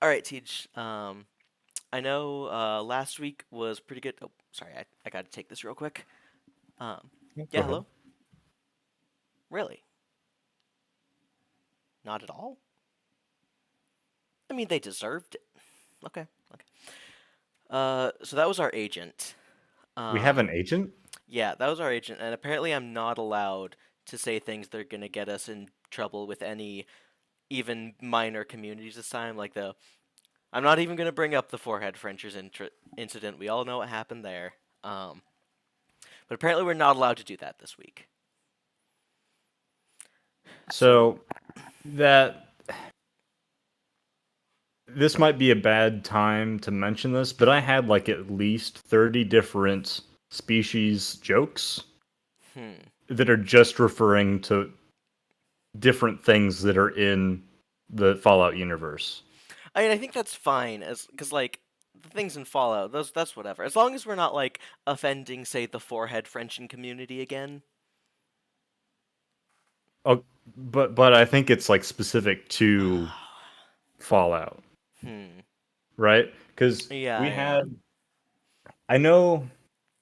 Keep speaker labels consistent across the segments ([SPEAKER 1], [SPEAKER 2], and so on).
[SPEAKER 1] All right, Teej. I know last week was pretty good. Oh, sorry, I got to take this real quick. Um,
[SPEAKER 2] Yeah, go
[SPEAKER 1] yeah,
[SPEAKER 2] ahead.
[SPEAKER 1] hello? Really? Not at all? I mean, they deserved it. Okay, okay. So that was our agent.
[SPEAKER 2] We have
[SPEAKER 1] Um,
[SPEAKER 2] an agent?
[SPEAKER 1] yeah, that was our agent, and apparently I'm not allowed to say things that are gonna get us in trouble with any even minor communities this time. I'm not even gonna bring up the forehead Frenchers incident. We all know what happened there. But apparently we're not allowed to do that this week. So
[SPEAKER 2] So that this might be a bad time to mention this, but I had like at least 30 different species jokes
[SPEAKER 1] Hmm.
[SPEAKER 2] that are just referring to different things that are in the Fallout universe.
[SPEAKER 1] I mean, I think that's fine, as because the things in Fallout, those that's whatever. As long as we're not offending, say, the forehead Frenching community again.
[SPEAKER 2] Oh, but I think it's like specific to Fallout,
[SPEAKER 1] Hmm.
[SPEAKER 2] right? Because
[SPEAKER 1] Yeah,
[SPEAKER 2] we
[SPEAKER 1] yeah.
[SPEAKER 2] had I know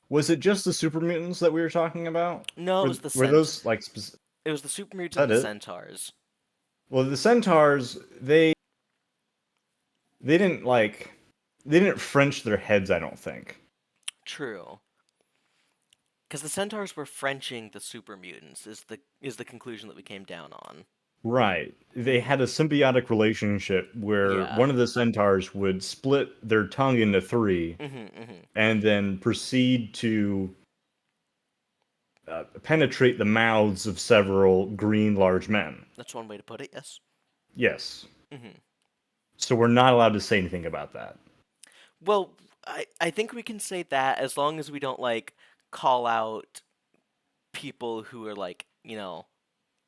[SPEAKER 2] was it just the super mutants that we were talking about?
[SPEAKER 1] No, it was
[SPEAKER 2] Were those like
[SPEAKER 1] It was the super
[SPEAKER 2] is
[SPEAKER 1] mutants and
[SPEAKER 2] that
[SPEAKER 1] the
[SPEAKER 2] it?
[SPEAKER 1] centaurs.
[SPEAKER 2] Well, the centaurs they didn't like they didn't French their heads. I don't think.
[SPEAKER 1] True. Because the centaurs were Frenching the super mutants is the conclusion that we came down on.
[SPEAKER 2] Right. They
[SPEAKER 1] Hmm.
[SPEAKER 2] had a symbiotic relationship where
[SPEAKER 1] Yeah.
[SPEAKER 2] one of the centaurs would split their tongue into three
[SPEAKER 1] Hmm.
[SPEAKER 2] and then proceed to penetrate the mouths of several green large men.
[SPEAKER 1] That's one way to put it. Yes.
[SPEAKER 2] Yes.
[SPEAKER 1] Hmm.
[SPEAKER 2] So we're not allowed to say anything about that.
[SPEAKER 1] Well, I think we can say that as long as we don't call out people who are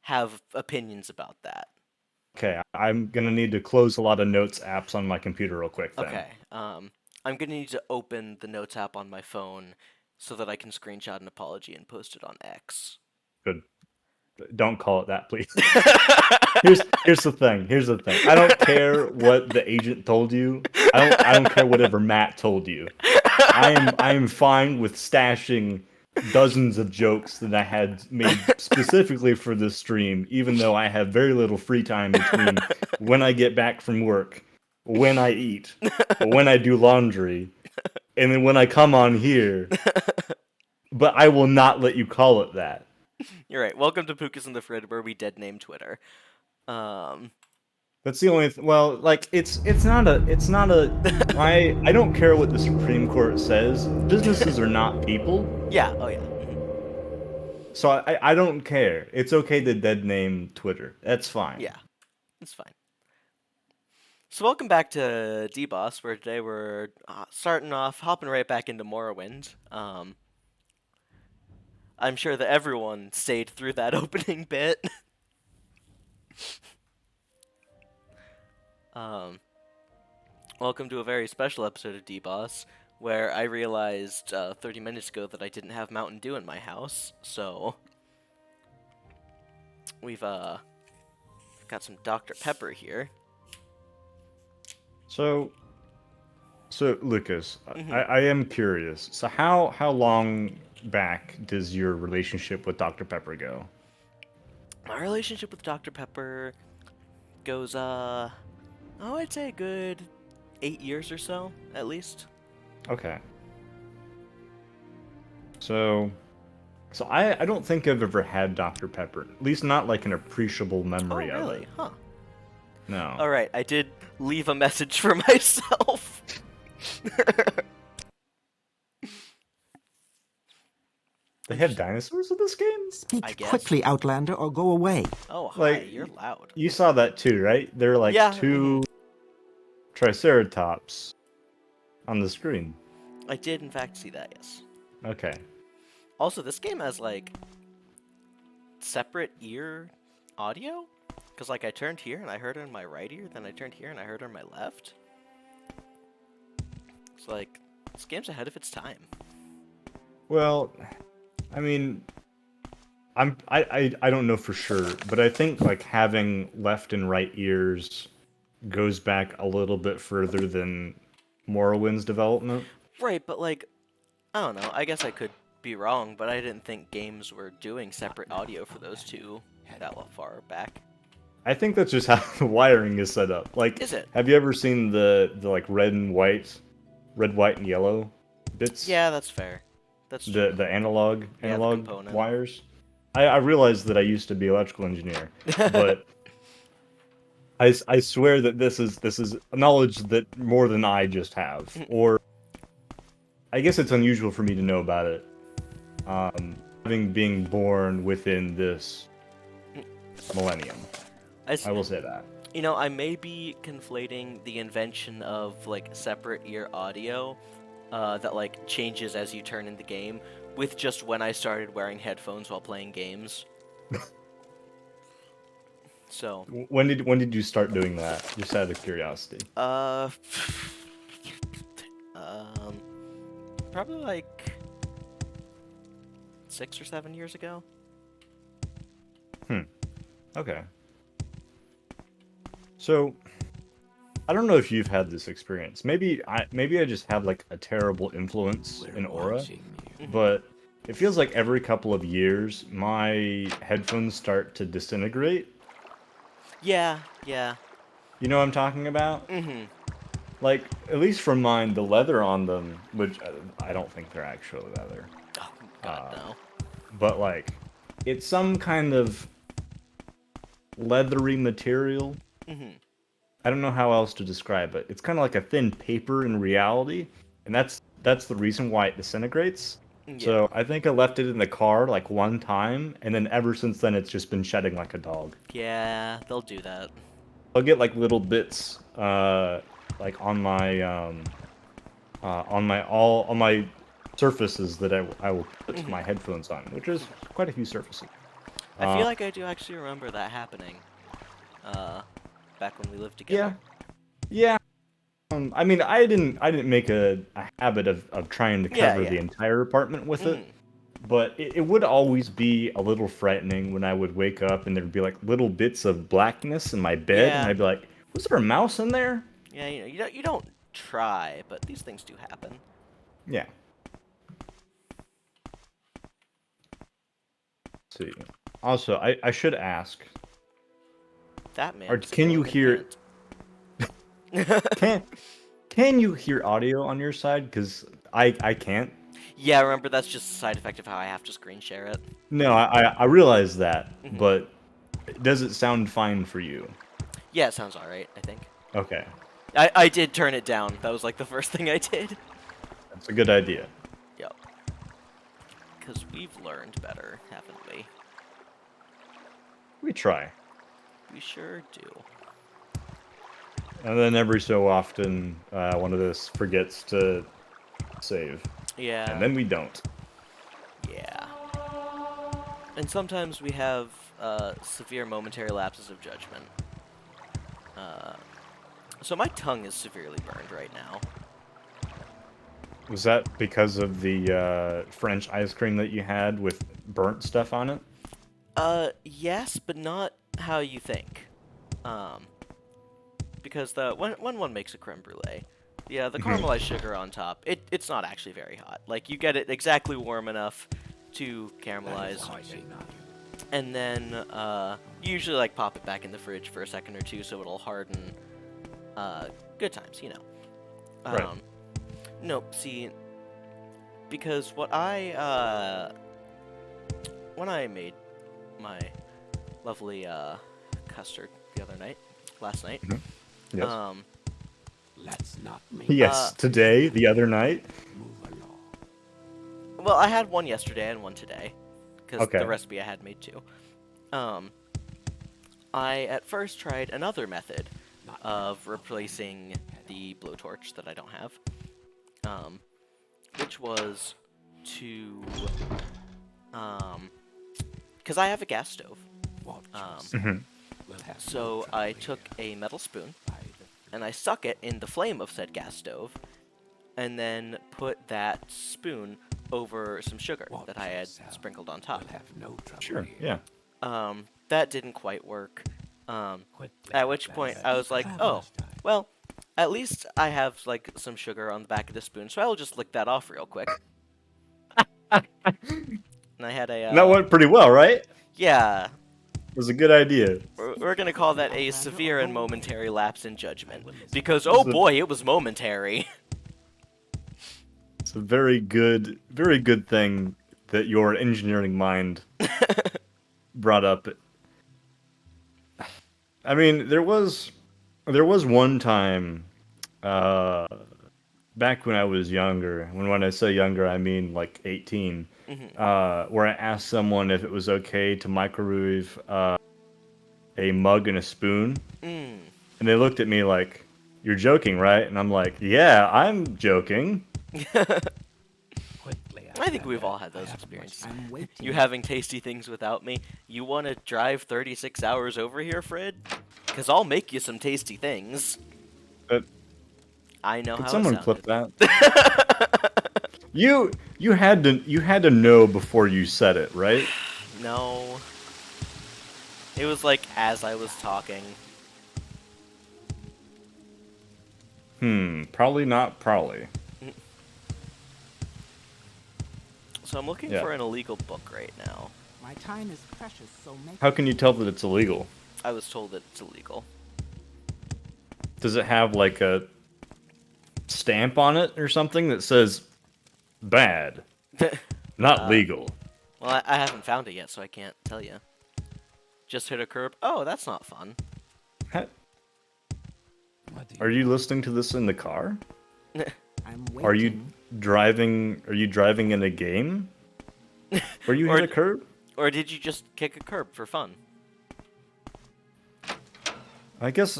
[SPEAKER 1] have opinions about that.
[SPEAKER 2] Okay, I'm gonna need to close a lot of notes apps on my computer real quick then.
[SPEAKER 1] Okay. I'm gonna need to open the notes app on my phone so that I can screenshot an apology and post it on X.
[SPEAKER 2] Good. Don't call it that, please. Here's the thing. Here's the thing. I don't care what the agent told you. I don't care whatever Matt told you. I am fine with stashing dozens of jokes that I had made specifically for this stream, even though I have very little free time between when I get back from work, when I eat, when I do laundry, and then when I come on here. But I will not let you call it that.
[SPEAKER 1] You're right. Welcome to Pucas and the Frid, where we dead name Twitter. Um,
[SPEAKER 2] That's the only well, like it's not a I don't care what the Supreme Court says. Businesses are not people.
[SPEAKER 1] yeah. Oh yeah.
[SPEAKER 2] So I don't care. It's okay to dead name Twitter. That's fine.
[SPEAKER 1] Yeah. It's fine. So welcome back to DBoS, where today we're starting off, hopping right back into Morrowind. I'm sure that everyone stayed through that opening bit. um, Welcome to a very special episode of DBoS, where I realized 30 minutes ago that I didn't have Mountain Dew in my house, so we've got some Dr. Pepper here.
[SPEAKER 2] So so Lucas,
[SPEAKER 1] Hmm.
[SPEAKER 2] I am curious. So how long back does your relationship with Dr. Pepper go?
[SPEAKER 1] My relationship with Dr. Pepper goes, I'd say a good 8 years or so, at least.
[SPEAKER 2] Okay. So so I don't think I've ever had Dr. Pepper. At least not like an appreciable
[SPEAKER 1] Oh,
[SPEAKER 2] memory of it.
[SPEAKER 1] really? Huh.
[SPEAKER 2] No.
[SPEAKER 1] Alright, I did leave a message for myself.
[SPEAKER 2] They have dinosaurs in this game?
[SPEAKER 1] I
[SPEAKER 3] Speak
[SPEAKER 1] guess.
[SPEAKER 3] quickly, Outlander, or go away.
[SPEAKER 1] Oh, hi,
[SPEAKER 2] Like,
[SPEAKER 1] you're loud.
[SPEAKER 2] you saw that too, right? There are like
[SPEAKER 1] Yeah, hmm.
[SPEAKER 2] two Triceratops on the screen.
[SPEAKER 1] I did in fact see that, yes.
[SPEAKER 2] Okay.
[SPEAKER 1] Also, this game has, separate ear audio? Because, I turned here and I heard it in my right ear, then I turned here and I heard it in my left. It's this game's ahead of its time.
[SPEAKER 2] Well, I mean, I don't know for sure, but I think like having left and right ears goes back a little bit further than Morrowind's development.
[SPEAKER 1] Right, but like, I don't know. I guess I could be wrong, but I didn't think games were doing separate audio for those two that far back.
[SPEAKER 2] I think that's just how the wiring is set up. Like,
[SPEAKER 1] Is it?
[SPEAKER 2] have you ever seen the like red, white, and yellow bits?
[SPEAKER 1] Yeah, that's fair. That's true.
[SPEAKER 2] The analog
[SPEAKER 1] Yeah, the component.
[SPEAKER 2] wires. I realized that I used to be electrical engineer, but I swear that this is knowledge that more than I just have, or I guess it's unusual for me to know about it. Having being born within this millennium, I will say that.
[SPEAKER 1] You know, I may be conflating the invention of like separate ear audio that like changes as you turn in the game with just when I started wearing headphones while playing games. So
[SPEAKER 2] When did you start doing that? Just out of curiosity.
[SPEAKER 1] Probably like 6 or 7 years ago.
[SPEAKER 2] Okay. So, I don't know if you've had this experience. Maybe I just have like a terrible influence in Aura, but it feels like every couple of years my headphones start to disintegrate.
[SPEAKER 1] Yeah, yeah.
[SPEAKER 2] You know what I'm talking about?
[SPEAKER 1] Mm-hmm.
[SPEAKER 2] Like, at least for mine, the leather on them, which I don't think they're actually leather,
[SPEAKER 1] Oh, God, no.
[SPEAKER 2] but like, it's some kind of leathery material.
[SPEAKER 1] Mm-hmm.
[SPEAKER 2] I don't know how else to describe it. It's kind of like a thin paper in reality, and that's the reason why it disintegrates.
[SPEAKER 1] Yeah.
[SPEAKER 2] So I think I left it in the car like one time, and then ever since then it's just been shedding like a dog.
[SPEAKER 1] Yeah, they'll do that.
[SPEAKER 2] I'll get like little bits, like on my surfaces that I will put my headphones on, which is quite a few surfaces.
[SPEAKER 1] I feel like I do actually remember that happening. Back when we lived together.
[SPEAKER 2] Yeah. I mean, I didn't make a habit of trying to cover the entire apartment with it, but it would always be a little frightening when I would wake up and there'd be like little bits of blackness in my bed, and I'd be like, "Was there a mouse in there?"
[SPEAKER 1] Yeah, you don't try, but these things do happen.
[SPEAKER 2] Yeah. Let's see. Also, I should ask.
[SPEAKER 1] That man.
[SPEAKER 2] Can you hear? Can you hear audio on your side? Because I can't.
[SPEAKER 1] Yeah, remember that's just a side effect of how I have to screen share it.
[SPEAKER 2] No, I realize that, but does it sound fine for you?
[SPEAKER 1] Yeah, it sounds alright, I think.
[SPEAKER 2] Okay.
[SPEAKER 1] I did turn it down. That was like the first thing I did.
[SPEAKER 2] That's a good idea.
[SPEAKER 1] Yep. Because we've learned better, haven't we?
[SPEAKER 2] We try.
[SPEAKER 1] We sure do.
[SPEAKER 2] And then every so often, one of us forgets to save.
[SPEAKER 1] Yeah.
[SPEAKER 2] And then we don't.
[SPEAKER 1] Yeah. And sometimes we have severe momentary lapses of judgment. So my tongue is severely burned right now.
[SPEAKER 2] Was that because of the French ice cream that you had with burnt stuff on it?
[SPEAKER 1] Yes, but not how you think. Because when one makes a creme brulee, yeah, the caramelized sugar on top, it's not actually very hot. Like, you get it exactly warm enough to caramelize. And then, you usually, like, pop it back in the fridge for a second or two so it'll harden. Good times, you know.
[SPEAKER 2] Right.
[SPEAKER 1] Nope, see, because when I made my lovely, custard last night,
[SPEAKER 2] Yes.
[SPEAKER 3] Let's not make
[SPEAKER 2] Yes, the other night.
[SPEAKER 3] move along.
[SPEAKER 1] well, I had one yesterday and one today, because
[SPEAKER 2] Okay.
[SPEAKER 1] the recipe I had made two. I at first tried another method of replacing the blowtorch that I don't have, which was to, because I have a gas stove, so I took a metal spoon, and I stuck it in the flame of said gas stove, and then put that spoon over some sugar that I had sprinkled on top.
[SPEAKER 2] Sure. Yeah.
[SPEAKER 1] That didn't quite work. At which point I was like, oh, Well, at least I have like some sugar on the back of the spoon, so I'll just lick that off real quick. And I had a
[SPEAKER 2] And that went pretty well, right? It
[SPEAKER 1] yeah.
[SPEAKER 2] was a good idea.
[SPEAKER 1] We're gonna call that a severe and momentary lapse in judgment because
[SPEAKER 2] It's
[SPEAKER 1] oh
[SPEAKER 2] a,
[SPEAKER 1] boy, it was momentary.
[SPEAKER 2] it's a very good thing that your engineering mind brought up. I mean, there was one time, uh, back when I was younger. When I say younger, I mean like 18. Where I asked someone if it was okay to microwave a mug and a spoon,
[SPEAKER 1] Mm.
[SPEAKER 2] and they looked at me like, "You're joking, right?" And I'm like, "Yeah, I'm joking."
[SPEAKER 3] Quickly,
[SPEAKER 1] I think we've
[SPEAKER 3] Alexander.
[SPEAKER 1] all had
[SPEAKER 3] I
[SPEAKER 1] those
[SPEAKER 3] have much
[SPEAKER 1] experiences.
[SPEAKER 3] time waiting.
[SPEAKER 1] You having tasty things without me? You want to drive 36 hours over here, Fred? Because I'll make you some tasty things.
[SPEAKER 2] But
[SPEAKER 1] I know
[SPEAKER 2] could
[SPEAKER 1] how
[SPEAKER 2] someone
[SPEAKER 1] it
[SPEAKER 2] clip
[SPEAKER 1] sounded.
[SPEAKER 2] that? You had to know before you said it, right?
[SPEAKER 1] No. It was like as I was talking.
[SPEAKER 2] Probably not. Probably.
[SPEAKER 1] So I'm looking
[SPEAKER 2] Yeah.
[SPEAKER 1] for an illegal book right now.
[SPEAKER 4] My time is precious, so make
[SPEAKER 2] How can you tell that it's illegal?
[SPEAKER 1] I was told that it's illegal.
[SPEAKER 2] Does it have like a stamp on it or something that says bad, not legal?
[SPEAKER 1] Well, I haven't found it yet, so I can't tell you. Just hit a curb. Oh, that's not fun.
[SPEAKER 2] Ha-
[SPEAKER 3] What do
[SPEAKER 2] Are you listening to this in the car?
[SPEAKER 4] I'm waiting.
[SPEAKER 2] Are you driving? Are you driving in a game? Where you
[SPEAKER 1] Or
[SPEAKER 2] hit a
[SPEAKER 1] d-
[SPEAKER 2] curb?
[SPEAKER 1] Or did you just kick a curb for fun?
[SPEAKER 2] I guess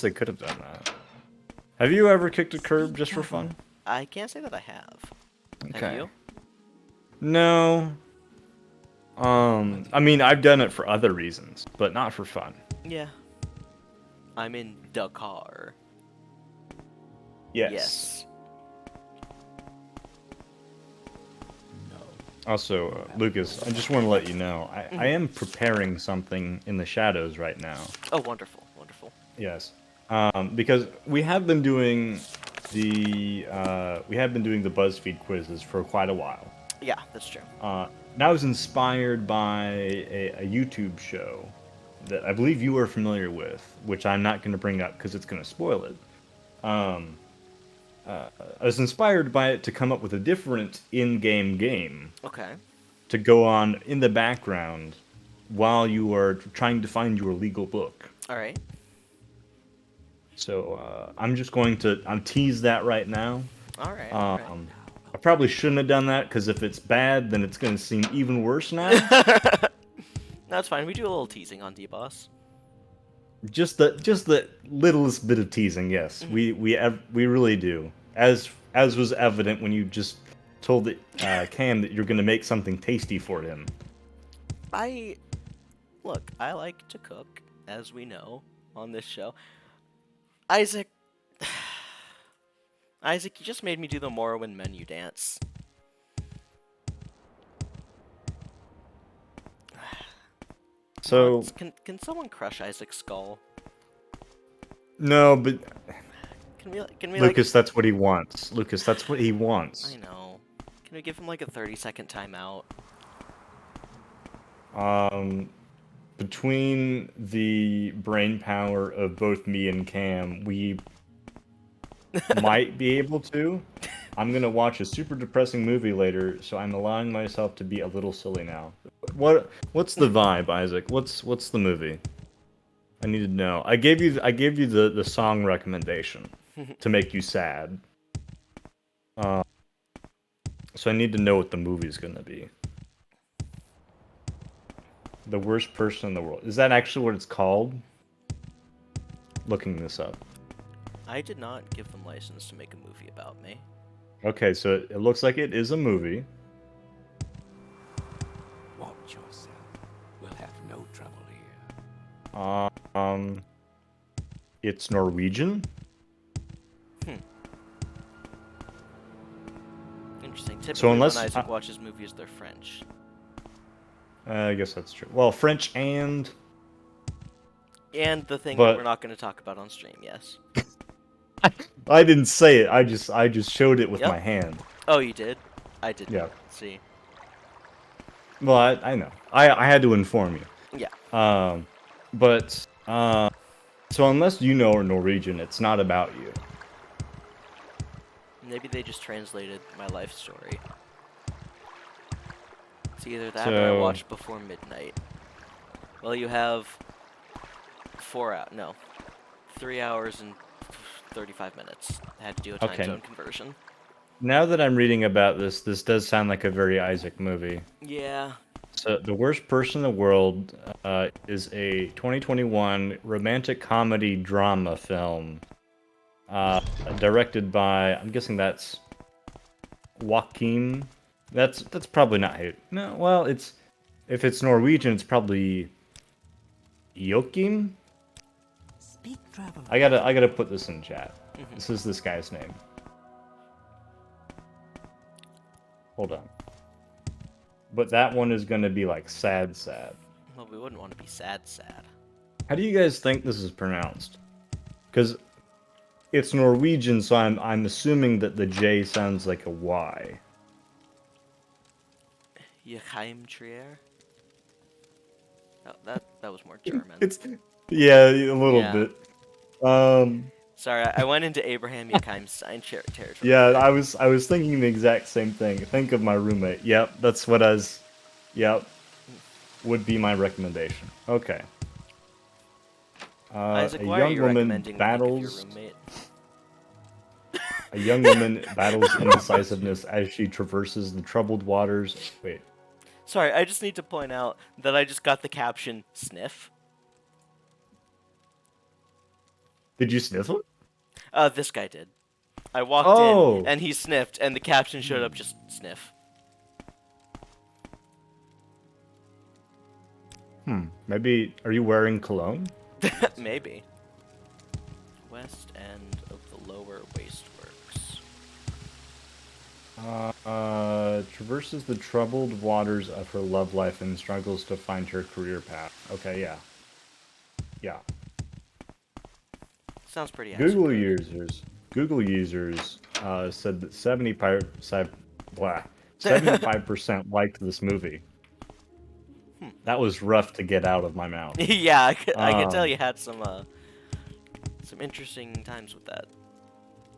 [SPEAKER 2] they could have done that. Have you ever kicked a curb just for fun?
[SPEAKER 1] I can't say that I have. Have
[SPEAKER 2] Okay.
[SPEAKER 1] you?
[SPEAKER 2] No. I mean, I've done it for other reasons, but not for fun.
[SPEAKER 1] Yeah. I'm in the car.
[SPEAKER 2] Yes.
[SPEAKER 1] Yes.
[SPEAKER 3] No.
[SPEAKER 2] Also, Lucas, I just want to let you know, I am preparing something in the shadows right now.
[SPEAKER 1] Oh, wonderful, wonderful.
[SPEAKER 2] Yes. Because we have been doing the BuzzFeed quizzes for quite a while.
[SPEAKER 1] Yeah, that's true.
[SPEAKER 2] And I was inspired by a YouTube show that I believe you are familiar with, which I'm not going to bring up because it's going to spoil it. I was inspired by it to come up with a different in-game game
[SPEAKER 1] Okay.
[SPEAKER 2] to go on in the background while you are trying to find your legal book.
[SPEAKER 1] All right.
[SPEAKER 2] So I'm just going to tease that right now.
[SPEAKER 1] All right. All right.
[SPEAKER 2] I probably shouldn't have done that because if it's bad, then it's going to seem even worse now.
[SPEAKER 1] That's fine. We do a little teasing on DBoS.
[SPEAKER 2] Just the littlest bit of teasing, yes. We really do. As was evident when you just told Cam that you're going to make something tasty for him.
[SPEAKER 1] Look, I like to cook, as we know on this show. Isaac, you just made me do the Morrowind menu dance.
[SPEAKER 2] So
[SPEAKER 1] Can someone crush Isaac's skull?
[SPEAKER 2] no, but
[SPEAKER 1] Can we
[SPEAKER 2] Lucas, that's what he wants. Lucas, that's what he wants.
[SPEAKER 1] I know. Can we give him like a 30-second timeout?
[SPEAKER 2] Between the brain power of both me and Cam, we might be able to. I'm gonna watch a super depressing movie later, so I'm allowing myself to be a little silly now. What's the vibe, Isaac? What's the movie? I need to know. I gave you the song recommendation to make you sad. So I need to know what the movie's gonna be. The worst person in the world. Is that actually what it's called? Looking this up.
[SPEAKER 1] I did not give them license to make a movie about me.
[SPEAKER 2] Okay, so it looks like it is a movie.
[SPEAKER 3] Watch yourself. We'll have no trouble here.
[SPEAKER 2] It's Norwegian.
[SPEAKER 1] Interesting. Typically,
[SPEAKER 2] So unless
[SPEAKER 1] when Isaac watches movies, they're French.
[SPEAKER 2] I guess that's true. Well, French and
[SPEAKER 1] And the thing
[SPEAKER 2] But-
[SPEAKER 1] that we're not going to talk about on stream, yes.
[SPEAKER 2] I didn't say it. I just showed it with
[SPEAKER 1] Yep.
[SPEAKER 2] my hand.
[SPEAKER 1] Oh, you did? I did
[SPEAKER 2] Yeah.
[SPEAKER 1] not see.
[SPEAKER 2] Well, I know. I had to inform you.
[SPEAKER 1] Yeah.
[SPEAKER 2] But so unless you know Norwegian, it's not about you.
[SPEAKER 1] Maybe they just translated my life story. It's either that or I
[SPEAKER 2] So
[SPEAKER 1] watched before midnight. Well, you have 3 hours and 35 minutes. I had to do a time
[SPEAKER 2] okay.
[SPEAKER 1] zone conversion.
[SPEAKER 2] Now that I'm reading about this, this does sound like a very Isaac movie.
[SPEAKER 1] Yeah.
[SPEAKER 2] So the worst person in the world is a 2021 romantic comedy drama film, directed by, I'm guessing that's Joaquin. That's probably not who. No, well, it's if it's Norwegian, it's probably Joachim.
[SPEAKER 4] Speak, traveler.
[SPEAKER 2] I gotta put this in chat.
[SPEAKER 1] Mhm.
[SPEAKER 2] This is this guy's name. Hold on. But that one is gonna be like sad.
[SPEAKER 1] Well, we wouldn't want to be sad.
[SPEAKER 2] How do you guys think this is pronounced? Because it's Norwegian, so I'm assuming that the J sounds like a Y.
[SPEAKER 1] Joachim Trier? Oh, that was more German.
[SPEAKER 2] It's yeah, a little
[SPEAKER 1] Yeah.
[SPEAKER 2] bit.
[SPEAKER 1] Sorry, I went into Abraham Joachimstein territory.
[SPEAKER 2] Yeah, I was thinking the exact same thing. Think of my roommate. Yep, that's what I was. Yep, would be my recommendation. Okay.
[SPEAKER 1] Isaac,
[SPEAKER 2] A
[SPEAKER 1] why are
[SPEAKER 2] young
[SPEAKER 1] you
[SPEAKER 2] woman
[SPEAKER 1] recommending me think of your
[SPEAKER 2] battles.
[SPEAKER 1] roommate?
[SPEAKER 2] A young woman battles indecisiveness as she traverses the troubled waters. Wait.
[SPEAKER 1] Sorry, I just need to point out that I just got the caption sniff.
[SPEAKER 2] Did you sniff him?
[SPEAKER 1] This guy did. I walked
[SPEAKER 2] Oh.
[SPEAKER 1] in and he sniffed, and the caption showed up just sniff.
[SPEAKER 2] Maybe. Are you wearing cologne?
[SPEAKER 1] Maybe. West end of the lower wasteworks.
[SPEAKER 2] Traverses the troubled waters of her love life and struggles to find her career path. Okay, yeah. Yeah.
[SPEAKER 1] Sounds pretty
[SPEAKER 2] Google
[SPEAKER 1] accurate.
[SPEAKER 2] users said that 75% liked this movie. That was rough to get out of my mouth.
[SPEAKER 1] Yeah, I could tell you had some interesting times with that.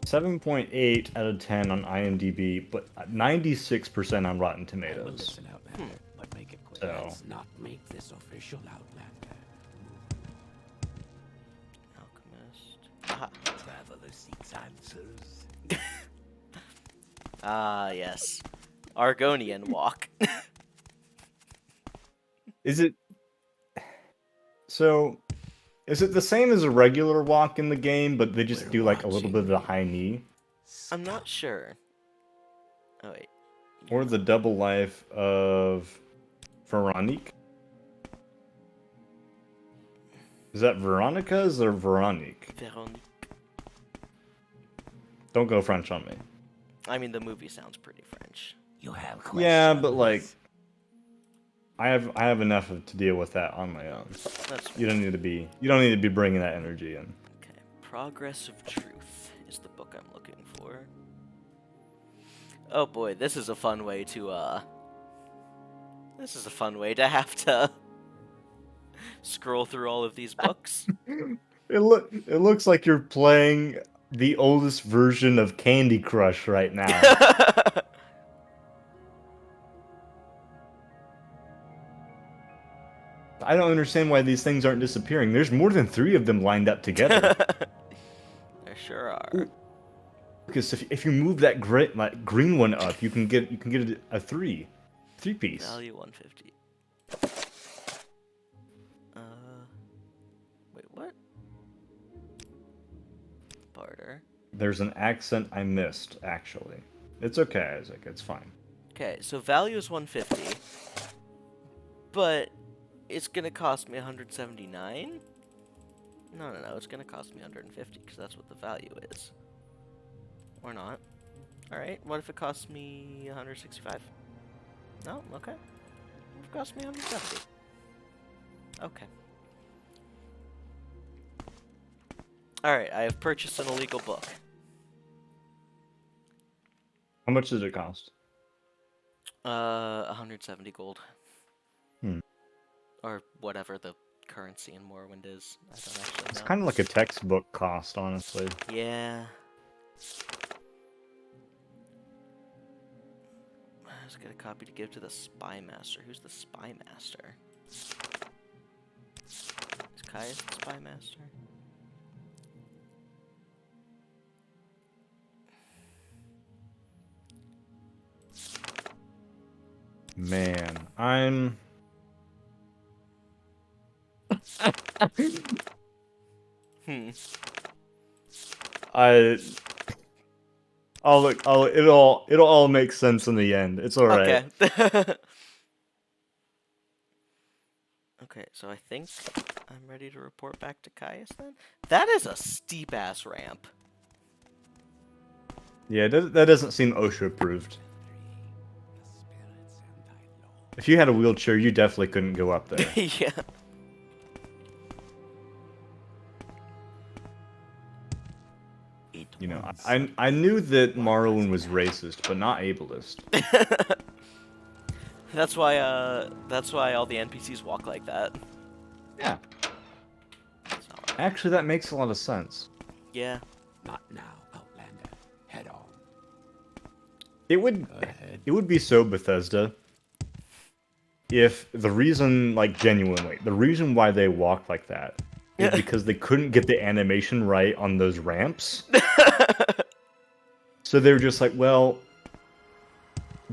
[SPEAKER 2] 7.8 out of 10 on IMDb, but 96% on Rotten
[SPEAKER 3] I will
[SPEAKER 2] Tomatoes.
[SPEAKER 3] listen, Outlander, but make it quick.
[SPEAKER 2] So-
[SPEAKER 3] Let's not make this official, Outlander.
[SPEAKER 1] Alchemist. Aha.
[SPEAKER 3] Traveler seeks answers.
[SPEAKER 1] Ah, yes. Argonian walk.
[SPEAKER 2] Is it the same as a regular walk in the game, but they just
[SPEAKER 3] We're
[SPEAKER 2] do like a little bit of
[SPEAKER 3] watching.
[SPEAKER 2] a high knee?
[SPEAKER 1] I'm not sure. Oh, wait.
[SPEAKER 2] Or the double life of Veronique? Is that Veronica's or Veronique?
[SPEAKER 1] Veronique.
[SPEAKER 2] Don't go French on me.
[SPEAKER 1] I mean, the movie sounds pretty French.
[SPEAKER 3] You have questions.
[SPEAKER 2] Yeah, but like I have enough to deal with that on my own.
[SPEAKER 1] That's
[SPEAKER 2] You don't need to be bringing that energy in.
[SPEAKER 1] okay. Progress of Truth is the book I'm looking for. Oh boy, this is a fun way to have to scroll through all of these books.
[SPEAKER 2] It looks like you're playing the oldest version of Candy Crush right now. I don't understand why these things aren't disappearing. There's more than 3 of them lined up together.
[SPEAKER 1] There sure are.
[SPEAKER 2] Because if you move that green one up, you can get a 3 piece.
[SPEAKER 1] Value 150. Wait, what? Barter.
[SPEAKER 2] There's an accent I missed, actually. It's okay, Isaac. It's fine.
[SPEAKER 1] Okay, so value is 150, but it's gonna cost me 179. No, it's gonna cost me 150 because that's what the value is. Or not. All right. What if it costs me 165? No. Okay. It cost me 170. Okay. Alright, I have purchased an illegal book.
[SPEAKER 2] How much does it cost?
[SPEAKER 1] 170 gold.
[SPEAKER 2] Hmm.
[SPEAKER 1] Or whatever the currency in Morrowind is. I don't actually
[SPEAKER 2] It's
[SPEAKER 1] know.
[SPEAKER 2] kind of like a textbook cost, honestly.
[SPEAKER 1] Yeah. Let's get a copy to give to the Spy Master. Who's the Spy Master? Is Caius the Spy Master?
[SPEAKER 2] Man, I'm...
[SPEAKER 1] Hmm.
[SPEAKER 2] It'll all make sense in the end. It's alright.
[SPEAKER 1] Okay. Okay, so I think I'm ready to report back to Caius then? That is a steep ass ramp.
[SPEAKER 2] Yeah, that doesn't seem OSHA approved.
[SPEAKER 3] The spirits and thy lord.
[SPEAKER 2] If you had a wheelchair, you definitely couldn't go up there.
[SPEAKER 1] Yeah.
[SPEAKER 2] You know, I knew that Morrowind was racist, but not ableist.
[SPEAKER 1] That's why all the NPCs walk like that.
[SPEAKER 2] Yeah.
[SPEAKER 1] That's not right.
[SPEAKER 2] Actually, that makes a lot of sense.
[SPEAKER 1] Yeah.
[SPEAKER 3] Not now, Outlander. Head on.
[SPEAKER 2] It would
[SPEAKER 3] Go ahead.
[SPEAKER 2] it would be so Bethesda if the reason, like genuinely, the reason why they walked like that is because they couldn't get the animation right on those ramps. So they were just like, well,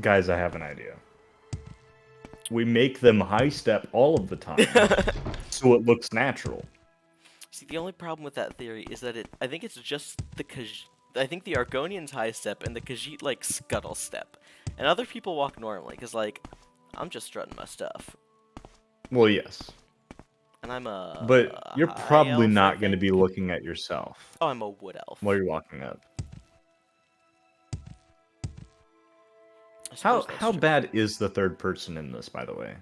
[SPEAKER 2] guys, I have an idea. We make them high step all of the time, so it looks natural.
[SPEAKER 1] See, the only problem with that theory is that I think it's just the I think the Argonians high step and the Khajiit like scuttle step, and other people walk normally because like I'm just strutting my stuff,
[SPEAKER 2] Well, yes,
[SPEAKER 1] and I'm a.
[SPEAKER 2] but you're
[SPEAKER 1] high
[SPEAKER 2] probably
[SPEAKER 1] elf, I
[SPEAKER 2] not going to be
[SPEAKER 1] think.
[SPEAKER 2] looking at yourself
[SPEAKER 1] Oh, I'm a wood elf.
[SPEAKER 2] while you're walking up.
[SPEAKER 1] I
[SPEAKER 2] How
[SPEAKER 1] suppose that's
[SPEAKER 2] how
[SPEAKER 1] true.
[SPEAKER 2] bad is the third person in this, by the way?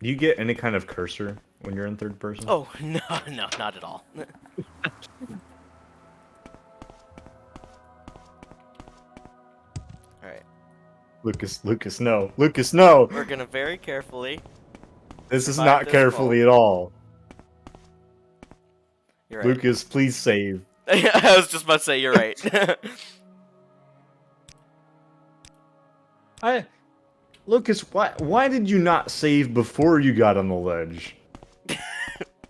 [SPEAKER 2] Do you get any kind of cursor when you're in third person?
[SPEAKER 1] Oh no, no, not at all. All right,
[SPEAKER 2] Lucas, no. Lucas, no!
[SPEAKER 1] we're gonna very carefully.
[SPEAKER 2] This is
[SPEAKER 1] survive
[SPEAKER 2] not
[SPEAKER 1] this
[SPEAKER 2] carefully
[SPEAKER 1] fall.
[SPEAKER 2] at all.
[SPEAKER 1] You're right.
[SPEAKER 2] Lucas, please save.
[SPEAKER 1] I was just about to say you're right.
[SPEAKER 2] Lucas, why did you not save before you got on the ledge?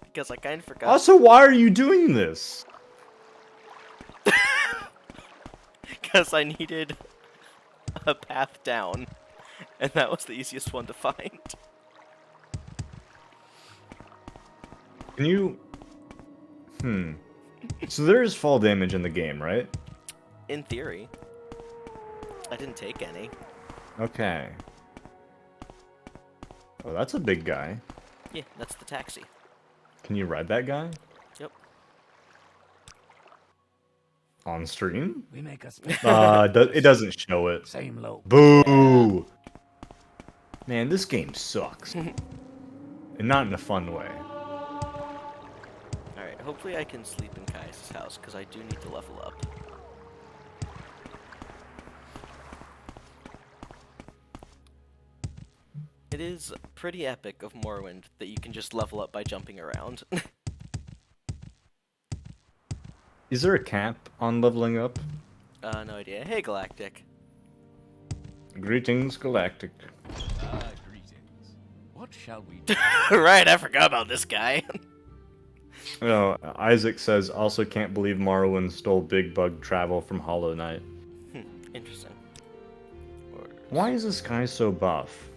[SPEAKER 1] Because I kind of forgot.
[SPEAKER 2] Also, why are you doing this?
[SPEAKER 1] Because I needed a path down, and that was the easiest one to find.
[SPEAKER 2] Can you... So there is fall damage in the game, right?
[SPEAKER 1] In theory. I didn't take any.
[SPEAKER 2] Okay. Oh, that's a big guy.
[SPEAKER 1] Yeah, that's the taxi.
[SPEAKER 2] Can you ride that guy?
[SPEAKER 1] Yep.
[SPEAKER 2] On stream?
[SPEAKER 3] We make a spec.
[SPEAKER 2] It doesn't show it.
[SPEAKER 3] Same low.
[SPEAKER 2] Boo! Man, this game sucks. And not in a fun way.
[SPEAKER 1] Alright, hopefully I can sleep in Caius' house, because I do need to level up. It is pretty epic of Morrowind that you can just level up by jumping around.
[SPEAKER 2] Is there a cap on leveling up?
[SPEAKER 1] No idea. Hey, Galactic.
[SPEAKER 2] Greetings, Galactic.
[SPEAKER 3] Greetings. What shall we do?
[SPEAKER 1] Right, I forgot about this guy.
[SPEAKER 2] Oh, Isaac says, also can't believe Morrowind stole Big Bug Travel from Hollow Knight.
[SPEAKER 1] Interesting. Orders.
[SPEAKER 2] Why is this guy so buff?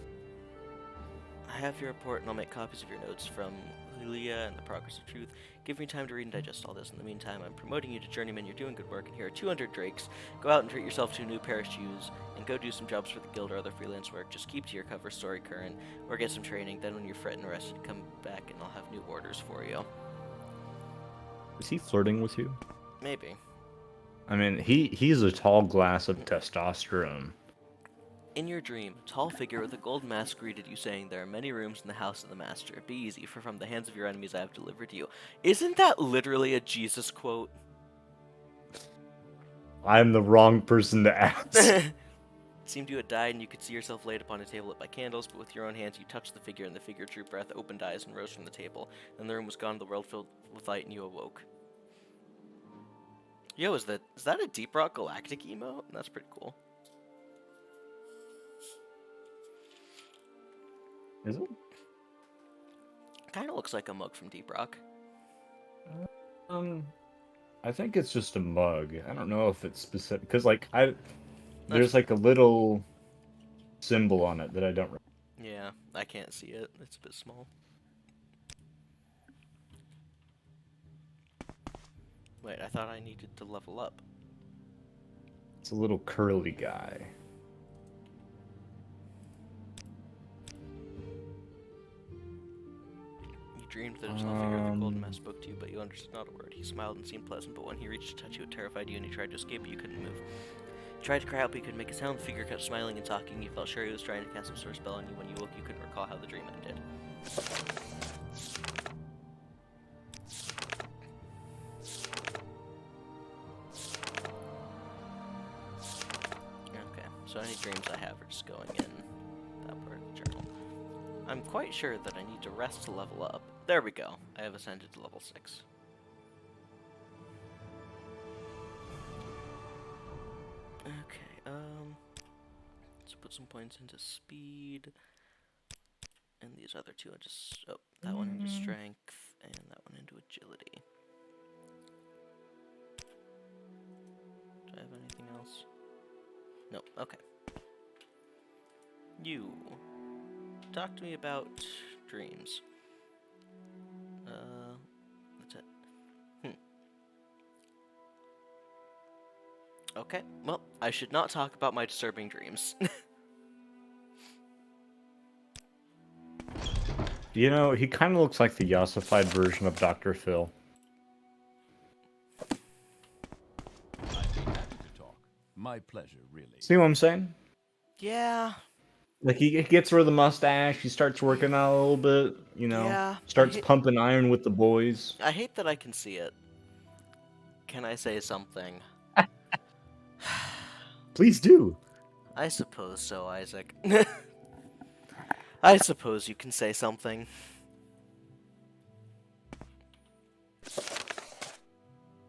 [SPEAKER 1] I have your report, and I'll make copies of your notes from Lilia and the Progress of Truth. Give me time to read and digest all this. In the meantime, I'm promoting you to Journeyman. You're doing good work, and here are 200 drakes. Go out and treat yourself to a new pair of shoes, and go do some jobs for the guild or other freelance work. Just keep to your cover story current, or get some training. Then when you're fret and rested, come back, and I'll have new orders for you.
[SPEAKER 2] Is he flirting with you?
[SPEAKER 1] Maybe.
[SPEAKER 2] I mean, he's a tall glass of testosterone.
[SPEAKER 1] In your dream, a tall figure with a gold mask greeted you, saying, "There are many rooms in the house of the master. Be easy, for from the hands of your enemies I have delivered you." Isn't that literally a Jesus quote?
[SPEAKER 2] I'm the wrong person to ask.
[SPEAKER 1] It seemed you had died, and you could see yourself laid upon a table lit by candles, but with your own hands you touched the figure, and the figure drew breath, opened eyes, and rose from the table. Then the room was gone, the world filled with light, and you awoke. Yo, is that a Deep Rock Galactic emote? That's pretty cool.
[SPEAKER 2] Is it?
[SPEAKER 1] Kind of looks like a mug from Deep Rock.
[SPEAKER 2] I think it's just a mug. I don't know if it's specific because there's
[SPEAKER 1] That's-
[SPEAKER 2] like a little symbol on it that I don't.
[SPEAKER 1] Yeah, I can't see it. It's a bit small. Wait, I thought I needed to level up.
[SPEAKER 2] It's a little curly guy.
[SPEAKER 1] You dreamed that a tall figure with a golden mask spoke to you, but you understood not a word. He smiled and seemed pleasant, but when he reached to touch you, it terrified you, and you tried to escape, but you couldn't move. You tried to cry out, but you couldn't make a sound. The figure kept smiling and talking. You felt sure he was trying to cast some sort of spell on you. When you woke, you couldn't recall how the dream ended. Okay, so any dreams I have are just going in that part of the journal. I'm quite sure that I need to rest to level up. There we go. I have ascended to level 6. Okay, let's put some points into speed. And these other two, that one into strength, and that one into agility. Do I have anything else? Nope, okay. You. Talk to me about dreams. That's it. Okay, well, I should not talk about my disturbing dreams.
[SPEAKER 2] You know, he kind of looks like the yassified version of Dr. Phil.
[SPEAKER 3] I'd be happy to talk. My pleasure, really.
[SPEAKER 2] See what I'm saying?
[SPEAKER 1] Yeah,
[SPEAKER 2] Like he gets rid of the mustache, he starts working out a little bit, you know,
[SPEAKER 1] Yeah,
[SPEAKER 2] starts
[SPEAKER 1] I-
[SPEAKER 2] pumping iron with the boys.
[SPEAKER 1] I hate that I can see it. Can I say something?
[SPEAKER 2] Please do.
[SPEAKER 1] I suppose so, Isaac. I suppose you can say something.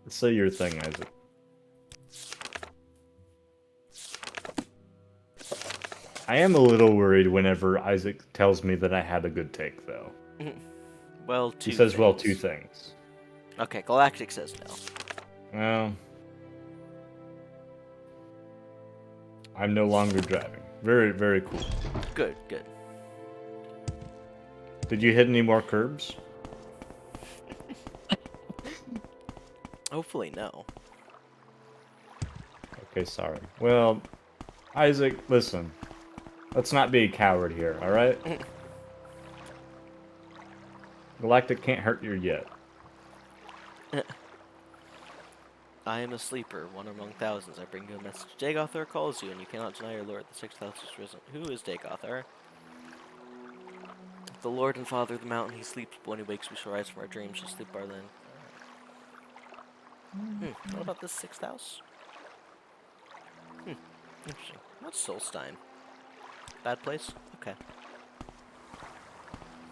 [SPEAKER 2] Say your thing, Isaac. I am a little worried whenever Isaac tells me that I had a good take, though.
[SPEAKER 1] Well,
[SPEAKER 2] He says, well, two things.
[SPEAKER 1] Okay, Galactic says no.
[SPEAKER 2] Well, I'm no longer driving. Very, very cool.
[SPEAKER 1] Good, good.
[SPEAKER 2] Did you hit any more curbs?
[SPEAKER 1] Hopefully no.
[SPEAKER 2] Okay, sorry. Well, Isaac, listen. Let's not be a coward here, alright? Galactic can't hurt you yet.
[SPEAKER 1] I am a sleeper, one among thousands. I bring you a message. Dagothar calls you, and you cannot deny your lord. The sixth house is risen. Who is Dagothar? The lord and father of the mountain. He sleeps, but when he wakes, we shall rise from our dreams. Shall sleep our land. What about this sixth house? Interesting. What's Solstein? Bad place? Okay.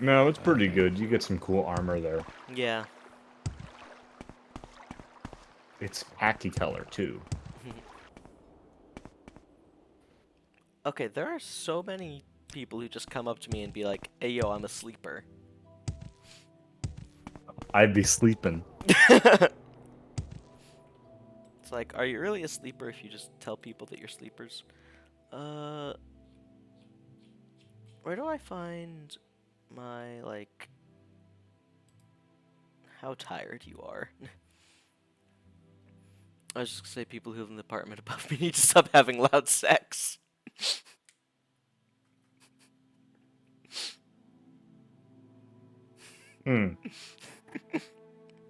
[SPEAKER 2] No, it's pretty good. You get some cool armor there.
[SPEAKER 1] Yeah.
[SPEAKER 2] It's khaki color, too.
[SPEAKER 1] Okay, there are so many people who just come up to me and be like, "Hey, yo, I'm a sleeper."
[SPEAKER 2] I'd be sleeping.
[SPEAKER 1] It's like, are you really a sleeper if you just tell people that you're sleepers? Where do I find my, like, how tired you are? I was just gonna say people who live in the apartment above me need to stop having loud sex.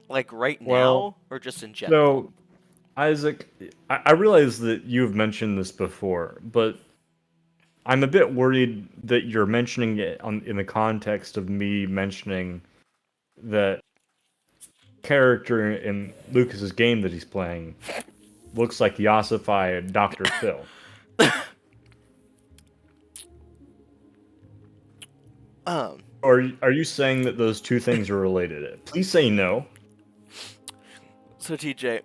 [SPEAKER 1] Like right
[SPEAKER 2] Well,
[SPEAKER 1] now, or just in general?
[SPEAKER 2] So, Isaac, I realize that you've mentioned this before, but I'm a bit worried that you're mentioning it in the context of me mentioning that character in Lucas's game that he's playing looks like the ossified Dr. Phil.
[SPEAKER 1] Um,
[SPEAKER 2] Or are you saying that those two things are related? Please say no.
[SPEAKER 1] so TJ,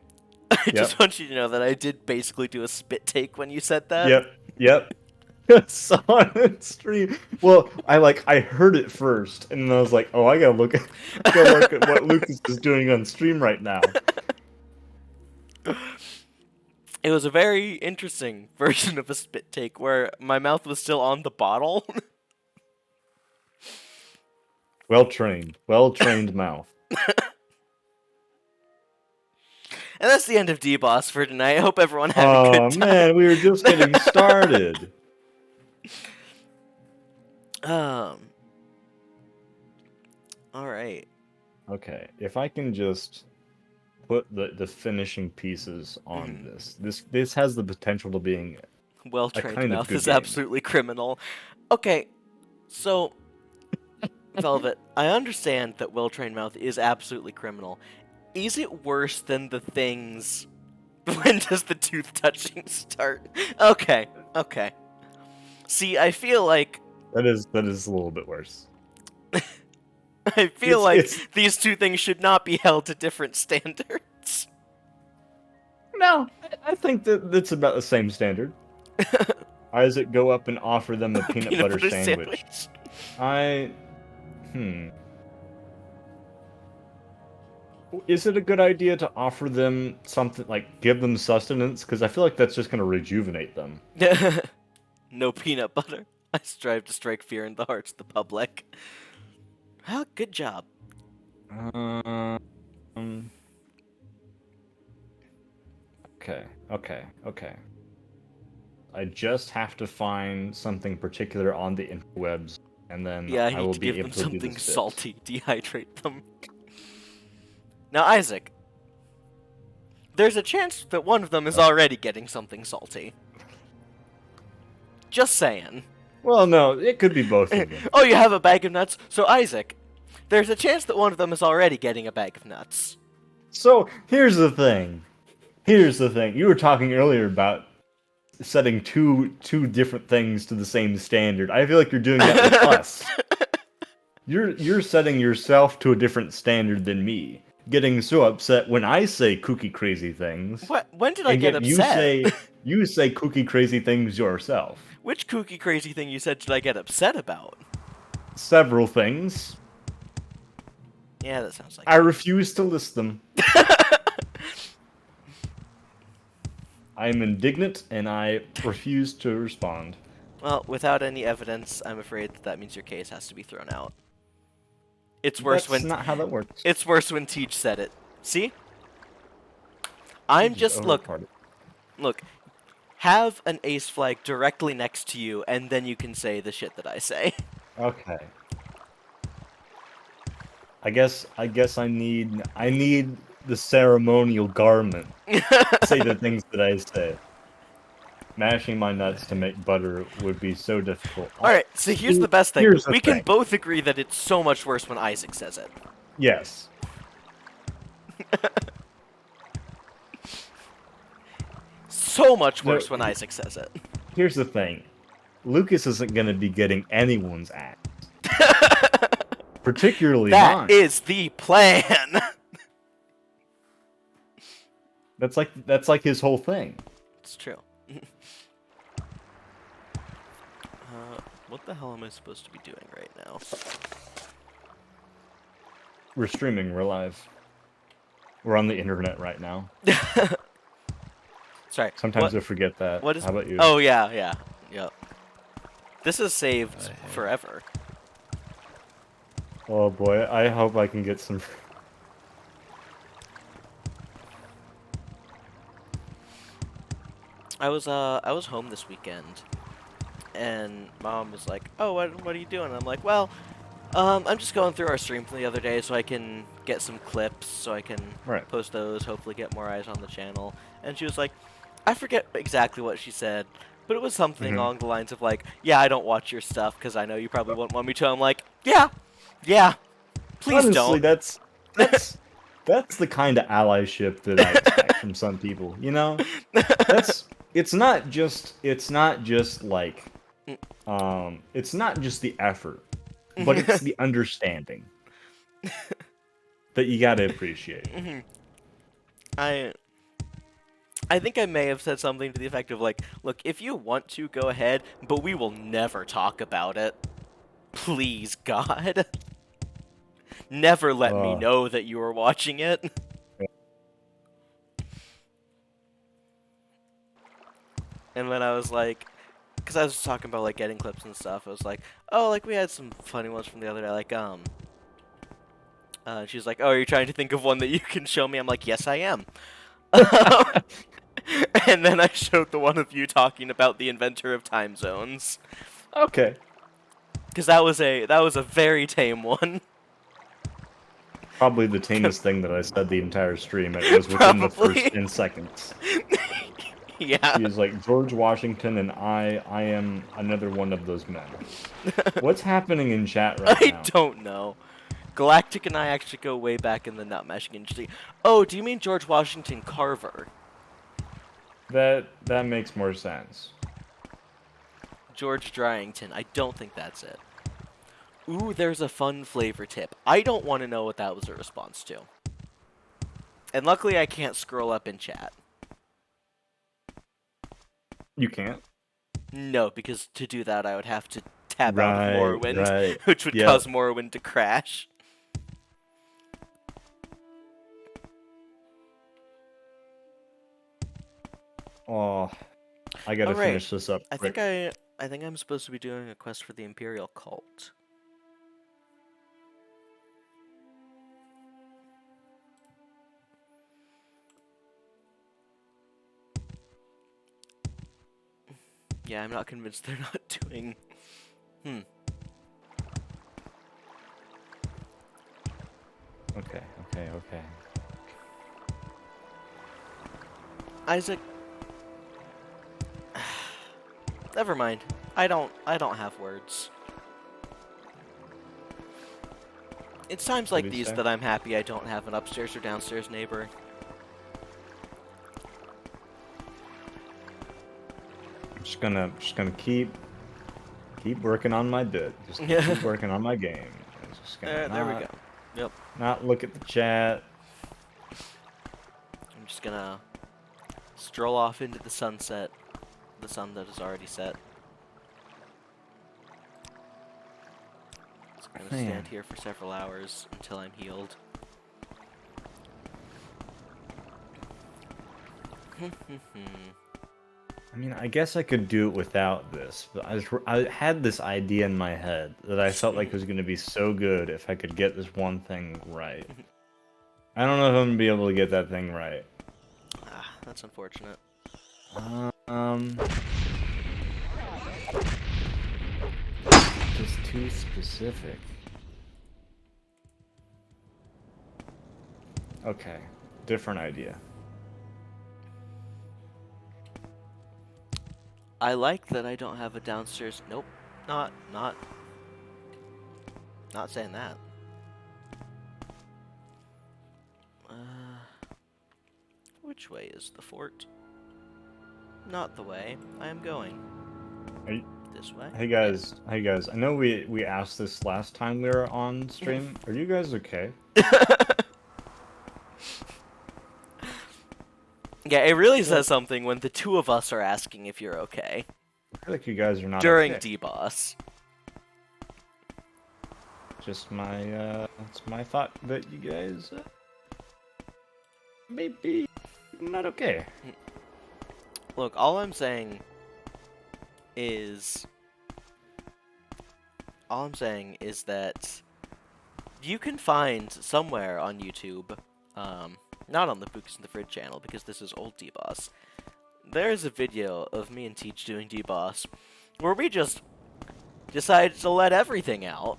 [SPEAKER 1] I
[SPEAKER 2] Yep.
[SPEAKER 1] just want you to know that I did basically do a spit take when you said that.
[SPEAKER 2] Yep. Saw it on stream. Well, I heard it first, and then I was like, oh, I gotta look at what Lucas is doing on stream right now.
[SPEAKER 1] It was a very interesting version of a spit take where my mouth was still on the bottle.
[SPEAKER 2] Well trained mouth.
[SPEAKER 1] And that's the end of DBoS for tonight. I hope everyone had a good time.
[SPEAKER 2] Oh man, we were just getting started.
[SPEAKER 1] All right.
[SPEAKER 2] Okay, if I can just put the finishing pieces on this has the potential to being
[SPEAKER 1] Well-trained
[SPEAKER 2] kind of
[SPEAKER 1] mouth
[SPEAKER 2] good
[SPEAKER 1] is
[SPEAKER 2] game.
[SPEAKER 1] absolutely criminal. Okay, so Velvet, I understand that well-trained mouth is absolutely criminal. Is it worse than the things? When does the tooth touching start? Okay. See, I feel like
[SPEAKER 2] that is a little bit worse.
[SPEAKER 1] I feel like
[SPEAKER 2] it's-
[SPEAKER 1] these two things should not be held to different standards.
[SPEAKER 2] No, I think that it's about the same standard. Isaac, go up and offer them a peanut butter sandwich. Is it a good idea to offer them something, like give them sustenance? Because I feel like that's just going to rejuvenate them.
[SPEAKER 1] No peanut butter. I strive to strike fear in the hearts of the public. Well, good job.
[SPEAKER 2] Okay. I just have to find something particular on the interwebs, and then
[SPEAKER 1] Yeah, I
[SPEAKER 2] I will
[SPEAKER 1] need to
[SPEAKER 2] be
[SPEAKER 1] give
[SPEAKER 2] able
[SPEAKER 1] them
[SPEAKER 2] to do
[SPEAKER 1] something
[SPEAKER 2] this bit.
[SPEAKER 1] salty. Dehydrate them. Now, Isaac, there's a chance that one of them is already getting something salty. Just saying.
[SPEAKER 2] Well, no, it could be both of them.
[SPEAKER 1] Oh, you have a bag of nuts? So, Isaac, there's a chance that one of them is already getting a bag of nuts.
[SPEAKER 2] So, here's the thing. You were talking earlier about setting two different things to the same standard. I feel like you're doing that with us. You're setting yourself to a different standard than me. Getting so upset when I say kooky crazy things.
[SPEAKER 1] What? When did I get
[SPEAKER 2] yet
[SPEAKER 1] upset?
[SPEAKER 2] You say kooky crazy things yourself.
[SPEAKER 1] Which kooky crazy thing you said did I get upset about?
[SPEAKER 2] Several things.
[SPEAKER 1] Yeah, that sounds like
[SPEAKER 2] I refuse to list them. I'm indignant and I refuse to respond.
[SPEAKER 1] Well, without any evidence, I'm afraid that means your case has to be thrown out. It's worse
[SPEAKER 2] That's
[SPEAKER 1] when
[SPEAKER 2] not how that works.
[SPEAKER 1] It's worse when Teej said it. See? I'm just look. Have an ace flag directly next to you, and then you can say the shit that I say.
[SPEAKER 2] Okay. I guess I need the ceremonial garment to say the things that I say. Mashing my nuts to make butter would be so difficult.
[SPEAKER 1] Alright, so here's the best thing.
[SPEAKER 2] Here's the
[SPEAKER 1] We can
[SPEAKER 2] thing.
[SPEAKER 1] both agree that it's so much worse when Isaac says it.
[SPEAKER 2] Yes.
[SPEAKER 1] So much worse when Isaac says it.
[SPEAKER 2] Here's the thing. Lucas isn't going to be getting anyone's ass. Particularly mine.
[SPEAKER 1] That is the plan!
[SPEAKER 2] That's like his whole thing.
[SPEAKER 1] It's true. What the hell am I supposed to be doing right now?
[SPEAKER 2] We're streaming, we're live. We're on the internet right now.
[SPEAKER 1] Sorry.
[SPEAKER 2] Sometimes I forget that.
[SPEAKER 1] What is?
[SPEAKER 2] How about you?
[SPEAKER 1] Oh yeah. This is saved forever.
[SPEAKER 2] Oh boy, I hope I can get some.
[SPEAKER 1] I was home this weekend, and Mom was like, "Oh, what are you doing?" I'm like, "Well, I'm just going through our stream from the other day so I can get some clips, so I can post those, hopefully get more eyes on the channel." And she was like, I forget exactly what she said, But it was something
[SPEAKER 2] Mhm.
[SPEAKER 1] along the lines of like, yeah, I don't watch your stuff because I know you probably won't want me to. I'm like, yeah, yeah, please
[SPEAKER 2] Honestly,
[SPEAKER 1] don't.
[SPEAKER 2] that's that's the kind of allyship that I expect from some people, you know? That's it's not just like it's not just the effort, but it's the understanding that you got to appreciate.
[SPEAKER 1] I I think I may have said something to the effect of like, look, if you want to, go ahead, but we will never talk about it. Please, God. Never let me
[SPEAKER 2] Uh,
[SPEAKER 1] know that you are watching it. And when I was like, because I was talking about like getting clips and stuff, I was like, oh, like we had some funny ones from the other day, like she was like, oh, are you trying to think of one that you can show me? I'm like, yes, I am. And then I showed the one of you talking about the inventor of time zones,
[SPEAKER 2] okay.
[SPEAKER 1] because that was a very tame one.
[SPEAKER 2] Probably the tamest thing that I said the entire stream. It was within the first
[SPEAKER 1] Probably.
[SPEAKER 2] 10 seconds.
[SPEAKER 1] Yeah.
[SPEAKER 2] He was like, George Washington and I am another one of those men. What's happening in chat right
[SPEAKER 1] I
[SPEAKER 2] now?
[SPEAKER 1] don't know. Galactic and I actually go way back in the nut mashing industry. Oh, do you mean George Washington Carver?
[SPEAKER 2] That makes more sense.
[SPEAKER 1] George Dryington. I don't think that's it. Ooh, there's a fun flavor tip. I don't want to know what that was a response to. And luckily I can't scroll up in chat.
[SPEAKER 2] You can't?
[SPEAKER 1] No, because to do that I would have to tab out of
[SPEAKER 2] Right,
[SPEAKER 1] Morrowind,
[SPEAKER 2] right.
[SPEAKER 1] which would
[SPEAKER 2] Yep.
[SPEAKER 1] cause Morrowind to crash.
[SPEAKER 2] Oh, I gotta
[SPEAKER 1] Alright.
[SPEAKER 2] finish this up
[SPEAKER 1] I
[SPEAKER 2] quick.
[SPEAKER 1] think I'm supposed to be doing a quest for the Imperial Cult. Yeah, I'm not convinced they're not doing...
[SPEAKER 2] Okay, okay, okay.
[SPEAKER 1] Isaac... Never mind. I don't have words. It's times
[SPEAKER 2] What
[SPEAKER 1] like
[SPEAKER 2] did he
[SPEAKER 1] these
[SPEAKER 2] say?
[SPEAKER 1] that I'm happy I don't have an upstairs or downstairs neighbor.
[SPEAKER 2] I'm just gonna keep working on my bit. Just keep working on my game. I'm just gonna
[SPEAKER 1] There we go. Yep.
[SPEAKER 2] not look at the chat.
[SPEAKER 1] I'm just gonna stroll off into the sunset. The sun that is already set. Just gonna
[SPEAKER 2] Man.
[SPEAKER 1] stand here for several hours until I'm healed.
[SPEAKER 2] I mean, I guess I could do it without this, but I had this idea in my head that I felt like was going to be so good if I could get this one thing right. I don't know if I'm going to be able to get that thing right.
[SPEAKER 1] Ah, that's unfortunate.
[SPEAKER 2] Just too specific. Okay, different idea.
[SPEAKER 1] I like that I don't have a downstairs. Nope, not saying that. Which way is the fort? Not the way I am going. This way.
[SPEAKER 2] Hey guys, I know we asked this last time we were on stream. Are you guys okay?
[SPEAKER 1] Yeah, it really says something when the two of us are asking if you're okay
[SPEAKER 2] I feel like you guys are not
[SPEAKER 1] during
[SPEAKER 2] okay.
[SPEAKER 1] DBoS.
[SPEAKER 2] Just my it's my thought that you guys may be not okay.
[SPEAKER 1] Look, all I'm saying is that you can find somewhere on YouTube, not on the Pucas in the Fridge channel because this is old DBoS. There is a video of me and Teej doing DBoS where we just decided to let everything out.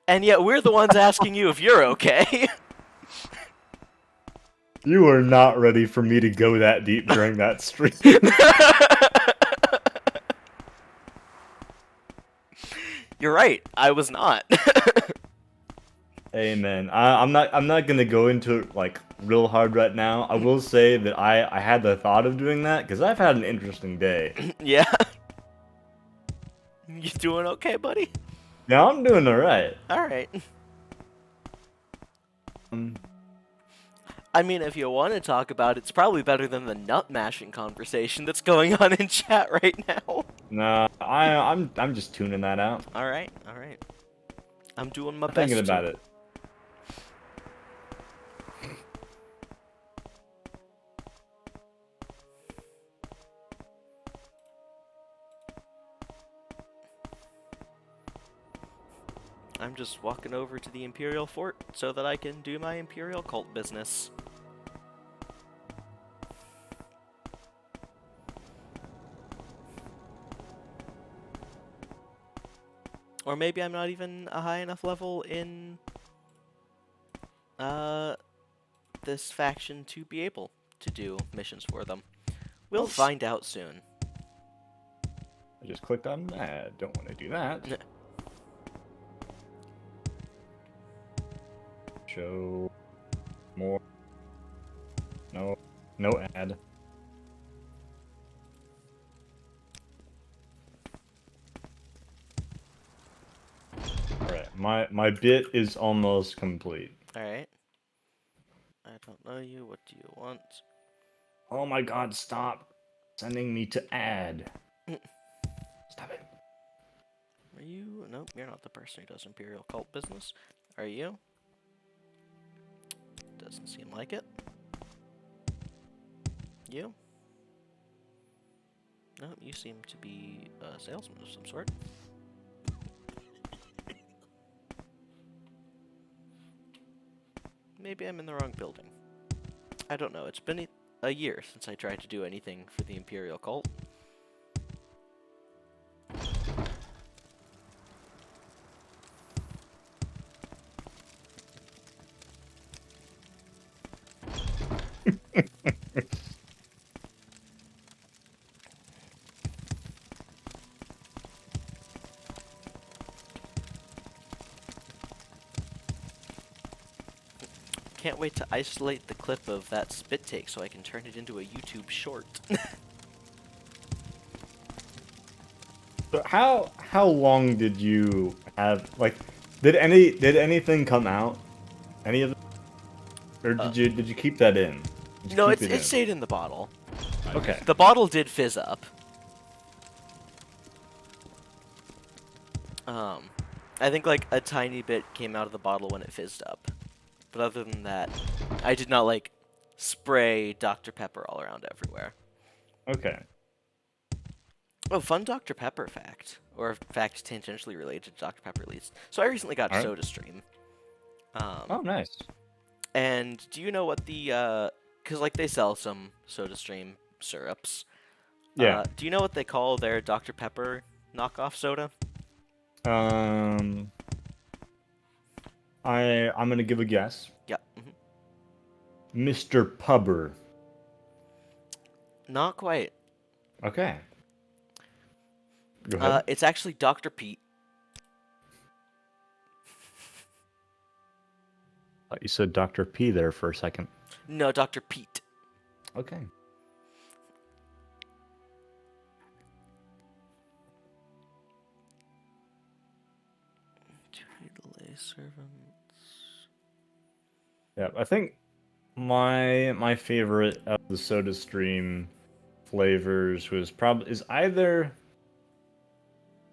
[SPEAKER 1] And yet we're the ones asking you if you're okay.
[SPEAKER 2] You are not ready for me to go that deep during that stream.
[SPEAKER 1] You're right. I was not.
[SPEAKER 2] Hey man, I'm not gonna go into it like real hard right now. I will say that I had the thought of doing that because I've had an interesting day.
[SPEAKER 1] Yeah. You doing okay, buddy?
[SPEAKER 2] Now I'm doing alright.
[SPEAKER 1] All right.
[SPEAKER 2] Um,
[SPEAKER 1] I mean, if you want to talk about it, it's probably better than the nut mashing conversation that's going on in chat right now.
[SPEAKER 2] nah, I'm just tuning that out.
[SPEAKER 1] All right, all right. I'm doing my
[SPEAKER 2] I'm
[SPEAKER 1] best.
[SPEAKER 2] thinking about it.
[SPEAKER 1] I'm just walking over to the Imperial Fort so that I can do my Imperial cult business. Or maybe I'm not even a high enough level in this faction to be able to do missions for them. We'll find out soon.
[SPEAKER 2] I just clicked on that. Don't want to do that. Show more. No, no ad. Alright, my bit is almost complete.
[SPEAKER 1] Alright. I don't know you. What do you want?
[SPEAKER 2] Oh my god, stop sending me to ad. Stop it.
[SPEAKER 1] Are you? Nope, you're not the person who does Imperial cult business. Are you? Doesn't seem like it. You? Nope, you seem to be a salesman of some sort. Maybe I'm in the wrong building. I don't know. It's been a year since I tried to do anything for the Imperial cult. Can't wait to isolate the clip of that spit take so I can turn it into a YouTube short.
[SPEAKER 2] So how long did you have, like, did anything come out? Any of it? Or did you keep that in? Did you
[SPEAKER 1] No,
[SPEAKER 2] keep
[SPEAKER 1] it
[SPEAKER 2] in?
[SPEAKER 1] stayed in the bottle.
[SPEAKER 2] Okay.
[SPEAKER 1] The bottle did fizz up. I think like a tiny bit came out of the bottle when it fizzed up. But other than that, I did not like spray Dr. Pepper all around everywhere.
[SPEAKER 2] Okay.
[SPEAKER 1] Oh, fun Dr. Pepper fact. Or fact tangentially related to Dr. Pepper at least. So I recently got
[SPEAKER 2] Alright.
[SPEAKER 1] SodaStream.
[SPEAKER 2] Oh, nice.
[SPEAKER 1] And do you know what the, cause like they sell some SodaStream syrups.
[SPEAKER 2] Yeah.
[SPEAKER 1] Do you know what they call their Dr. Pepper knockoff soda?
[SPEAKER 2] I'm gonna give a guess.
[SPEAKER 1] Yeah.
[SPEAKER 2] Mr. Pubber.
[SPEAKER 1] Not quite.
[SPEAKER 2] Okay. Go ahead.
[SPEAKER 1] It's actually Dr. Pete.
[SPEAKER 2] Thought you said Dr. P there for a second.
[SPEAKER 1] No, Dr. Pete.
[SPEAKER 2] Okay.
[SPEAKER 1] Delay servants.
[SPEAKER 2] Yeah, I think my favorite of the SodaStream flavors was probably either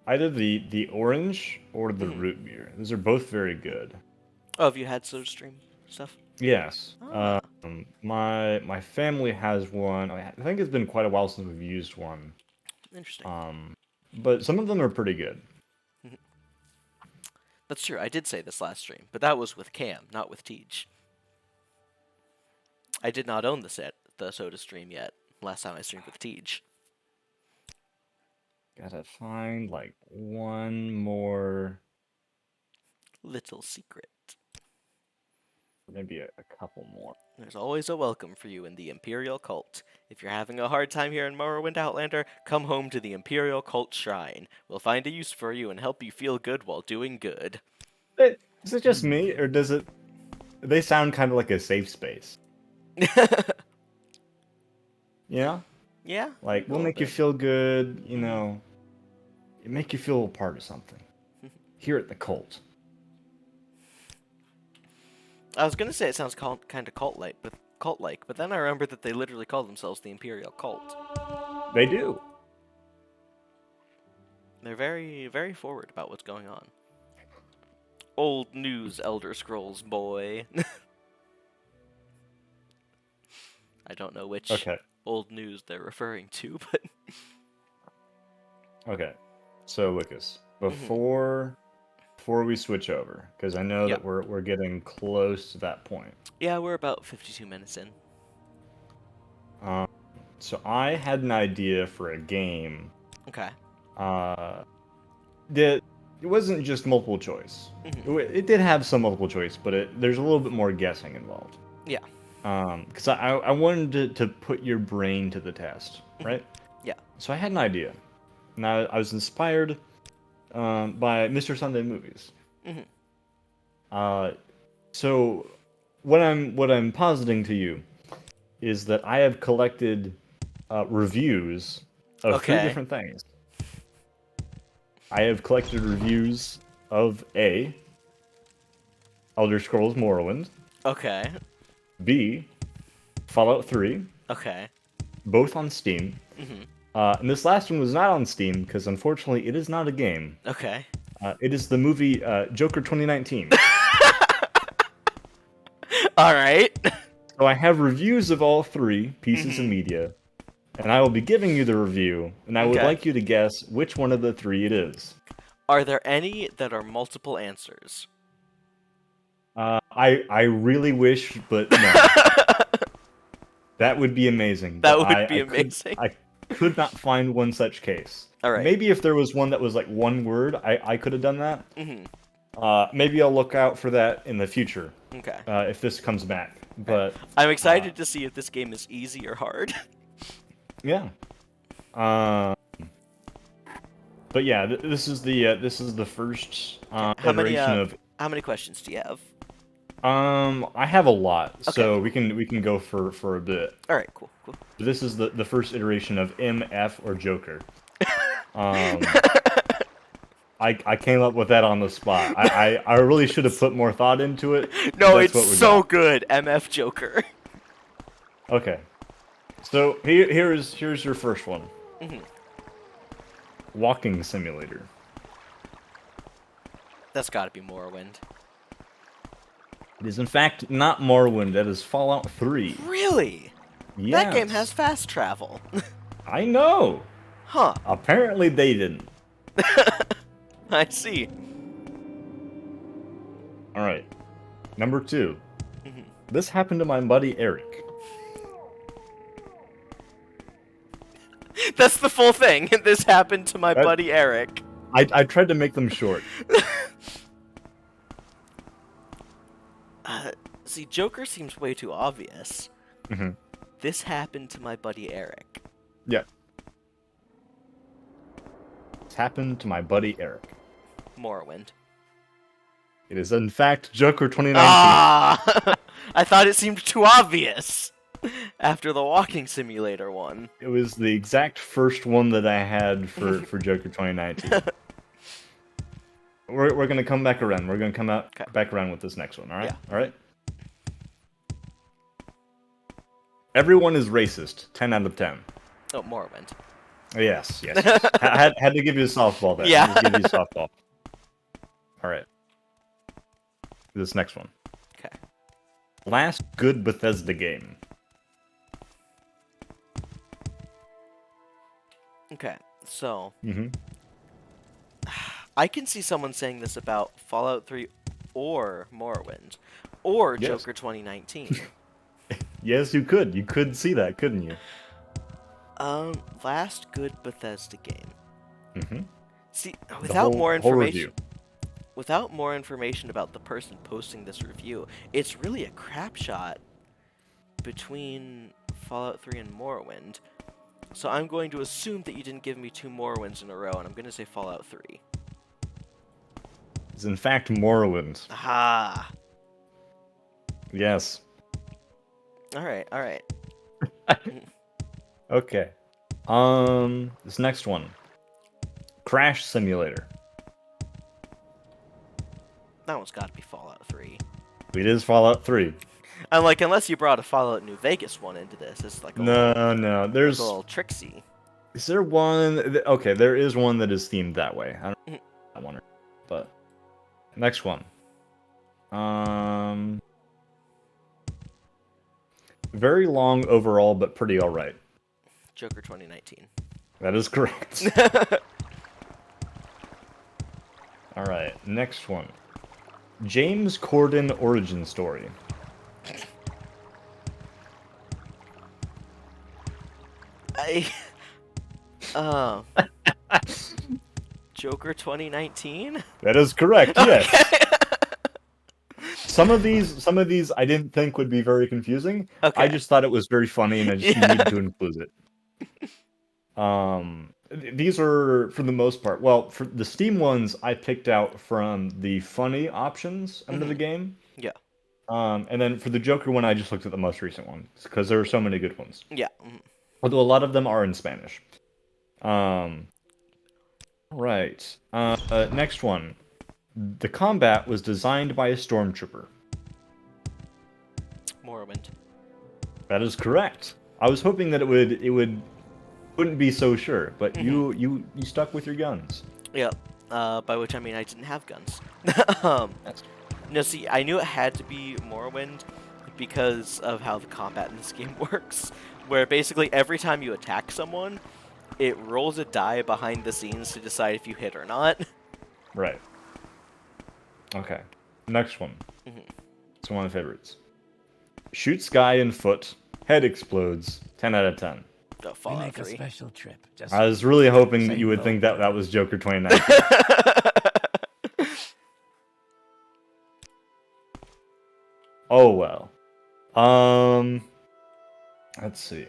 [SPEAKER 2] the orange or the root beer. Those are both very good.
[SPEAKER 1] Oh, have you had SodaStream stuff?
[SPEAKER 2] Yes.
[SPEAKER 1] Ah.
[SPEAKER 2] My family has one. I think it's been quite a while since we've used one.
[SPEAKER 1] Interesting.
[SPEAKER 2] But some of them are pretty good.
[SPEAKER 1] That's true. I did say this last stream, but that was with Cam, not with Teej. I did not own the SodaStream yet. Last time I streamed with Teej.
[SPEAKER 2] Gotta find like one more.
[SPEAKER 1] Little secret.
[SPEAKER 2] Maybe a couple more.
[SPEAKER 1] There's always a welcome for you in the Imperial Cult. If you're having a hard time here in Morrowind Outlander, come home to the Imperial Cult Shrine. We'll find a use for you and help you feel good while doing good.
[SPEAKER 2] Is it just me, or does it? They sound kind of like a safe space. Yeah.
[SPEAKER 1] Yeah?
[SPEAKER 2] Like,
[SPEAKER 1] a
[SPEAKER 2] we'll
[SPEAKER 1] little
[SPEAKER 2] make you
[SPEAKER 1] bit.
[SPEAKER 2] feel good. It make you feel a part of something. Here at the cult.
[SPEAKER 1] I was gonna say it sounds kind of cult-like, but then I remembered that they literally call themselves the Imperial Cult.
[SPEAKER 2] They do.
[SPEAKER 1] They're very, very forward about what's going on. Old news, Elder Scrolls boy. I don't know which
[SPEAKER 2] Okay.
[SPEAKER 1] old news they're referring to, but
[SPEAKER 2] Okay. So, Lucas, before we switch over, because I know
[SPEAKER 1] Yep.
[SPEAKER 2] that we're getting close to that point.
[SPEAKER 1] yeah, we're about 52 minutes in.
[SPEAKER 2] So I had an idea for a game.
[SPEAKER 1] Okay.
[SPEAKER 2] That it wasn't just multiple choice. It did have some multiple choice, but there's a little bit more guessing involved.
[SPEAKER 1] Yeah.
[SPEAKER 2] Because I wanted to put your brain to the test, right?
[SPEAKER 1] Yeah.
[SPEAKER 2] So I had an idea. Now I was inspired by Mr. Sunday Movies. So what I'm positing to you is that I have collected reviews of three
[SPEAKER 1] Okay.
[SPEAKER 2] different things. I have collected reviews of A, Elder Scrolls Morrowind,
[SPEAKER 1] Okay.
[SPEAKER 2] B, Fallout 3,
[SPEAKER 1] Okay.
[SPEAKER 2] both on Steam. And this last one was not on Steam because unfortunately it is not a game.
[SPEAKER 1] Okay.
[SPEAKER 2] It is the movie Joker 2019.
[SPEAKER 1] All right.
[SPEAKER 2] So I have reviews of all three pieces of media, and I will be giving you the review, and I would
[SPEAKER 1] Okay.
[SPEAKER 2] like you to guess which one of the three it is.
[SPEAKER 1] Are there any that are multiple answers?
[SPEAKER 2] I really wish, but no. That would be amazing.
[SPEAKER 1] That
[SPEAKER 2] but
[SPEAKER 1] would be
[SPEAKER 2] I
[SPEAKER 1] amazing.
[SPEAKER 2] I could not find one such case.
[SPEAKER 1] All right.
[SPEAKER 2] Maybe if there was one that was like one word, I could have done that. Maybe I'll look out for that in the future
[SPEAKER 1] Okay.
[SPEAKER 2] if this comes back. But
[SPEAKER 1] I'm excited to see if this game is easy or hard.
[SPEAKER 2] yeah. But yeah, this is the first
[SPEAKER 1] How many
[SPEAKER 2] iteration of.
[SPEAKER 1] how many questions do you have?
[SPEAKER 2] I have a lot, so
[SPEAKER 1] Okay.
[SPEAKER 2] we can go for a bit.
[SPEAKER 1] All right. Cool. Cool.
[SPEAKER 2] This is the first iteration of MF or Joker. I came up with that on the spot. I really should have put more thought into it.
[SPEAKER 1] No,
[SPEAKER 2] That's
[SPEAKER 1] it's
[SPEAKER 2] what we
[SPEAKER 1] so
[SPEAKER 2] got.
[SPEAKER 1] good. MF Joker.
[SPEAKER 2] Okay. So here's your first one. Walking simulator.
[SPEAKER 1] That's got to be Morrowind.
[SPEAKER 2] It is in fact not Morrowind. That is Fallout 3.
[SPEAKER 1] Really?
[SPEAKER 2] Yes.
[SPEAKER 1] That game has fast travel.
[SPEAKER 2] I know.
[SPEAKER 1] Huh.
[SPEAKER 2] Apparently they didn't.
[SPEAKER 1] I see.
[SPEAKER 2] All right. Number 2. This happened to my buddy Eric.
[SPEAKER 1] That's the full thing. This happened to my buddy Eric.
[SPEAKER 2] I tried to make them short.
[SPEAKER 1] See, Joker seems way too obvious.
[SPEAKER 2] Mhm.
[SPEAKER 1] This happened to my buddy Eric.
[SPEAKER 2] Yeah. This happened to my buddy Eric.
[SPEAKER 1] Morrowind.
[SPEAKER 2] It is in fact Joker 2019.
[SPEAKER 1] Ah! I thought it seemed too obvious after the walking simulator one.
[SPEAKER 2] It was the exact first one that I had for Joker 2019. We're gonna come back around. We're gonna come out back around with this next one. All right.
[SPEAKER 1] Yeah.
[SPEAKER 2] All right. Everyone is racist. 10 out of 10.
[SPEAKER 1] Oh, Morrowind.
[SPEAKER 2] Yes. Had to give you a softball there.
[SPEAKER 1] Yeah.
[SPEAKER 2] Just give you a softball. All right. This next one.
[SPEAKER 1] Okay.
[SPEAKER 2] Last good Bethesda game.
[SPEAKER 1] Okay. So,
[SPEAKER 2] Mm-hmm.
[SPEAKER 1] I can see someone saying this about Fallout 3 or Morrowind or
[SPEAKER 2] Yes.
[SPEAKER 1] Joker 2019.
[SPEAKER 2] Yes, you could. You could see that, couldn't you?
[SPEAKER 1] Last good Bethesda game.
[SPEAKER 2] Mm-hmm.
[SPEAKER 1] See, without more
[SPEAKER 2] whole
[SPEAKER 1] information,
[SPEAKER 2] review.
[SPEAKER 1] without more information about the person posting this review, it's really a crap shot between Fallout 3 and Morrowind. So I'm going to assume that you didn't give me 2 Morrowinds in a row, and I'm going to say Fallout 3.
[SPEAKER 2] It's in fact Morrowind.
[SPEAKER 1] Aha!
[SPEAKER 2] Yes.
[SPEAKER 1] Alright, alright.
[SPEAKER 2] Okay. This next one. Crash Simulator.
[SPEAKER 1] That one's got to be Fallout 3.
[SPEAKER 2] It is Fallout 3.
[SPEAKER 1] I'm like, unless you brought a Fallout New Vegas one into this, it's like a
[SPEAKER 2] No. There's...
[SPEAKER 1] a little tricksy.
[SPEAKER 2] Is there one... Okay, there is one that is themed that way. I wonder. But... Next one. Very long overall, but pretty alright.
[SPEAKER 1] Joker 2019.
[SPEAKER 2] That is correct. Alright, next one. James Corden origin story.
[SPEAKER 1] Joker 2019?
[SPEAKER 2] That is correct, yes.
[SPEAKER 1] Okay.
[SPEAKER 2] Some of these I didn't think would be very confusing.
[SPEAKER 1] Okay.
[SPEAKER 2] I just thought it was very funny and I just needed to include it. These are, for the most part, well, for the Steam ones, I picked out from the funny options under the game.
[SPEAKER 1] Yeah.
[SPEAKER 2] And then for the Joker one, I just looked at the most recent one, because there are so many good ones.
[SPEAKER 1] Yeah.
[SPEAKER 2] Although a lot of them are in Spanish. Right. Next one. The combat was designed by a stormtrooper.
[SPEAKER 1] Morrowind.
[SPEAKER 2] That is correct. I was hoping that it wouldn't be so sure, but you stuck with your guns.
[SPEAKER 1] Yeah. By which I mean I didn't have guns.
[SPEAKER 2] That's...
[SPEAKER 1] No, see, I knew it had to be Morrowind because of how the combat in this game works, where basically every time you attack someone, it rolls a die behind the scenes to decide if you hit or not.
[SPEAKER 2] Right. Okay. Next one. It's one of my favorites. Shoots guy in foot. Head explodes. 10 out of 10.
[SPEAKER 1] Oh,
[SPEAKER 3] We
[SPEAKER 1] Fallout
[SPEAKER 3] make a
[SPEAKER 1] 3.
[SPEAKER 3] special trip. Just
[SPEAKER 2] I was really hoping that
[SPEAKER 3] Same
[SPEAKER 2] you would
[SPEAKER 3] boat.
[SPEAKER 2] think that that was Joker 2019. Oh well. Let's see.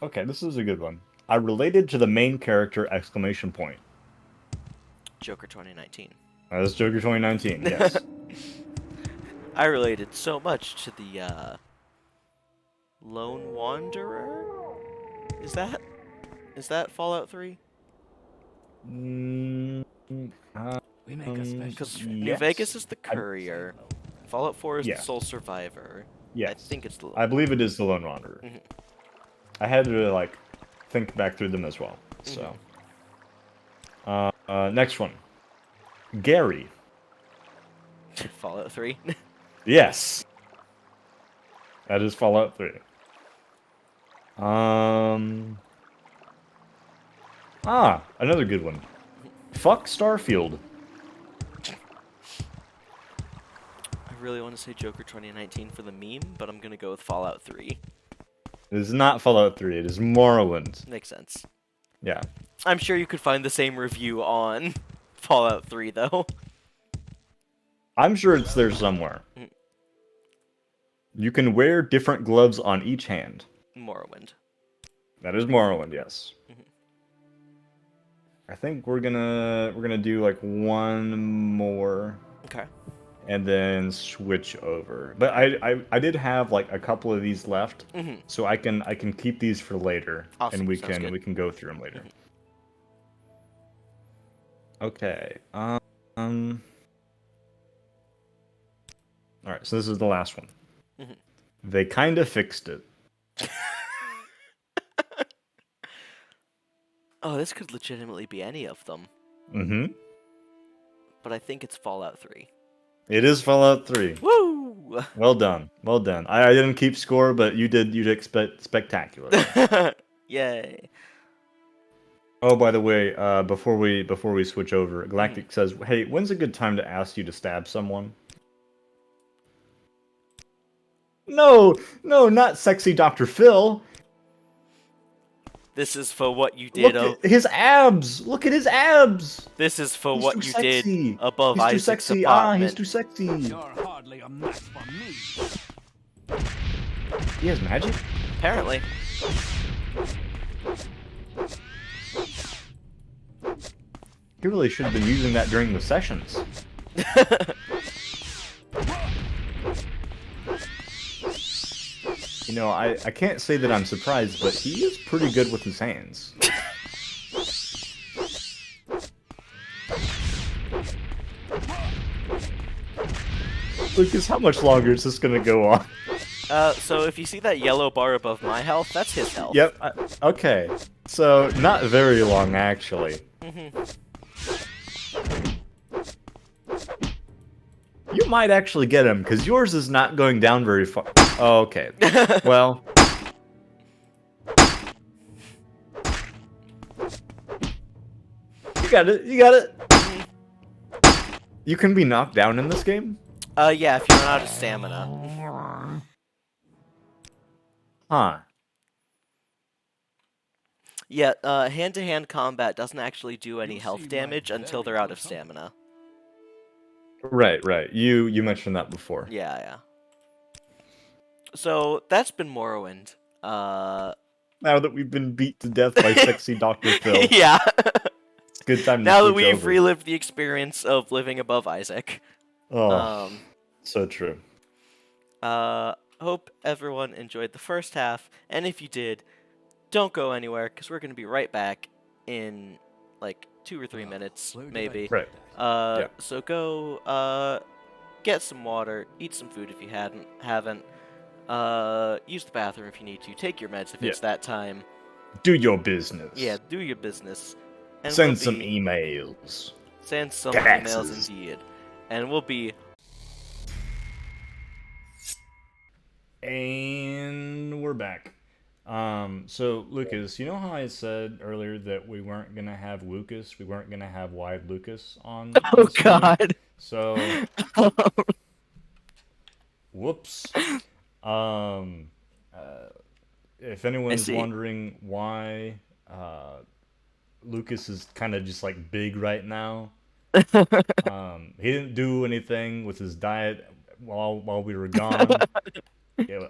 [SPEAKER 2] Okay, this is a good one. I related to the main character! Exclamation point.
[SPEAKER 1] Joker 2019.
[SPEAKER 2] That is Joker 2019. Yes.
[SPEAKER 1] I related so much to the Lone Wanderer. Is that Fallout 3?
[SPEAKER 2] Mm,
[SPEAKER 3] we make a special
[SPEAKER 1] Because
[SPEAKER 3] trip.
[SPEAKER 1] New
[SPEAKER 2] Yes.
[SPEAKER 1] Vegas is the courier. Fallout 4 is
[SPEAKER 2] Yeah.
[SPEAKER 1] the sole survivor.
[SPEAKER 2] yes.
[SPEAKER 1] I think it's the.
[SPEAKER 2] I believe it is the Lone Wanderer.
[SPEAKER 1] Mhm.
[SPEAKER 2] I had to like think back through them as well. So, next one, Gary.
[SPEAKER 1] Fallout 3.
[SPEAKER 2] Yes, that is Fallout 3. Another good one. Fuck Starfield.
[SPEAKER 1] I really want to say Joker 2019 for the meme, but I'm gonna go with Fallout 3.
[SPEAKER 2] It is not Fallout 3. It is Morrowind.
[SPEAKER 1] Makes sense.
[SPEAKER 2] Yeah.
[SPEAKER 1] I'm sure you could find the same review on Fallout 3 though.
[SPEAKER 2] I'm sure it's there somewhere.
[SPEAKER 1] Mm.
[SPEAKER 2] You can wear different gloves on each hand.
[SPEAKER 1] Morrowind.
[SPEAKER 2] That is Morrowind, yes.
[SPEAKER 1] Mhm.
[SPEAKER 2] I think we're gonna do like one more
[SPEAKER 1] Okay.
[SPEAKER 2] and then switch over. But I did have like a couple of these left, so I can keep these for later,
[SPEAKER 1] Awesome,
[SPEAKER 2] and we
[SPEAKER 1] sounds good.
[SPEAKER 2] can go through them later. Okay. All right. So this is the last one. They kind of fixed it.
[SPEAKER 1] Oh, this could legitimately be any of them,
[SPEAKER 2] Mm-hmm.
[SPEAKER 1] but I think it's Fallout 3.
[SPEAKER 2] It is Fallout 3.
[SPEAKER 1] Woo!
[SPEAKER 2] Well done. Well done. I didn't keep score, but you did spectacular.
[SPEAKER 1] Yay.
[SPEAKER 2] Oh, by the way, before we switch over, Galactic says, "Hey, when's a good time to ask you to stab someone?" No, not sexy Dr. Phil.
[SPEAKER 1] This is for what you did.
[SPEAKER 2] Look at his abs. Look at his abs.
[SPEAKER 1] This is for
[SPEAKER 2] He's
[SPEAKER 1] what
[SPEAKER 2] too
[SPEAKER 1] you
[SPEAKER 2] sexy.
[SPEAKER 1] did above
[SPEAKER 2] He's too
[SPEAKER 1] Isaac's
[SPEAKER 2] sexy.
[SPEAKER 1] apartment.
[SPEAKER 2] He's too sexy.
[SPEAKER 3] You're hardly a match for me.
[SPEAKER 2] He has magic.
[SPEAKER 1] Apparently.
[SPEAKER 2] He really should have been using that during the sessions. You know, I can't say that I'm surprised, but he is pretty good with his hands. Lucas, how much longer is this gonna go on?
[SPEAKER 1] So if you see that yellow bar above my health, that's his health.
[SPEAKER 2] Yep. Okay. So not very long, actually. You might actually get him, because yours is not going down very far. Oh, okay. Well. You got it. You got it. You can be knocked down in this game?
[SPEAKER 1] Yeah, if you run out of stamina.
[SPEAKER 2] Huh.
[SPEAKER 1] Yeah, hand-to-hand combat doesn't actually do any health damage until they're out of stamina.
[SPEAKER 2] Right, right. You mentioned that before.
[SPEAKER 1] Yeah, yeah. So, that's been Morrowind.
[SPEAKER 2] Now that we've been beat to death by sexy Dr. Phil.
[SPEAKER 1] Yeah.
[SPEAKER 2] It's a good time to
[SPEAKER 1] Now that
[SPEAKER 2] switch
[SPEAKER 1] we've
[SPEAKER 2] over.
[SPEAKER 1] relived the experience of living above Isaac.
[SPEAKER 2] Oh, so true.
[SPEAKER 1] Hope everyone enjoyed the first half, and if you did, don't go anywhere, because we're going to be right back in, like, 2 or 3 minutes, maybe.
[SPEAKER 2] Right. Yeah.
[SPEAKER 1] So go, get some water, eat some food if you haven't, use the bathroom if you need to, take your meds if it's that time.
[SPEAKER 2] Do your business.
[SPEAKER 1] Yeah, do your business. And
[SPEAKER 2] Send
[SPEAKER 1] we'll
[SPEAKER 2] some
[SPEAKER 1] be-
[SPEAKER 2] emails.
[SPEAKER 1] Send some
[SPEAKER 2] Taxes.
[SPEAKER 1] emails indeed. And we'll be...
[SPEAKER 2] And we're back. So Lucas, you know how I said earlier that we weren't gonna have Lucas, we weren't gonna have Wide Lucas on?
[SPEAKER 1] Oh
[SPEAKER 2] the stream?
[SPEAKER 1] god!
[SPEAKER 2] So, whoops. If anyone's wondering why Lucas is kind of just like big right now, he didn't do anything with his diet while we were gone.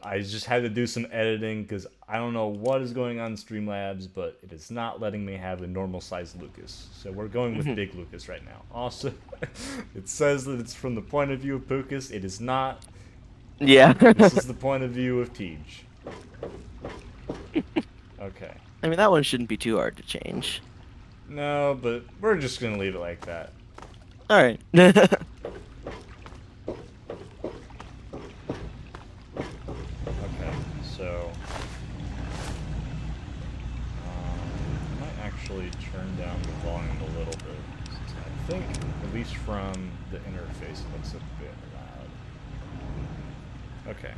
[SPEAKER 2] I just had to do some editing because I don't know what is going on in Streamlabs, but it is not letting me have a normal sized Lucas. So we're going with big Lucas right now. Also, it says that it's from the point of view of Pucas. It is not.
[SPEAKER 1] Yeah.
[SPEAKER 2] This is the point of view of Teej. Okay.
[SPEAKER 1] I mean, that one shouldn't be too hard to change.
[SPEAKER 2] No, but we're just gonna leave it like that.
[SPEAKER 1] Alright.
[SPEAKER 2] Okay, so I might actually turn down the volume a little bit. Since I think, at least from the interface, it looks a bit loud. Okay.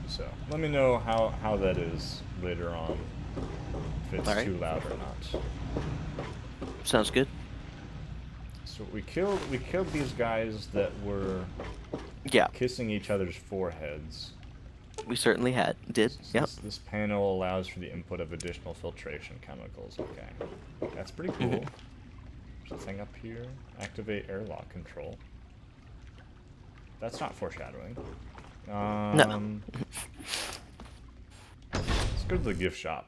[SPEAKER 2] So let me know how that is later on, if it's too loud or not.
[SPEAKER 1] Sounds good.
[SPEAKER 2] So we killed these guys that were kissing each other's foreheads.
[SPEAKER 1] We certainly did. Yep.
[SPEAKER 2] This panel allows for the input of additional filtration chemicals. Okay, that's pretty cool. There's a thing up here. Activate airlock control. That's not foreshadowing.
[SPEAKER 1] No.
[SPEAKER 2] Let's go to the gift shop.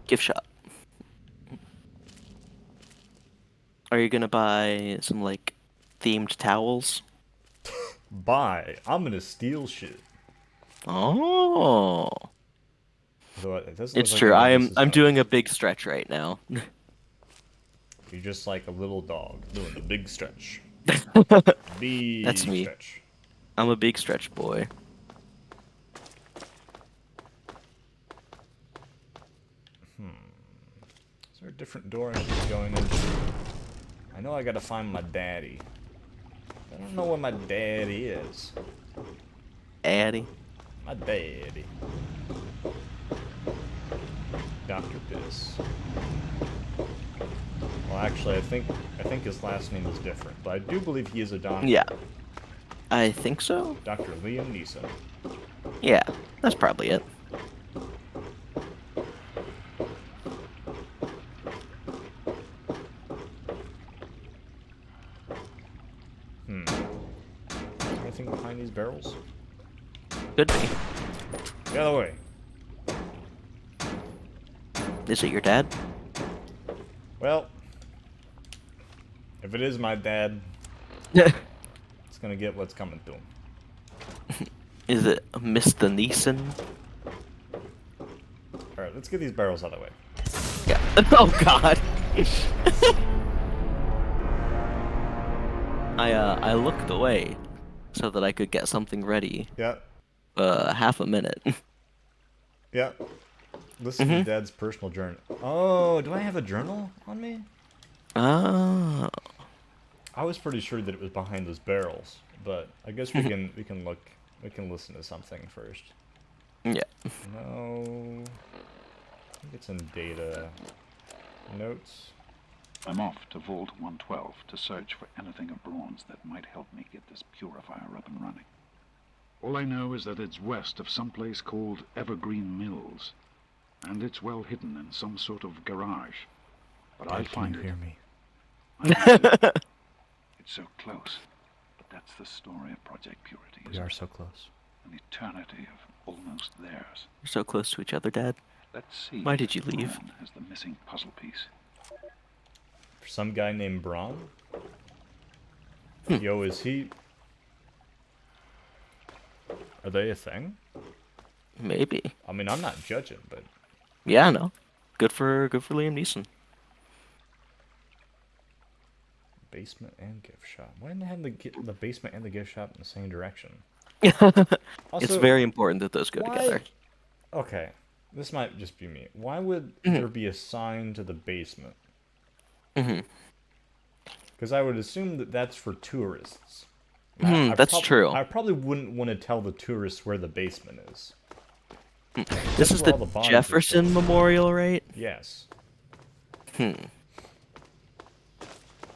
[SPEAKER 1] Gift shop. Are you gonna buy some, like, themed towels?
[SPEAKER 2] Buy. I'm gonna steal shit.
[SPEAKER 1] Oh.
[SPEAKER 2] Though it doesn't
[SPEAKER 1] It's
[SPEAKER 2] look
[SPEAKER 1] true.
[SPEAKER 2] like this is
[SPEAKER 1] I'm
[SPEAKER 2] how-
[SPEAKER 1] doing a big stretch right now.
[SPEAKER 2] You're just like a little dog doing the big stretch.
[SPEAKER 1] That's
[SPEAKER 2] Big
[SPEAKER 1] me.
[SPEAKER 2] stretch.
[SPEAKER 1] I'm a big stretch boy.
[SPEAKER 2] Is there a different door I should be going into? I know I gotta find my daddy. I don't know where my daddy is.
[SPEAKER 1] Addy.
[SPEAKER 2] My daddy. Dr. Piss. Well, actually, I think his last name is different, but I do believe he is a doctor.
[SPEAKER 1] Yeah. I think so.
[SPEAKER 2] Dr. Liam Neeson.
[SPEAKER 1] Yeah, that's probably it.
[SPEAKER 2] Anything behind these barrels?
[SPEAKER 1] Could be.
[SPEAKER 2] Get out of the way.
[SPEAKER 1] Is it your dad?
[SPEAKER 2] Well, if it is my dad, it's gonna get what's coming to him.
[SPEAKER 1] Is it Mr. Neeson?
[SPEAKER 2] Alright, let's get these barrels out of the way.
[SPEAKER 1] Yeah. Oh God. I looked away so that I could get something ready.
[SPEAKER 2] Yeah,
[SPEAKER 1] Half a minute.
[SPEAKER 2] yeah. Listen to Dad's personal journal. Oh, do I have a journal on me?
[SPEAKER 1] Oh.
[SPEAKER 2] I was pretty sure that it was behind those barrels, but I guess we can look. We can listen to something first.
[SPEAKER 1] Yeah.
[SPEAKER 2] No. I think it's in data. Notes.
[SPEAKER 5] I'm off to Vault 112 to search for anything of bronze that might help me get this purifier up and running. All I know is that it's west of some place called Evergreen Mills, and it's well hidden in some sort of garage. But I'll find it.
[SPEAKER 2] Hear me.
[SPEAKER 5] It's so close, but that's the story of Project Purity.
[SPEAKER 2] We are so close.
[SPEAKER 5] An eternity of almost theirs.
[SPEAKER 1] We're so close to each other, Dad.
[SPEAKER 5] Let's see.
[SPEAKER 1] Why did you
[SPEAKER 5] if
[SPEAKER 1] leave?
[SPEAKER 5] Braun has the missing puzzle piece.
[SPEAKER 2] For some guy named Braun? Yo, is he... Are they a thing?
[SPEAKER 1] Maybe.
[SPEAKER 2] I mean, I'm not judging, but...
[SPEAKER 1] Yeah, no. Good for Liam Neeson.
[SPEAKER 2] Basement and gift shop. Why didn't they have the basement and the gift shop in the same direction?
[SPEAKER 1] It's
[SPEAKER 2] Also,
[SPEAKER 1] very important that those go
[SPEAKER 2] why-
[SPEAKER 1] together.
[SPEAKER 2] Okay, this might just be me. Why would there be a sign to the basement? Because I would assume that that's for tourists.
[SPEAKER 1] That's true.
[SPEAKER 2] I probably wouldn't want to tell the tourists where the basement is.
[SPEAKER 1] This is
[SPEAKER 2] where
[SPEAKER 1] the
[SPEAKER 2] all the bodies are
[SPEAKER 1] Jefferson
[SPEAKER 2] stored.
[SPEAKER 1] Memorial, right?
[SPEAKER 2] Yes.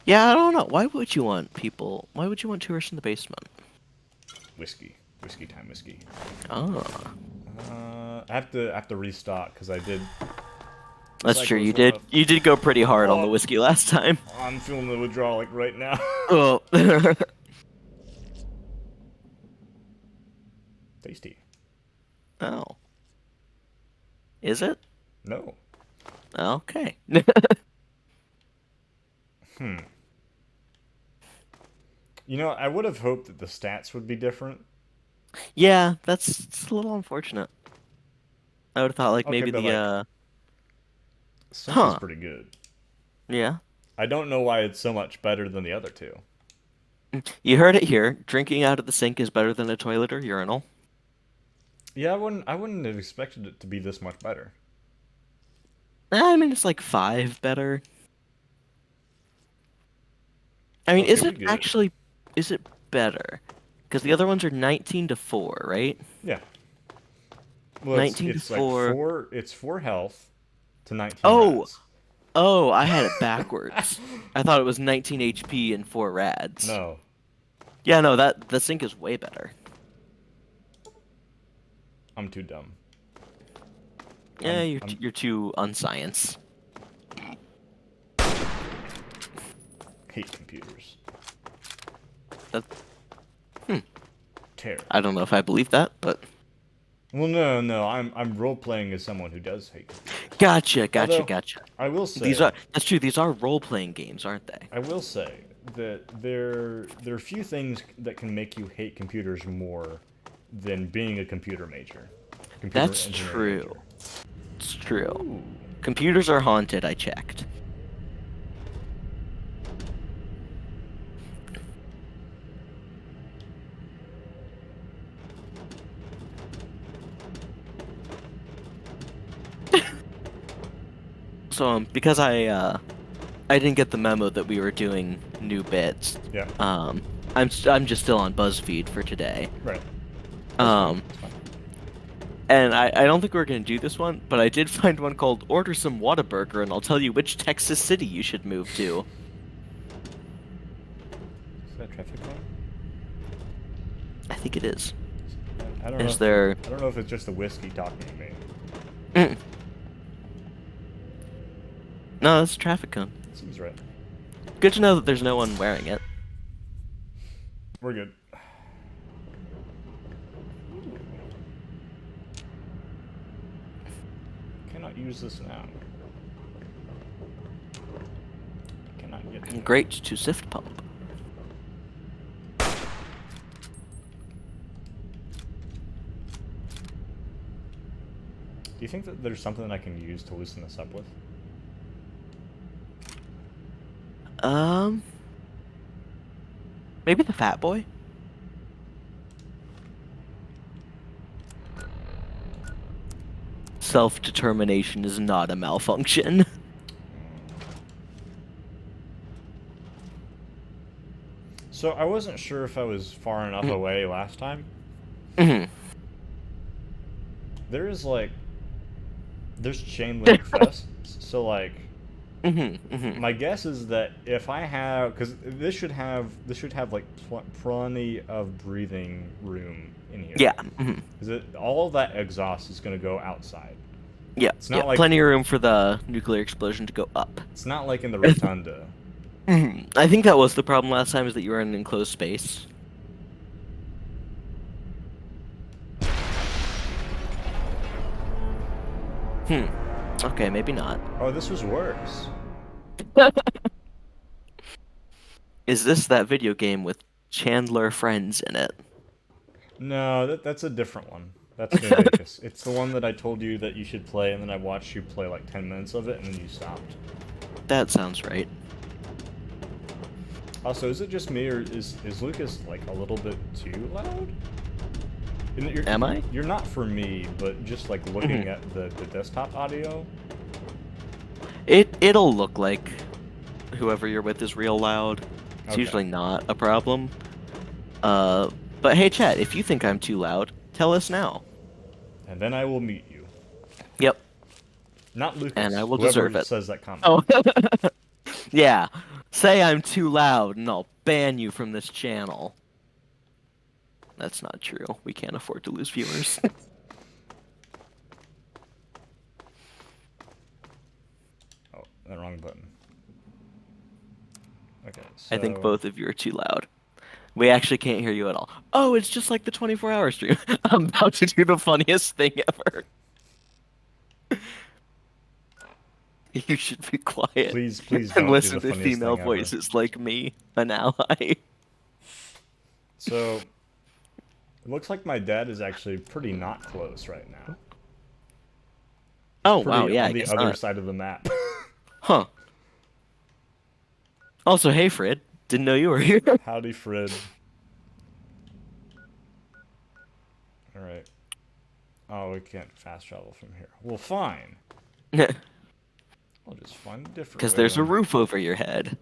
[SPEAKER 1] Yeah, I don't know. Why would you want tourists in the basement?
[SPEAKER 2] Whiskey time whiskey.
[SPEAKER 1] Oh.
[SPEAKER 2] I have to restock because I did.
[SPEAKER 1] That's
[SPEAKER 2] Cycle
[SPEAKER 1] true.
[SPEAKER 2] was
[SPEAKER 1] You
[SPEAKER 2] one
[SPEAKER 1] did.
[SPEAKER 2] of-
[SPEAKER 1] You did go pretty hard on the
[SPEAKER 2] Oh.
[SPEAKER 1] whiskey last time.
[SPEAKER 2] I'm feeling the withdrawal like right now.
[SPEAKER 1] Oh.
[SPEAKER 2] Tasty.
[SPEAKER 1] Oh. Is it?
[SPEAKER 2] No.
[SPEAKER 1] Okay.
[SPEAKER 2] You know, I would have hoped that the stats would be different.
[SPEAKER 1] Yeah, it's a little unfortunate. I would have thought like
[SPEAKER 2] Okay,
[SPEAKER 1] maybe
[SPEAKER 2] but,
[SPEAKER 1] the
[SPEAKER 2] Sync is
[SPEAKER 1] Huh.
[SPEAKER 2] pretty good.
[SPEAKER 1] yeah.
[SPEAKER 2] I don't know why it's so much better than the other two.
[SPEAKER 1] You heard it here. Drinking out of the sink is better than a toilet or urinal.
[SPEAKER 2] Yeah, I wouldn't have expected it to be this much better.
[SPEAKER 1] I mean, it's like 5 better. I mean,
[SPEAKER 2] Okay,
[SPEAKER 1] is
[SPEAKER 2] we
[SPEAKER 1] it
[SPEAKER 2] good.
[SPEAKER 1] actually? Is it better? Because the other ones are 19 to 4, right?
[SPEAKER 2] Yeah. Well,
[SPEAKER 1] 19 to
[SPEAKER 2] it's
[SPEAKER 1] 4.
[SPEAKER 2] Like 4. It's 4 health to 19.
[SPEAKER 1] Oh.
[SPEAKER 2] Rads.
[SPEAKER 1] Oh, I had it backwards. I thought it was 19 HP and 4 rads.
[SPEAKER 2] No.
[SPEAKER 1] Yeah, no, the sink is way better.
[SPEAKER 2] I'm too dumb.
[SPEAKER 1] Yeah,
[SPEAKER 2] I'm-
[SPEAKER 1] you're too unscience.
[SPEAKER 2] Hate computers.
[SPEAKER 1] That,
[SPEAKER 2] Terror.
[SPEAKER 1] I don't know if I believe that, but
[SPEAKER 2] Well, no. I'm role playing as someone who does hate computers.
[SPEAKER 1] gotcha.
[SPEAKER 2] Although- I will say.
[SPEAKER 1] That's true. These are role-playing games, aren't they?
[SPEAKER 2] I will say that there are few things that can make you hate computers more than being a computer major. Computer
[SPEAKER 1] That's
[SPEAKER 2] engineering
[SPEAKER 1] true.
[SPEAKER 2] major.
[SPEAKER 1] It's true.
[SPEAKER 2] Ooh.
[SPEAKER 1] Computers are haunted. I checked. So because I didn't get the memo that we were doing new bits.
[SPEAKER 2] Yeah.
[SPEAKER 1] I'm just still on BuzzFeed for today.
[SPEAKER 2] Right.
[SPEAKER 1] It's fine. And I don't think we're gonna do this one, but I did find one called "Order Some Whataburger," and I'll tell you which Texas city you should move to.
[SPEAKER 2] Is that traffic cone?
[SPEAKER 1] I think it is.
[SPEAKER 2] I don't know.
[SPEAKER 1] Is there?
[SPEAKER 2] I don't know if it's just the whiskey talking to me.
[SPEAKER 1] No, that's a traffic cone.
[SPEAKER 2] Seems right.
[SPEAKER 1] Good to know that there's no one wearing it.
[SPEAKER 2] We're good. Cannot use this now. Cannot get to
[SPEAKER 1] Great to sift pump.
[SPEAKER 2] Do you think that there's something I can use to loosen this up with?
[SPEAKER 1] Maybe the fat boy? Self-determination is not a malfunction.
[SPEAKER 2] So I wasn't sure if I was far enough away last time.
[SPEAKER 1] Mhm.
[SPEAKER 2] There's chain link vests, so like, my guess is that if I have, because this should have like plenty of breathing room in here.
[SPEAKER 1] Yeah.
[SPEAKER 2] Is it all of that exhaust is going to go outside?
[SPEAKER 1] Yeah.
[SPEAKER 2] It's not
[SPEAKER 1] yeah.
[SPEAKER 2] like
[SPEAKER 1] Plenty of room for the nuclear explosion to go up.
[SPEAKER 2] it's not like in the rotunda.
[SPEAKER 1] I think that was the problem last time, is that you were in an enclosed space. Okay, maybe not.
[SPEAKER 2] Oh, this was worse.
[SPEAKER 1] Is this that video game with Chandler friends in it?
[SPEAKER 2] No, that's a different one. That's New Vegas. It's the one that I told you that you should play, and then I watched you play like 10 minutes of it, and then you stopped.
[SPEAKER 1] That sounds right.
[SPEAKER 2] Also, is it just me, or is Lucas like a little bit too loud?
[SPEAKER 1] Am I?
[SPEAKER 2] You're not for me, but just like looking at the desktop audio.
[SPEAKER 1] It'll look like whoever you're with is real loud. It's
[SPEAKER 2] Okay.
[SPEAKER 1] usually not a problem. But hey, chat, if you think I'm too loud, tell us now.
[SPEAKER 2] And then I will meet you.
[SPEAKER 1] Yep.
[SPEAKER 2] Not Lucas.
[SPEAKER 1] And I will
[SPEAKER 2] whoever
[SPEAKER 1] deserve it.
[SPEAKER 2] says that comment.
[SPEAKER 1] Oh. Yeah. Say I'm too loud, and I'll ban you from this channel. That's not true. We can't afford to lose viewers.
[SPEAKER 2] Oh, the wrong button. Okay, so...
[SPEAKER 1] I think both of you are too loud. We actually can't hear you at all. Oh, it's just like the 24-hour stream. I'm about to do the funniest thing ever. You should be quiet.
[SPEAKER 2] Please don't
[SPEAKER 1] And
[SPEAKER 2] do
[SPEAKER 1] listen
[SPEAKER 2] the
[SPEAKER 1] to
[SPEAKER 2] funniest
[SPEAKER 1] female
[SPEAKER 2] thing ever.
[SPEAKER 1] voices like me, an ally.
[SPEAKER 2] So, it looks like my dad is actually pretty not close right now.
[SPEAKER 1] Oh,
[SPEAKER 2] Pretty
[SPEAKER 1] wow, yeah,
[SPEAKER 2] on
[SPEAKER 1] I
[SPEAKER 2] the
[SPEAKER 1] guess
[SPEAKER 2] other
[SPEAKER 1] not.
[SPEAKER 2] side of the map.
[SPEAKER 1] Huh. Also, hey, Fred. Didn't know you were here.
[SPEAKER 2] Howdy, Fred. Alright. Oh, we can't fast travel from here. Well, fine. I'll just find a different
[SPEAKER 1] Because
[SPEAKER 2] way
[SPEAKER 1] there's a
[SPEAKER 2] then.
[SPEAKER 1] roof over your head.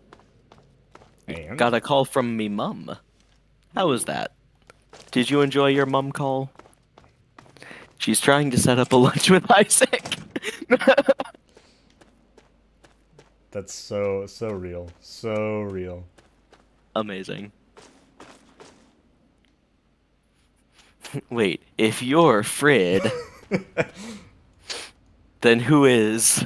[SPEAKER 2] And?
[SPEAKER 1] Got a call from me mum. How was that? Did you enjoy your mum call? She's trying to set up a lunch with Isaac.
[SPEAKER 2] That's so real. So real.
[SPEAKER 1] Amazing. Wait, if you're Frid, then who is?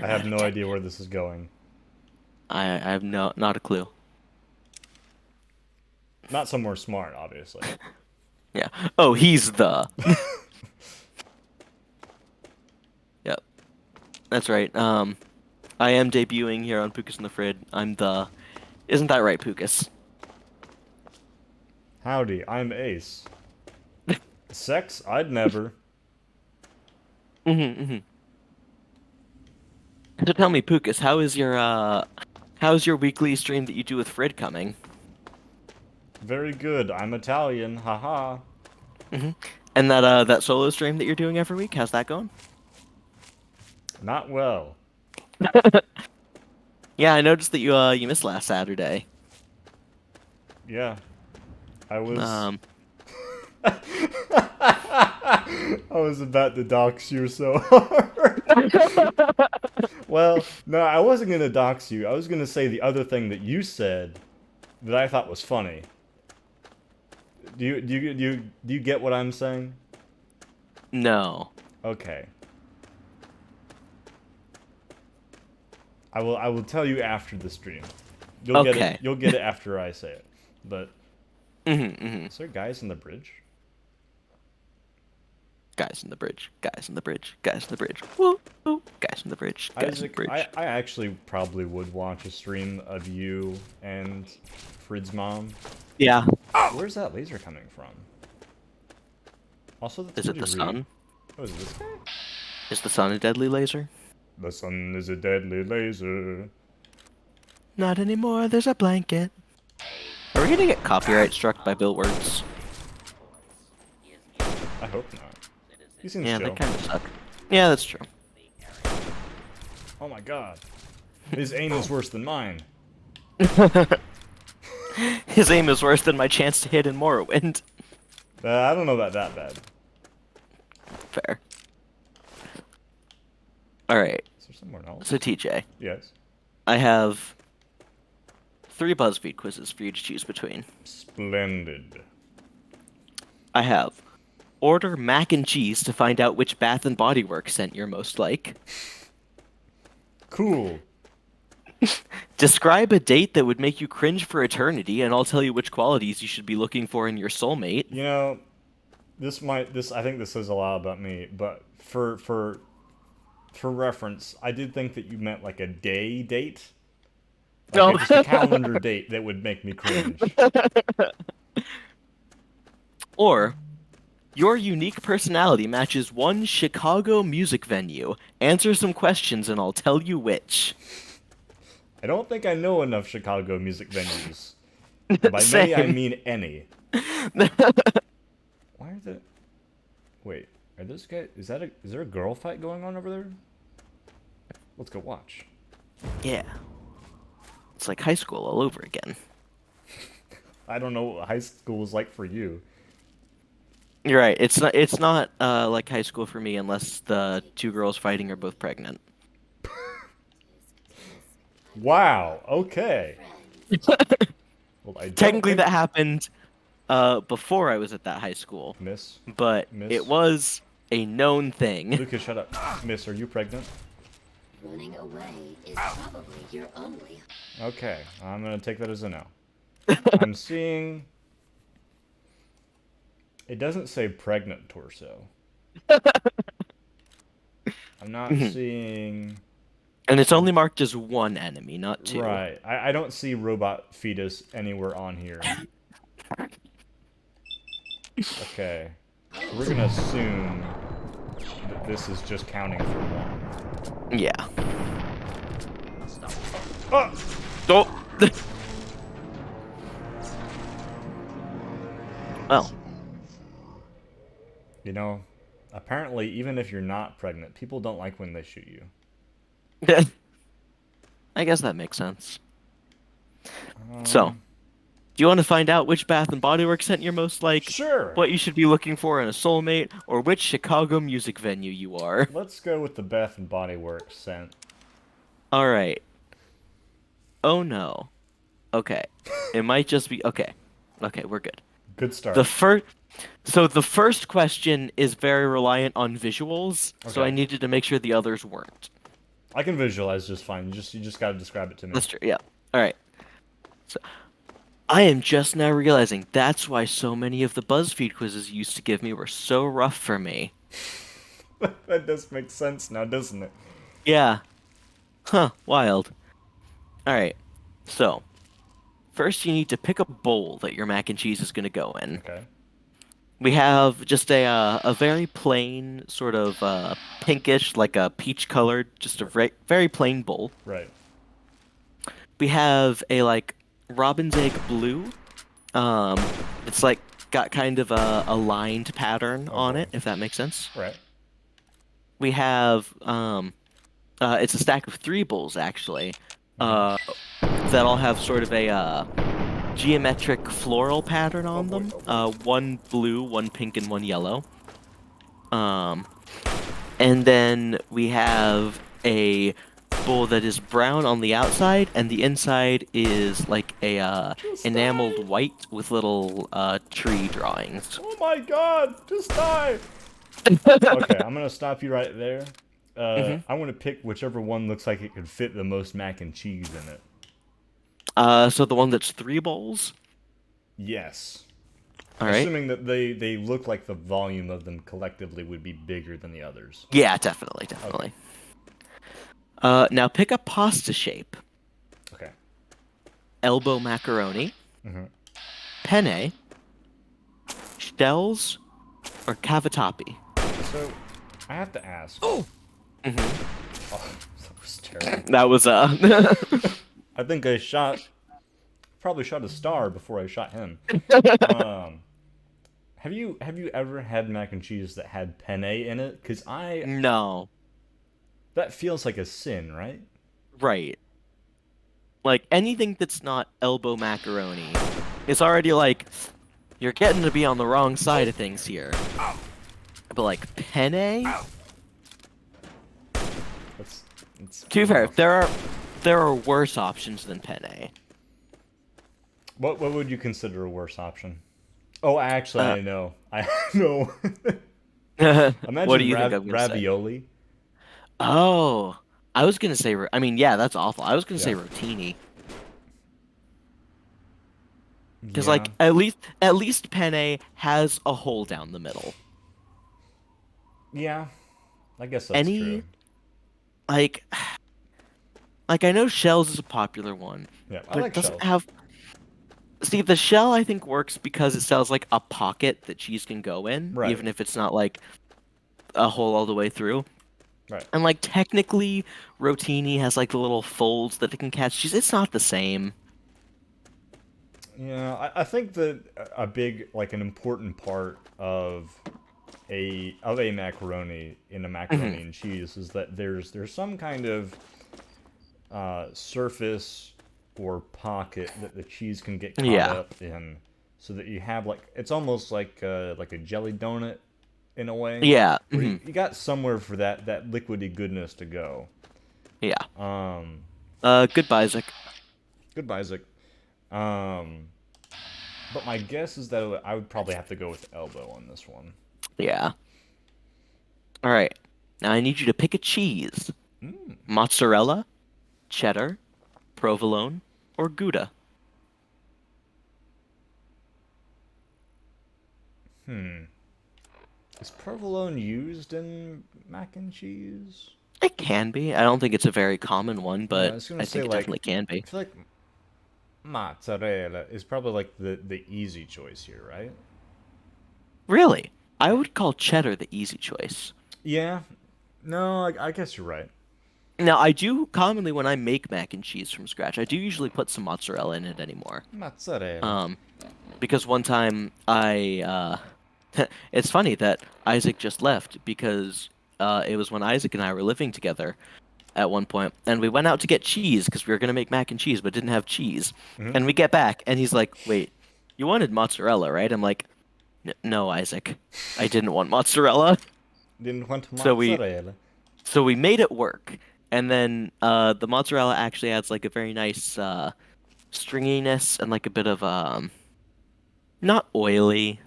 [SPEAKER 2] I have no idea where this is going.
[SPEAKER 1] I have not a clue.
[SPEAKER 2] Not somewhere smart, obviously.
[SPEAKER 1] Yeah. Oh, he's the. Yep. That's right. I am debuting here on Pucas and the Frid. I'm the. Isn't that right, Pucas?
[SPEAKER 2] Howdy, I'm Ace. Sex? I'd never.
[SPEAKER 1] So tell me, Pucas, how's your weekly stream that you do with Frid coming?
[SPEAKER 2] Very good. I'm Italian. Haha.
[SPEAKER 1] And that solo stream that you're doing every week, how's that going?
[SPEAKER 2] Not well.
[SPEAKER 1] Yeah, I noticed that you missed last Saturday.
[SPEAKER 2] Yeah. I was... I was about to dox you so hard. Well, no, I wasn't gonna dox you. I was gonna say the other thing that you said that I thought was funny. Do you get what I'm saying?
[SPEAKER 1] No.
[SPEAKER 2] Okay. I will tell you after the stream. You'll get
[SPEAKER 1] Okay.
[SPEAKER 2] it. You'll get it after I say it. But
[SPEAKER 1] Mm-hmm.
[SPEAKER 2] is there guys in the bridge?
[SPEAKER 1] Guys in the bridge. Guys in the bridge. Guys in the bridge. Woo! Woo. Guys in the bridge. Guys in the
[SPEAKER 2] Isaac,
[SPEAKER 1] bridge.
[SPEAKER 2] I actually probably would watch a stream of you and Frid's mom.
[SPEAKER 1] Yeah.
[SPEAKER 2] Where's that laser coming from? Also, that's
[SPEAKER 1] Is it the sun?
[SPEAKER 2] Oh, is it this guy?
[SPEAKER 1] Is the sun a deadly laser?
[SPEAKER 2] The sun is a deadly laser.
[SPEAKER 1] Not anymore. There's a blanket. Are we gonna get copyright struck by Bill Words?
[SPEAKER 2] I hope not. He seems
[SPEAKER 1] Yeah,
[SPEAKER 2] chill.
[SPEAKER 1] they kind of suck. Yeah, that's true.
[SPEAKER 2] Oh my god. His aim is worse than mine.
[SPEAKER 1] His aim is worse than my chance to hit in Morrowind.
[SPEAKER 2] I don't know about that bad.
[SPEAKER 1] Fair. Alright,
[SPEAKER 2] Is there somewhere else?
[SPEAKER 1] so TJ,
[SPEAKER 2] Yes.
[SPEAKER 1] I have 3 BuzzFeed quizzes for you to choose between.
[SPEAKER 2] Splendid.
[SPEAKER 1] I have order mac and cheese to find out which Bath and Body Works scent you're most like.
[SPEAKER 2] Cool.
[SPEAKER 1] Describe a date that would make you cringe for eternity, and I'll tell you which qualities you should be looking for in your soulmate.
[SPEAKER 2] You know, I think this says a lot about me, but for reference, I did think that you meant like a day date. Like
[SPEAKER 1] No.
[SPEAKER 2] just a calendar date that would make me cringe.
[SPEAKER 1] Or, your unique personality matches one Chicago music venue. Answer some questions and I'll tell you which.
[SPEAKER 2] I don't think I know enough Chicago music venues. By many, I
[SPEAKER 1] Same.
[SPEAKER 2] mean any. Why are the... Wait, are those guys... Is there a girl fight going on over there? Let's go watch.
[SPEAKER 1] Yeah. It's like high school all over again.
[SPEAKER 2] I don't know what high school was like for you.
[SPEAKER 1] You're right. It's not like high school for me unless the 2 girls fighting are both pregnant.
[SPEAKER 2] Wow, okay. Well, I don't
[SPEAKER 1] Technically
[SPEAKER 2] think-
[SPEAKER 1] that happened before I was at that high school,
[SPEAKER 2] Miss?
[SPEAKER 1] but
[SPEAKER 2] Miss?
[SPEAKER 1] it was a known thing.
[SPEAKER 2] Lucas, shut up. Miss, are you pregnant?
[SPEAKER 6] Running away is probably your only.
[SPEAKER 2] Okay, I'm gonna take that as a no. I'm seeing... It doesn't say pregnant torso. I'm not seeing...
[SPEAKER 1] And it's only marked as 1 enemy, not 2.
[SPEAKER 2] Right. I don't see robot fetus anywhere on here. Okay. So we're gonna assume that this is just counting for 1.
[SPEAKER 1] Yeah.
[SPEAKER 2] Oh!
[SPEAKER 1] Oh. Well,
[SPEAKER 2] You know, apparently, even if you're not pregnant, people don't like when they shoot you.
[SPEAKER 1] I guess that makes sense. So, do you want to find out which Bath and Body Works scent you're most like?
[SPEAKER 2] Sure!
[SPEAKER 1] What you should be looking for in a soulmate, or which Chicago music venue you are?
[SPEAKER 2] Let's go with the Bath and Body Works scent.
[SPEAKER 1] All right. Oh no. Okay. It might just be okay. Okay, we're good.
[SPEAKER 2] Good start.
[SPEAKER 1] The first question is very reliant on visuals, so
[SPEAKER 2] Okay.
[SPEAKER 1] I needed to make sure the others weren't.
[SPEAKER 2] I can visualize just fine. You just gotta describe it to me.
[SPEAKER 1] That's true. Yeah. All right. So, I am just now realizing that's why so many of the BuzzFeed quizzes you used to give me were so rough for me.
[SPEAKER 2] That does make sense now, doesn't it?
[SPEAKER 1] Yeah. Huh. Wild. All right. So, first you need to pick a bowl that your mac and cheese is going to go in.
[SPEAKER 2] Okay.
[SPEAKER 1] We have just a very plain sort of pinkish, like a peach colored, just a very plain bowl.
[SPEAKER 2] Right.
[SPEAKER 1] We have a like robin's egg blue. It's like got kind of a lined pattern on
[SPEAKER 2] Okay.
[SPEAKER 1] it, if that makes sense.
[SPEAKER 2] Right.
[SPEAKER 1] We have it's a stack of 3 bowls actually, that all have sort of a geometric floral pattern on them. 1 blue, 1 pink, and 1 yellow. And then we have a bowl that is brown on the outside, and the inside is like a enameled white with little tree drawings.
[SPEAKER 2] Oh my god! Just die! Okay, I'm gonna stop you right there. I want to pick whichever one looks like it could fit the most mac and cheese in it.
[SPEAKER 1] So the one that's 3 bowls.
[SPEAKER 2] Yes.
[SPEAKER 1] All right.
[SPEAKER 2] Assuming that they look like the volume of them collectively would be bigger than the others.
[SPEAKER 1] Yeah, definitely. Now pick a pasta shape.
[SPEAKER 2] Okay.
[SPEAKER 1] Elbow macaroni, penne, shells, or cavatappi.
[SPEAKER 2] So, I have to ask. Oh, that was terrible.
[SPEAKER 1] That was
[SPEAKER 2] I think probably shot a star before I shot him. Have you ever had mac and cheese that had penne in it? Because
[SPEAKER 1] No.
[SPEAKER 2] that feels like a sin, right?
[SPEAKER 1] Right. Like anything that's not elbow macaroni is already like you're getting to be on the wrong side of things here. But like penne?
[SPEAKER 2] It's
[SPEAKER 1] To be fair,
[SPEAKER 2] rough.
[SPEAKER 1] there are worse options than penne.
[SPEAKER 2] What would you consider a worse option? Oh, actually, I know. I know. Imagine
[SPEAKER 1] What do you think I'm gonna say?
[SPEAKER 2] ravioli.
[SPEAKER 1] Oh, I was gonna say. I mean, yeah, that's awful. I was gonna say
[SPEAKER 2] Yeah.
[SPEAKER 1] rotini because,
[SPEAKER 2] Yeah.
[SPEAKER 1] like, at least penne has a hole down the middle.
[SPEAKER 2] Yeah, I guess that's true.
[SPEAKER 1] Like, like I know shells is a popular one,
[SPEAKER 2] Yeah, I
[SPEAKER 1] but
[SPEAKER 2] like
[SPEAKER 1] it doesn't
[SPEAKER 2] shells.
[SPEAKER 1] have. See, the shell I think works because it sells like a pocket that cheese can go in,
[SPEAKER 2] Right.
[SPEAKER 1] even if it's not like a hole all the way through.
[SPEAKER 2] Right.
[SPEAKER 1] And like technically, rotini has like the little folds that it can catch cheese. It's not the same.
[SPEAKER 2] Yeah, I think that a big, like, an important part of a macaroni in a macaroni and cheese is that there's some kind of surface or pocket that the cheese can get caught
[SPEAKER 1] Yeah.
[SPEAKER 2] up in, so that you have it's almost like a jelly donut in a way.
[SPEAKER 1] Yeah.
[SPEAKER 2] Where you got somewhere for that liquidy goodness to go.
[SPEAKER 1] Yeah.
[SPEAKER 2] Um,
[SPEAKER 1] Goodbye, Isaac.
[SPEAKER 2] Goodbye, Isaac. But my guess is that I would probably have to go with elbow on this one.
[SPEAKER 1] Yeah. All right. Now I need you to pick a cheese. Mozzarella, cheddar, provolone, or Gouda.
[SPEAKER 2] Is provolone used in mac and cheese?
[SPEAKER 1] It can be. I don't think it's a very common one,
[SPEAKER 2] I
[SPEAKER 1] but
[SPEAKER 2] was gonna
[SPEAKER 1] I
[SPEAKER 2] say,
[SPEAKER 1] think it definitely can be.
[SPEAKER 2] I feel like mozzarella is probably like the easy choice here, right?
[SPEAKER 1] Really? I would call cheddar the easy choice.
[SPEAKER 2] Yeah. No, I guess you're right.
[SPEAKER 1] Now, I do commonly when I make mac and cheese from scratch, I do usually put some mozzarella in it anymore.
[SPEAKER 2] Mozzarella.
[SPEAKER 1] Because one time it's funny that Isaac just left because it was when Isaac and I were living together at one point, and we went out to get cheese because we were gonna make mac and cheese but didn't have cheese. And we get back, and he's like, "Wait, you wanted mozzarella, right?" I'm like, "No, Isaac, I didn't want mozzarella."
[SPEAKER 2] Didn't want
[SPEAKER 1] So
[SPEAKER 2] mozzarella.
[SPEAKER 1] So we made it work, and then the mozzarella actually adds like a very nice stringiness and like a bit of not oily.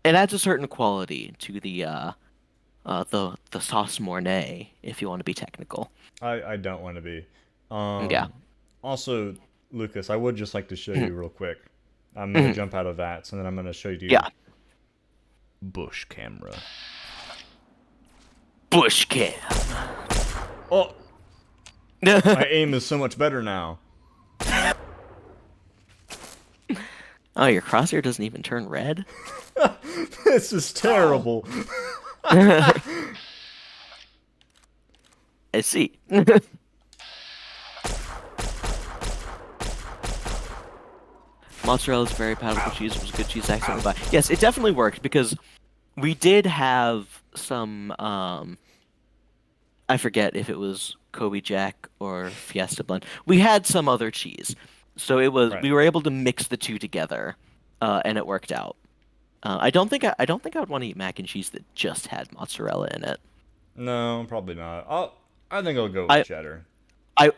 [SPEAKER 1] It adds a certain quality to the sauce mornay, if you want to be technical.
[SPEAKER 2] I don't want to be.
[SPEAKER 1] Yeah.
[SPEAKER 2] Also, Lucas, I would just like to show you real quick. I'm gonna jump out of that, and then I'm gonna show you.
[SPEAKER 1] Yeah.
[SPEAKER 2] Bush camera.
[SPEAKER 1] Bush cam.
[SPEAKER 2] Oh, my aim is so much better now.
[SPEAKER 1] Oh, your crosshair doesn't even turn red?
[SPEAKER 2] This is terrible.
[SPEAKER 1] I see. Mozzarella is very palatable cheese. It was a good cheese accident to buy. Yes, it definitely worked because we did have some. I forget if it was Kobe Jack or Fiesta Blend. We had some other cheese, so it was
[SPEAKER 2] Right.
[SPEAKER 1] we were able to mix the two together, and it worked out. I don't think I don't think I would want to eat mac and cheese that just had mozzarella in it.
[SPEAKER 2] No, probably not. I think I'll go with
[SPEAKER 1] I-
[SPEAKER 2] cheddar.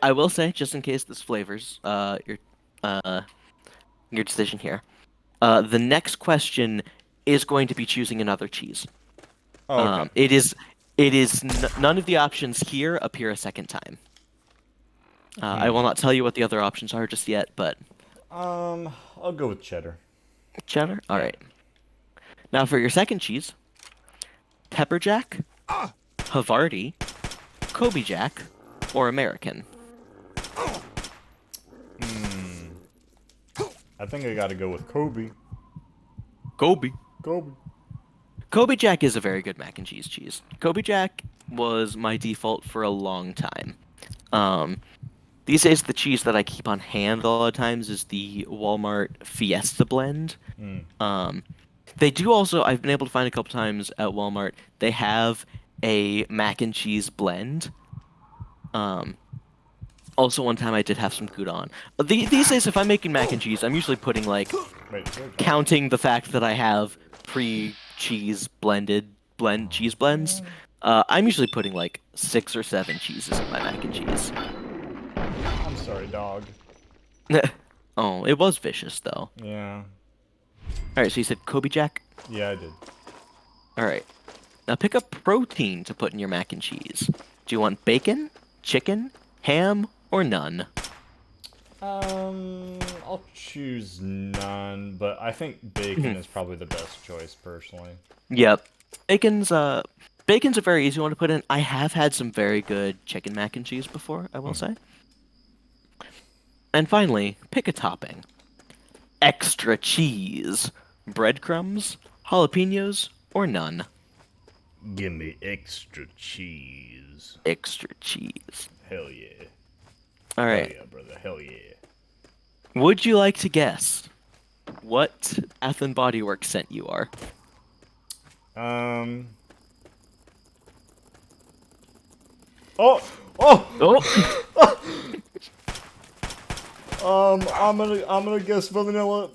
[SPEAKER 1] I will say, just in case this flavors your decision here. The next question is going to be choosing another cheese.
[SPEAKER 2] Oh, okay.
[SPEAKER 1] It is none of the options here appear a second time. I will not tell you what the other options are just yet, but
[SPEAKER 2] I'll go with cheddar.
[SPEAKER 1] cheddar. All right. Now for your second cheese, pepper jack, Havarti, Kobe jack, or American.
[SPEAKER 2] I think I gotta go with Kobe.
[SPEAKER 1] Kobe.
[SPEAKER 2] Kobe.
[SPEAKER 1] Kobe Jack is a very good mac and cheese cheese. Kobe Jack was my default for a long time. These days, the cheese that I keep on hand a lot of times is the Walmart Fiesta blend. They do also, I've been able to find a couple times at Walmart, they have a mac and cheese blend. Also, one time I did have some Gouda. These days, if I'm making mac and cheese, I'm usually putting, like,
[SPEAKER 2] Wait, is there a dog?
[SPEAKER 1] counting the fact that I have cheese blends. I'm usually putting like 6 or 7 cheeses in my mac and cheese.
[SPEAKER 2] I'm sorry, dog.
[SPEAKER 1] Oh, it was vicious though.
[SPEAKER 2] Yeah.
[SPEAKER 1] All right, so you said Kobe Jack.
[SPEAKER 2] Yeah, I did.
[SPEAKER 1] All right, now pick a protein to put in your mac and cheese. Do you want bacon, chicken, ham, or none?
[SPEAKER 2] I'll choose none, but I think bacon is probably the best choice, personally.
[SPEAKER 1] Yep, bacon's a very easy one to put in. I have had some very good chicken mac and cheese before, I will say. And finally, pick a topping. Extra cheese, breadcrumbs, jalapenos, or none.
[SPEAKER 2] Give me extra cheese.
[SPEAKER 1] Extra cheese.
[SPEAKER 2] Hell yeah.
[SPEAKER 1] All right.
[SPEAKER 2] Hell yeah, brother. Hell yeah.
[SPEAKER 1] Would you like to guess what Bath and Body Works scent you are?
[SPEAKER 2] Oh! Oh!
[SPEAKER 1] Oh.
[SPEAKER 2] I'm gonna guess vanilla.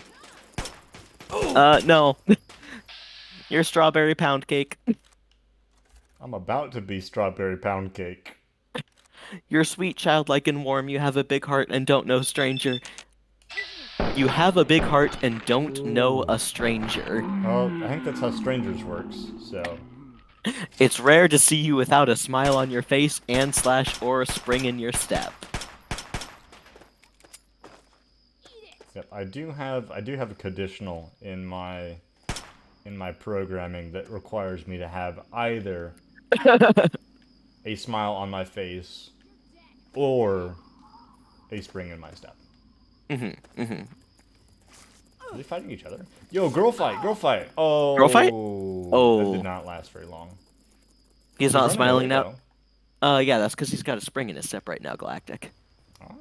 [SPEAKER 1] No. Your strawberry pound cake.
[SPEAKER 2] I'm about to be strawberry pound cake.
[SPEAKER 1] You're sweet, childlike, and warm. You have a big heart and don't know stranger. You have a big heart and don't know a stranger.
[SPEAKER 2] Oh, I think that's how strangers works. So.
[SPEAKER 1] It's rare to see you without a smile on your face and / or a spring in your step.
[SPEAKER 2] Yep, I do have a conditional in my programming that requires me to have either a smile on my face or a spring in my step. Are they fighting each other? Yo, girl fight, girl fight. Oh.
[SPEAKER 1] Girl fight? Oh.
[SPEAKER 2] That did not last very long.
[SPEAKER 1] He's not
[SPEAKER 2] running
[SPEAKER 1] smiling
[SPEAKER 2] away,
[SPEAKER 1] now. Yeah, that's because he's got a spring in his step right now, Galactic.
[SPEAKER 2] Ah.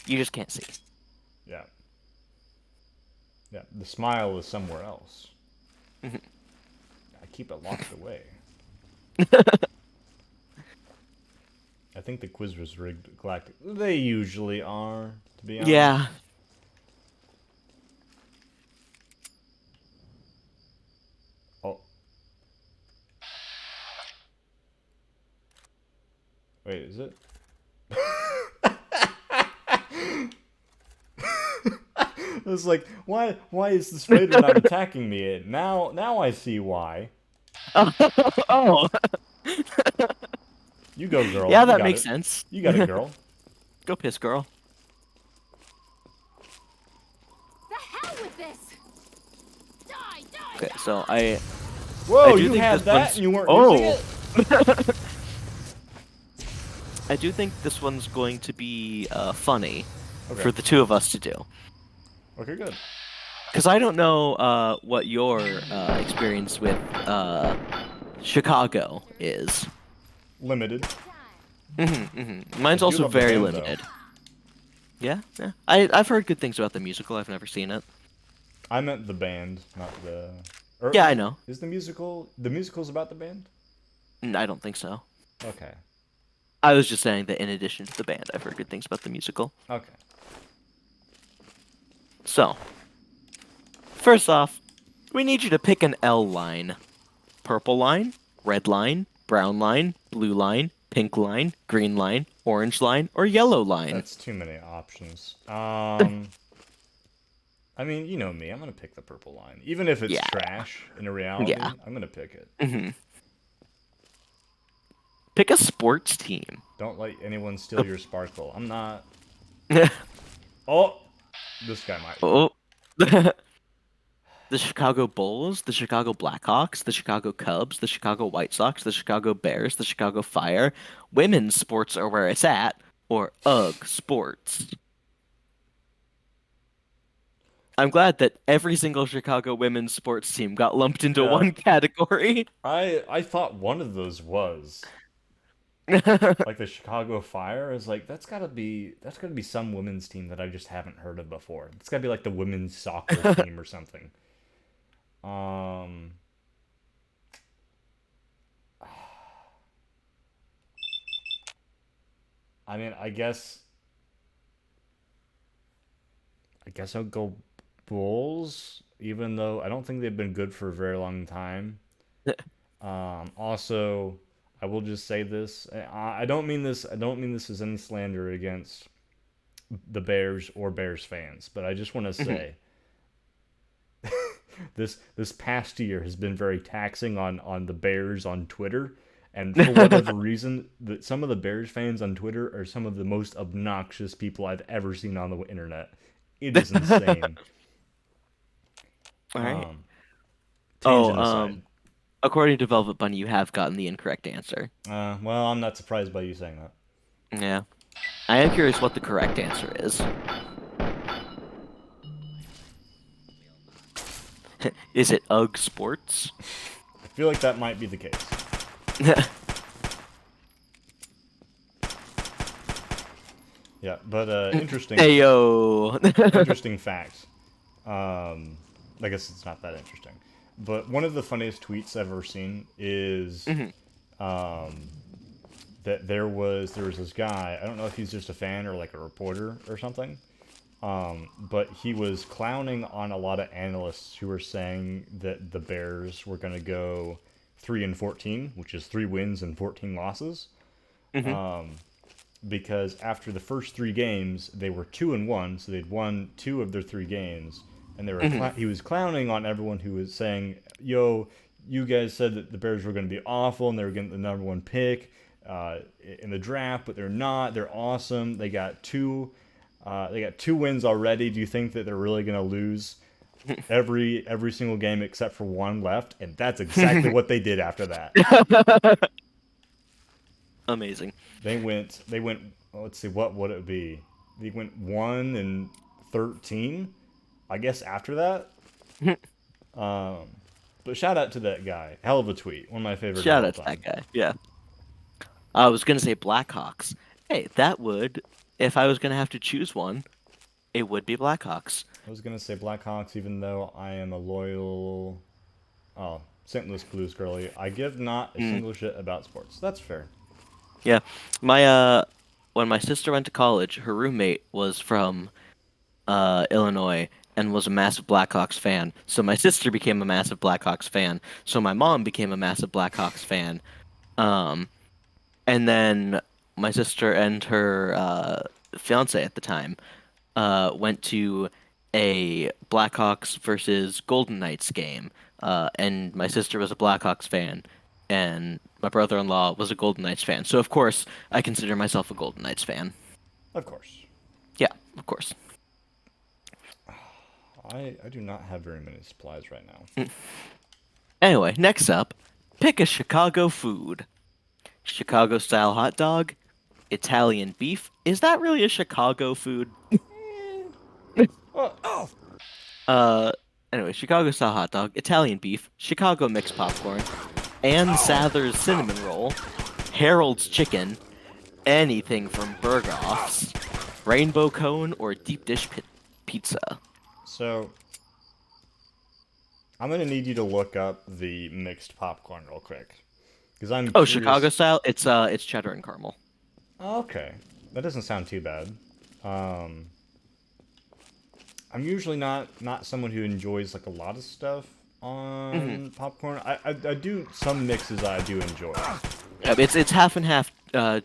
[SPEAKER 1] You just can't see.
[SPEAKER 2] Yeah. Yeah, the smile is somewhere else. I keep it locked away. I think the quiz was rigged, Galactic. They usually are, to be honest.
[SPEAKER 1] Yeah.
[SPEAKER 2] Oh. Wait, is it? It's like, why is the spider not attacking me? Now I see why.
[SPEAKER 1] Oh.
[SPEAKER 2] You go, girl.
[SPEAKER 1] Yeah,
[SPEAKER 2] You
[SPEAKER 1] that
[SPEAKER 2] got
[SPEAKER 1] makes
[SPEAKER 2] it.
[SPEAKER 1] sense.
[SPEAKER 2] You got it, girl.
[SPEAKER 1] Go piss, girl.
[SPEAKER 6] The hell with this! Die, die,
[SPEAKER 1] Okay,
[SPEAKER 6] die!
[SPEAKER 1] so
[SPEAKER 2] Whoa,
[SPEAKER 1] do
[SPEAKER 2] you
[SPEAKER 1] think
[SPEAKER 2] had
[SPEAKER 1] this
[SPEAKER 2] that
[SPEAKER 1] one's-
[SPEAKER 2] and you weren't
[SPEAKER 1] Oh.
[SPEAKER 2] using it?
[SPEAKER 1] I do think this one's going to be funny
[SPEAKER 2] Okay.
[SPEAKER 1] for the two of us to do.
[SPEAKER 2] Okay, good.
[SPEAKER 1] Because I don't know what your experience with Chicago is.
[SPEAKER 2] Limited.
[SPEAKER 1] Mine's
[SPEAKER 2] I do
[SPEAKER 1] also
[SPEAKER 2] love the
[SPEAKER 1] very
[SPEAKER 2] band,
[SPEAKER 1] limited. Yeah. I've heard good things about the musical. I've never seen it.
[SPEAKER 2] I meant the band, not the...
[SPEAKER 1] Yeah, I know.
[SPEAKER 2] Is the musical's about the band?
[SPEAKER 1] I don't think so.
[SPEAKER 2] Okay.
[SPEAKER 1] I was just saying that in addition to the band, I've heard good things about the musical.
[SPEAKER 2] Okay.
[SPEAKER 1] So, first off, we need you to pick an L line. Purple line, red line, brown line, blue line, pink line, green line, orange line, or yellow line.
[SPEAKER 2] That's too many options. I mean, you know me. I'm gonna pick the purple line, even if it's
[SPEAKER 1] Yeah.
[SPEAKER 2] trash in reality.
[SPEAKER 1] Yeah.
[SPEAKER 2] I'm gonna pick it.
[SPEAKER 1] Hmm. Pick a sports team.
[SPEAKER 2] Don't let anyone steal your sparkle. I'm not. Oh, this guy might.
[SPEAKER 1] Oh. The Chicago Bulls, the Chicago Blackhawks, the Chicago Cubs, the Chicago White Sox, the Chicago Bears, the Chicago Fire. Women's sports are where it's at, or UGG sports. I'm glad that every single Chicago women's sports team got lumped into
[SPEAKER 2] Yeah.
[SPEAKER 1] one category.
[SPEAKER 2] I thought one of those was like the Chicago Fire. Is like that's gotta be some women's team that I just haven't heard of before. It's gotta be like the women's soccer team or something. I mean, I guess I'll go Bulls, even though I don't think they've been good for a very long time. Also, I will just say this. I don't mean this. I don't mean this as any slander against the Bears or Bears fans, but I just want to say this past year has been very taxing on the Bears on Twitter, and for whatever reason, some of the Bears fans on Twitter are some of the most obnoxious people I've ever seen on the internet. It is insane.
[SPEAKER 1] All right.
[SPEAKER 2] Tangent
[SPEAKER 1] Oh,
[SPEAKER 2] aside.
[SPEAKER 1] according to Velvet Bunny, you have gotten the incorrect answer.
[SPEAKER 2] Well, I'm not surprised by you saying that.
[SPEAKER 1] Yeah. I am curious what the correct answer is. Is it UGG sports?
[SPEAKER 2] I feel like that might be the case. Yeah, but interesting.
[SPEAKER 1] Heyo.
[SPEAKER 2] Interesting fact. I guess it's not that interesting, but one of the funniest tweets I've ever seen is that there was this guy. I don't know if he's just a fan or like a reporter or something. But he was clowning on a lot of analysts who were saying that the Bears were going to go 3-14, which is 3 wins and 14 losses. Because after the first 3 games, they were 2-1, so they'd won 2 of their 3 games, and they were he was clowning on everyone who was saying, "Yo, you guys said that the Bears were going to be awful and they were getting the number 1 pick in the draft, but they're not. They're awesome. They got 2 wins already. Do you think that they're really going to lose every single game except for 1 left?" And that's exactly what they did after that.
[SPEAKER 1] Amazing.
[SPEAKER 2] They went. Let's see, what would it be? They went 1-13, I guess. After that, but shout out to that guy. Hell of a tweet. One of my favorites.
[SPEAKER 1] Shout out to that guy. Yeah. I was gonna say Blackhawks. Hey, that would, if I was gonna have to choose one, it would be Blackhawks.
[SPEAKER 2] I was gonna say Blackhawks, even though I am a loyal, St. Louis Blues girly. I give not a single shit about sports. That's fair.
[SPEAKER 1] Yeah, when my sister went to college, her roommate was from Illinois and was a massive Blackhawks fan. So my sister became a massive Blackhawks fan. So my mom became a massive Blackhawks fan. And then my sister and her fiance at the time went to a Blackhawks versus Golden Knights game. And my sister was a Blackhawks fan, and my brother-in-law was a Golden Knights fan. So of course, I consider myself a Golden Knights fan.
[SPEAKER 2] Of course.
[SPEAKER 1] Yeah, of course.
[SPEAKER 2] I do not have very many supplies right now.
[SPEAKER 1] Anyway, next up, pick a Chicago food. Chicago-style hot dog, Italian beef. Is that really a Chicago food? Anyway, Chicago-style hot dog, Italian beef, Chicago mixed popcorn, Ann Sather's cinnamon roll, Harold's chicken, anything from Berghoff's, rainbow cone, or deep dish pizza.
[SPEAKER 2] So, I'm gonna need you to look up the mixed popcorn real quick, because I'm curious.
[SPEAKER 1] Chicago style. It's cheddar and caramel.
[SPEAKER 2] Okay, that doesn't sound too bad. I'm usually not someone who enjoys like a lot of stuff on popcorn. I do some mixes I do enjoy.
[SPEAKER 1] Yeah, it's half and half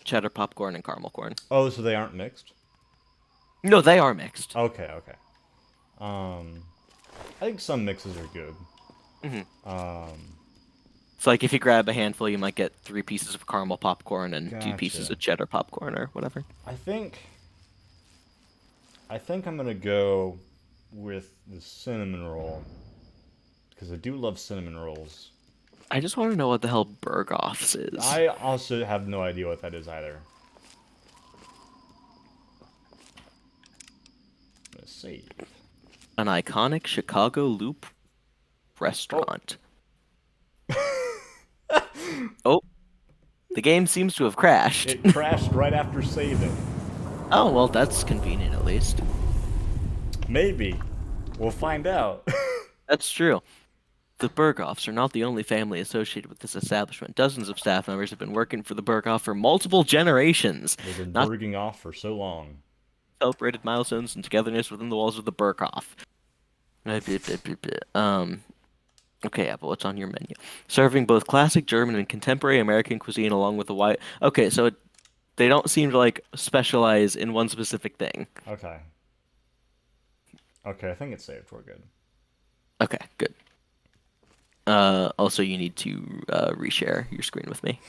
[SPEAKER 1] cheddar popcorn and caramel corn.
[SPEAKER 2] Oh, so they aren't mixed?
[SPEAKER 1] No, they are mixed.
[SPEAKER 2] Okay. I think some mixes are good.
[SPEAKER 1] It's like if you grab a handful, you might get 3 pieces of caramel popcorn and 2 pieces
[SPEAKER 2] Gotcha.
[SPEAKER 1] of cheddar popcorn or whatever.
[SPEAKER 2] I think I'm gonna go with the cinnamon roll because I do love cinnamon rolls.
[SPEAKER 1] I just want to know what the hell Berghoff's is.
[SPEAKER 2] I also have no idea what that is either. I'm gonna save.
[SPEAKER 1] An iconic Chicago Loop restaurant. Oh, the game seems to have crashed.
[SPEAKER 2] It crashed right after saving.
[SPEAKER 1] Oh, well, that's convenient at least.
[SPEAKER 2] Maybe. We'll find out.
[SPEAKER 1] That's true. The Berghoffs are not the only family associated with this establishment. Dozens of staff members have been working for the Berghoff for multiple generations.
[SPEAKER 2] They've been
[SPEAKER 1] Not
[SPEAKER 2] berging off for so long.
[SPEAKER 1] celebrated milestones and togetherness within the walls of the Berghoff. Okay, Apple, what's on your menu? Serving both classic German and contemporary American cuisine along with a wide... Okay, so they don't seem to, like, specialize in one specific thing.
[SPEAKER 2] Okay. Okay, I think it's saved. We're good.
[SPEAKER 1] Okay, good. Also, you need to reshare your screen with me.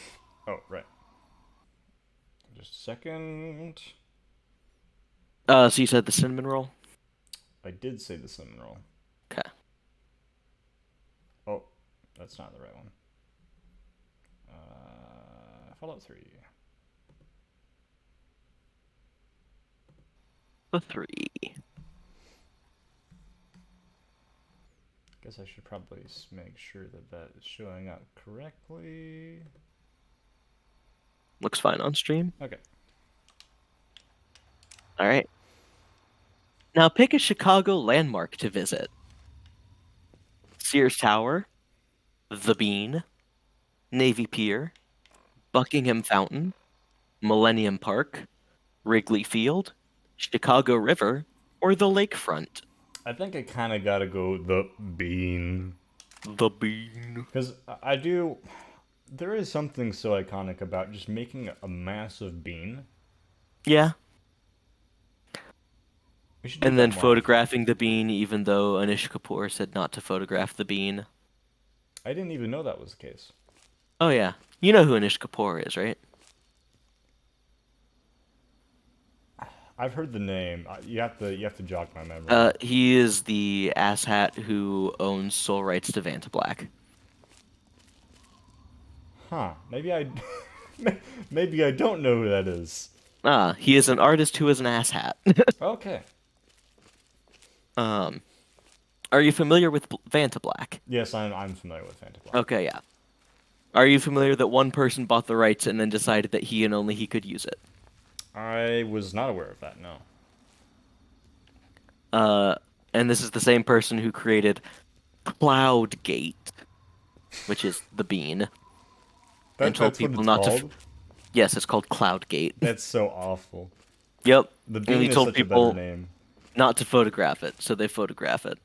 [SPEAKER 2] Oh, right. Just a second.
[SPEAKER 1] So you said the cinnamon roll?
[SPEAKER 2] I did say the cinnamon roll.
[SPEAKER 1] Okay.
[SPEAKER 2] Oh, that's not the right one. Fallout 3.
[SPEAKER 1] The 3.
[SPEAKER 2] Guess I should probably make sure that that is showing up correctly.
[SPEAKER 1] Looks fine on stream.
[SPEAKER 2] Okay.
[SPEAKER 1] All right. Now pick a Chicago landmark to visit. Sears Tower, The Bean, Navy Pier, Buckingham Fountain, Millennium Park, Wrigley Field, Chicago River, or the lakefront.
[SPEAKER 2] I think I kind of gotta go the bean.
[SPEAKER 1] The Bean.
[SPEAKER 2] Because I do... There is something so iconic about just making a massive bean.
[SPEAKER 1] Yeah.
[SPEAKER 2] We should do
[SPEAKER 1] And
[SPEAKER 2] that
[SPEAKER 1] then
[SPEAKER 2] more.
[SPEAKER 1] photographing the bean, even though Anish Kapoor said not to photograph the bean.
[SPEAKER 2] I didn't even know that was the case.
[SPEAKER 1] Oh yeah, you know who Anish Kapoor is, right?
[SPEAKER 2] I've heard the name. You have to jog my memory.
[SPEAKER 1] He is the asshat who owns sole rights to Vanta Black.
[SPEAKER 2] Huh. Maybe I... Maybe I don't know who that is.
[SPEAKER 1] He is an artist who is an asshat.
[SPEAKER 2] Okay.
[SPEAKER 1] Are you familiar with Vanta Black?
[SPEAKER 2] Yes, I'm familiar with Phantom Black.
[SPEAKER 1] Okay, yeah. Are you familiar that one person bought the rights and then decided that he and only he could use it?
[SPEAKER 2] I was not aware of that, no.
[SPEAKER 1] And this is the same person who created Cloudgate, which is the bean. And told
[SPEAKER 2] That's what
[SPEAKER 1] people
[SPEAKER 2] it's
[SPEAKER 1] not to.
[SPEAKER 2] called?
[SPEAKER 1] Yes, it's called Cloudgate.
[SPEAKER 2] That's so awful.
[SPEAKER 1] Yep.
[SPEAKER 2] The
[SPEAKER 1] And
[SPEAKER 2] bean
[SPEAKER 1] he
[SPEAKER 2] is
[SPEAKER 1] told
[SPEAKER 2] such
[SPEAKER 1] people
[SPEAKER 2] a better name.
[SPEAKER 1] not to photograph it, so they photograph it.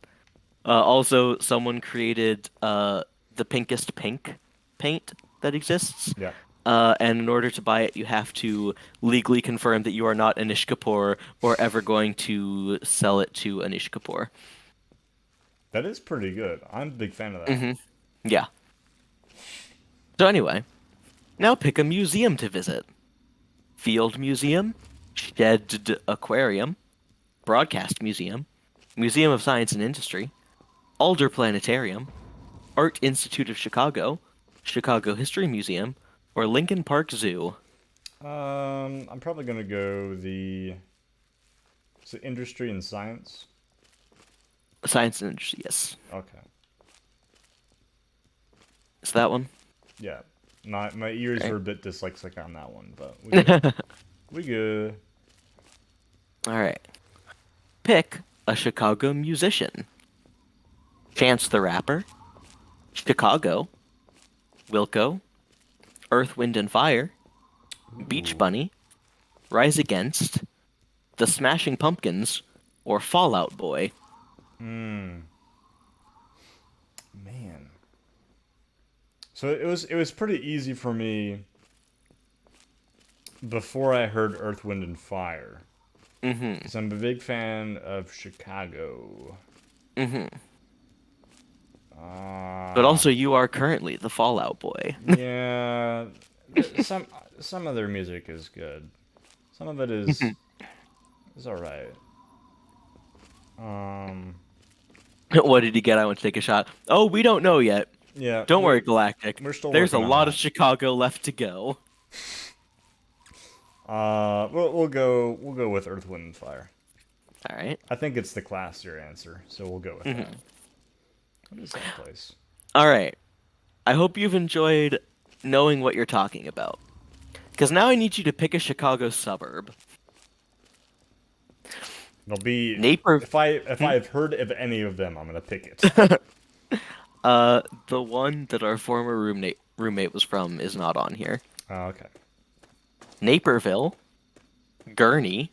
[SPEAKER 1] Also, someone created the pinkest pink paint that exists.
[SPEAKER 2] Yeah.
[SPEAKER 1] And in order to buy it, you have to legally confirm that you are not Anish Kapoor or ever going to sell it to Anish Kapoor.
[SPEAKER 2] That is pretty good. I'm a big fan of that.
[SPEAKER 1] Yeah. So anyway, now pick a museum to visit. Field Museum, Shed Aquarium, Broadcast Museum, Museum of Science and Industry, Alder Planetarium, Art Institute of Chicago, Chicago History Museum, or Lincoln Park Zoo.
[SPEAKER 2] I'm probably gonna go the... Is it industry and science?
[SPEAKER 1] Science and Industry, yes.
[SPEAKER 2] Okay.
[SPEAKER 1] Is that one?
[SPEAKER 2] Yeah. My ears
[SPEAKER 1] Okay.
[SPEAKER 2] were a bit dyslexic on that one, but we good. We good.
[SPEAKER 1] Alright. Pick a Chicago musician. Chance the Rapper, Chicago, Wilco, Earth, Wind, and Fire, Beach Bunny, Rise Against, The Smashing Pumpkins, or Fallout Boy.
[SPEAKER 2] Man. So it was pretty easy for me before I heard Earth, Wind, and Fire.
[SPEAKER 1] Mm-hmm.
[SPEAKER 2] Because I'm a big fan of Chicago.
[SPEAKER 1] Mm-hmm.
[SPEAKER 2] Uh,
[SPEAKER 1] But also, you are currently the Fallout boy.
[SPEAKER 2] yeah, some of their music is good. Some of it is alright.
[SPEAKER 1] What did he get? I want to take a shot. Oh, we don't know yet.
[SPEAKER 2] Yeah,
[SPEAKER 1] Don't worry, Galactic.
[SPEAKER 2] we're still
[SPEAKER 1] There's a
[SPEAKER 2] working on
[SPEAKER 1] lot of
[SPEAKER 2] that.
[SPEAKER 1] Chicago left to go.
[SPEAKER 2] We'll go with Earth, Wind, and Fire.
[SPEAKER 1] All right.
[SPEAKER 2] I think it's the classier answer, so we'll go with that. What is that place?
[SPEAKER 1] All right. I hope you've enjoyed knowing what you're talking about. Because now I need you to pick a Chicago suburb.
[SPEAKER 2] It'll be
[SPEAKER 1] Naper.
[SPEAKER 2] if I've heard of any of them, I'm gonna pick it.
[SPEAKER 1] The one that our former roommate was from is not on here.
[SPEAKER 2] Oh, okay.
[SPEAKER 1] Naperville, Gurney,